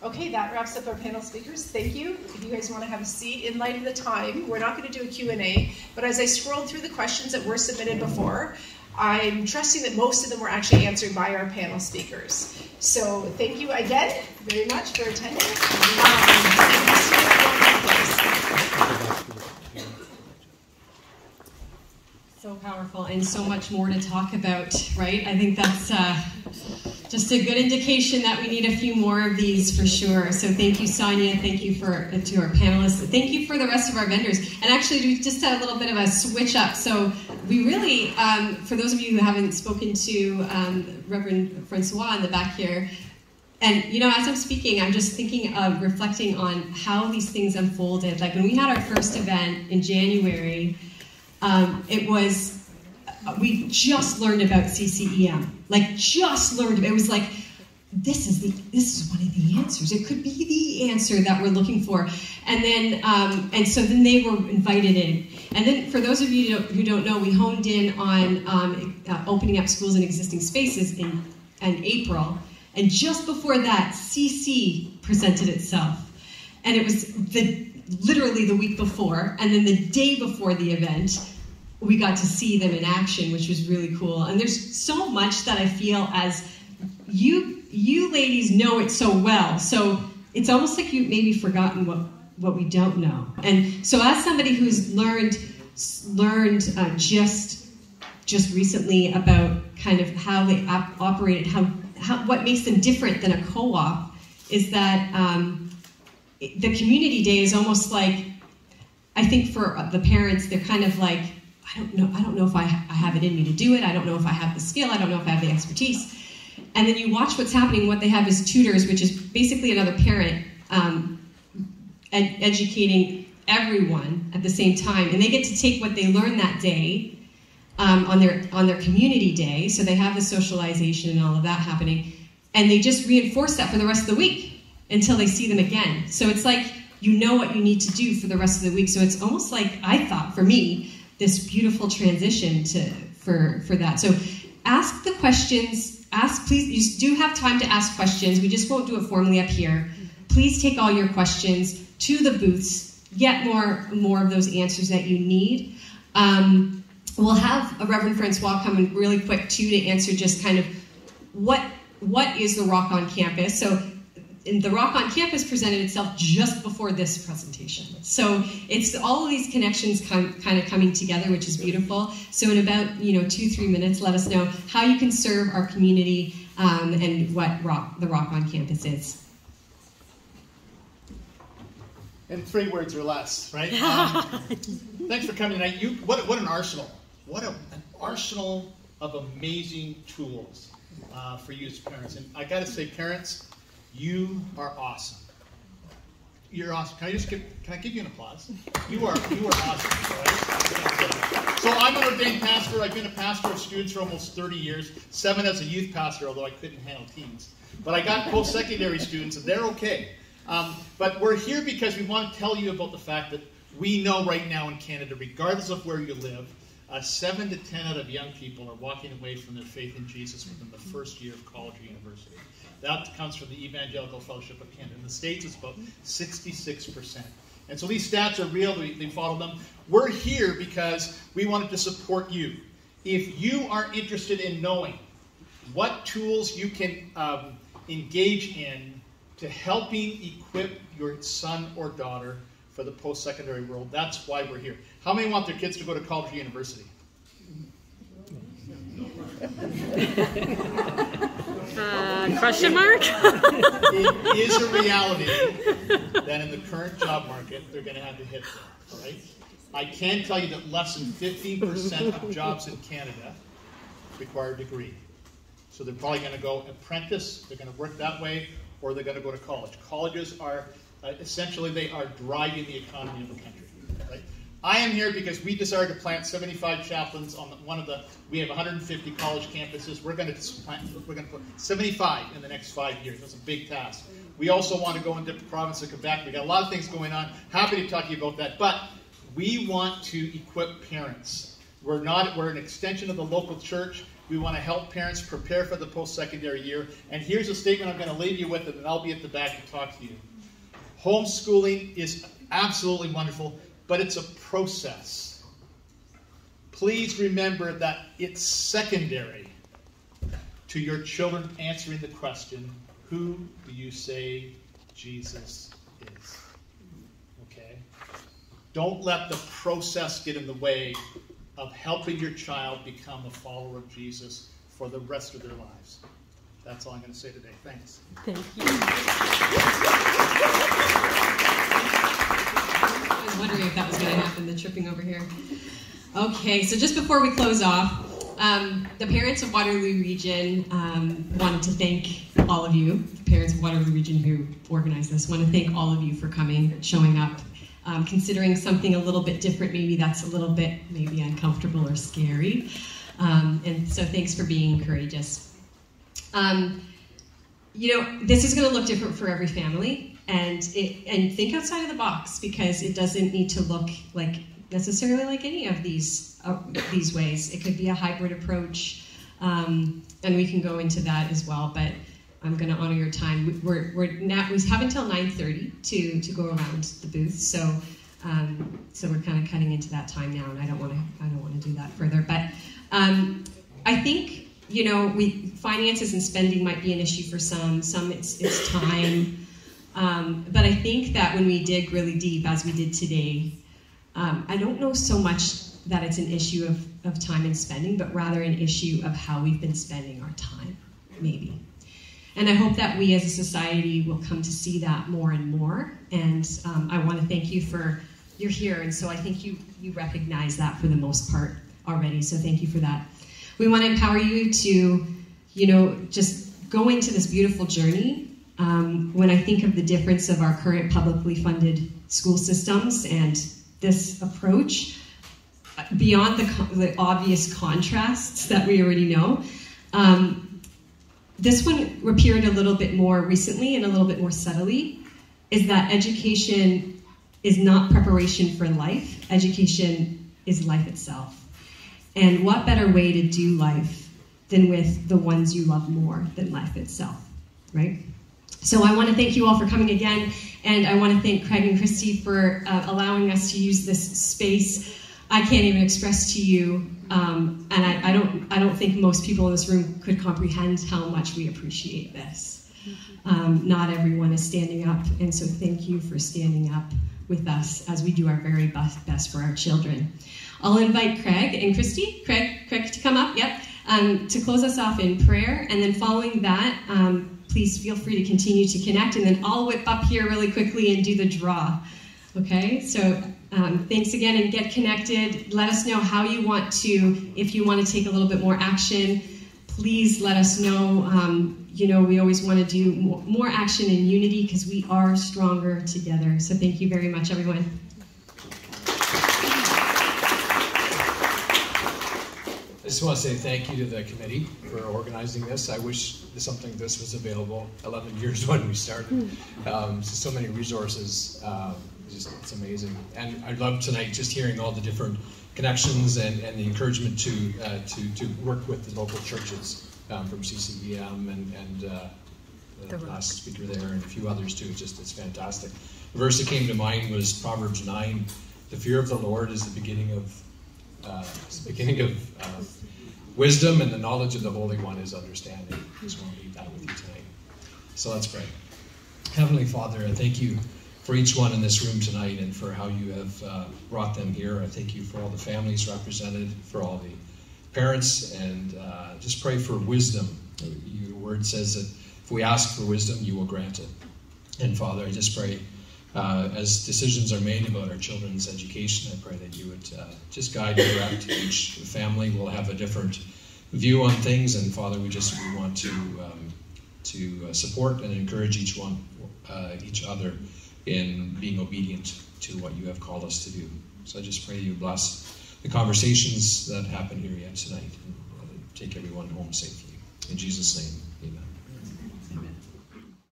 Okay, that wraps up our panel speakers. Thank you. If you guys want to have a seat, in light of the time, we're not going to do a Q&A, but as I scrolled through the questions that were submitted before, I'm trusting that most of them were actually answered by our panel speakers. So thank you again very much for attending. So powerful and so much more to talk about, right? I think that's just a good indication that we need a few more of these for sure. So thank you, Sonia. Thank you to our panelists. Thank you for the rest of our vendors. And actually, we just had a little bit of a switch up. So we really, for those of you who haven't spoken to Reverend Francois in the back here, and you know, as I'm speaking, I'm just thinking of reflecting on how these things unfolded. Like when we had our first event in January, we just learned about CCEM. Like just learned. It was like, this is one of the answers. It could be the answer that we're looking for. And then, and so then they were invited in. And then for those of you who don't know, we honed in on opening up schools in existing spaces in April. And just before that, CC presented itself. And it was literally the week before, and then the day before the event, we got to see them in action, which was really cool. And there's so much that I feel as you ladies know it so well. So it's almost like you've maybe forgotten what we don't know. And so as somebody who's learned just recently about kind of how they operated, what makes them different than a co-op is that the community day is almost like, I think for the parents, they're kind of like, I don't know if I have it in me to do it. I don't know if I have the skill. I don't know if I have the expertise. And then you watch what's happening. What they have is tutors, which is basically another parent educating everyone at the same time. And they get to take what they learned that day on their community day. So they have the socialization and all of that happening. And they just reinforce that for the rest of the week until they see them again. So it's like you know what you need to do for the rest of the week. So it's almost like, I thought, for me, this beautiful transition for that. So ask the questions. Please, you do have time to ask questions. We just won't do it formally up here. Please take all your questions to the booths. Get more of those answers that you need. We'll have a Reverend Francois come in really quick too to answer just kind of what is the Rock on Campus. So the Rock on Campus presented itself just before this presentation. So it's all of these connections kind of coming together, which is beautiful. So in about 2-3 minutes, let us know how you can serve our community and what the Rock on Campus is. In 3 words or less, right? Thanks for coming tonight. What an arsenal. What an arsenal of amazing tools for you as parents. And I got to say, parents, you are awesome. You're awesome. Can I give you an applause? You are awesome. Right? So I'm an ordained pastor. I've been a pastor of students for almost 30 years. 7 as a youth pastor, although I couldn't handle teens. But I got post-secondary students, and they're okay. But we're here because we want to tell you about the fact that we know right now in Canada, regardless of where you live, 7 to 10 out of young people are walking away from their faith in Jesus within the first year of college or university. That comes from the Evangelical Fellowship of Canada. In the States, it's about 66%. And so these stats are real. They follow them. We're here because we wanted to support you. If you are interested in knowing what tools you can engage in to helping equip your son or daughter for the post-secondary world, that's why we're here. How many want their kids to go to college or university? Question mark? It is a reality that in the current job market, they're going to have to hit that, all right? I can tell you that less than 15% of jobs in Canada require a degree. So they're probably going to go apprentice, they're going to work that way, or they're going to go to college. Colleges are, essentially, they are driving the economy of the country, right? I am here because we decided to plant 75 chaplains on we have 150 college campuses. We're going to put 75 in the next 5 years. That's a big task. We also want to go into the province of Quebec. We got a lot of things going on. Happy to talk to you about that. But we want to equip parents. We're an extension of the local church. We want to help parents prepare for the post-secondary year. And here's a statement I'm going to leave you with, and then I'll be at the back to talk to you. Homeschooling is absolutely wonderful, but it's a process. Please remember that it's secondary to your children answering the question, who do you say Jesus is? Okay? Don't let the process get in the way of helping your child become a follower of Jesus for the rest of their lives. That's all I'm going to say today. Thanks. Thank you. I was wondering if that was going to happen, the tripping over here. Okay, so just before we close off, the parents of Waterloo Region wanted to thank all of you, the parents of Waterloo Region who organized this, want to thank all of you for coming, showing up, considering something a little bit different, maybe that's a little bit maybe uncomfortable or scary. And so thanks for being courageous. You know, this is going to look different for every family, and think outside of the box, because it doesn't need to look like necessarily like any of these ways. It could be a hybrid approach, and we can go into that as well. But I'm going to honor your time. We have until 9:30 to go around the booth, so we're kind of cutting into that time now, and I don't want to do that further. But I think, you know, finances and spending might be an issue for some. Some it's time, but I think that when we dig really deep, as we did today, I don't know so much that it's an issue of time and spending, but rather an issue of how we've been spending our time, maybe. And I hope that we as a society will come to see that more and more. And I want to thank you you're here, and so I think you recognize that for the most part already, so thank you for that. We want to empower you to, you know, just go into this beautiful journey. When I think of the difference of our current publicly funded school systems and this approach, beyond the obvious contrasts that we already know, this one appeared a little bit more recently and a little bit more subtly, is that education is not preparation for life. Education is life itself. And what better way to do life than with the ones you love more than life itself, right? So I want to thank you all for coming again, and I want to thank Craig and Christy for allowing us to use this space. I can't even express to you, and I don't think most people in this room could comprehend how much we appreciate this. Not everyone is standing up, and so thank you for standing up with us as we do our very best for our children. I'll invite Craig and Christy, Craig to come up, yep, to close us off in prayer, and then following that, please feel free to continue to connect, and then I'll whip up here really quickly and do the draw. Okay, so thanks again, and get connected. Let us know how you want to, if you want to take a little bit more action, please let us know. You know, we always want to do more action in unity because we are stronger together. So thank you very much, everyone. I just want to say thank you to the committee for organizing this. I wish something like this was available 11 years when we started. So many resources. It's amazing. And I love tonight just hearing all the different connections and the encouragement to work with the local churches from CCBM and the last speaker there and a few others too. It's fantastic. The verse that came to mind was Proverbs 9. The fear of the Lord is the beginning of wisdom, and the knowledge of the Holy One is understanding. I just want to leave that with you tonight. So let's pray. Heavenly Father, I thank you for each one in this room tonight and for how you have brought them here. I thank you for all the families represented, for all the parents, and just pray for wisdom. Your word says that if we ask for wisdom, you will grant it. And Father, I just pray as decisions are made about our children's education, I pray that you would just guide and direct. Each family will have a different view on things, and Father, we want to support and encourage each other in being obedient to what you have called us to do. So I just pray you bless the conversations that happen here yet tonight, and take everyone home safely. In Jesus' name, amen.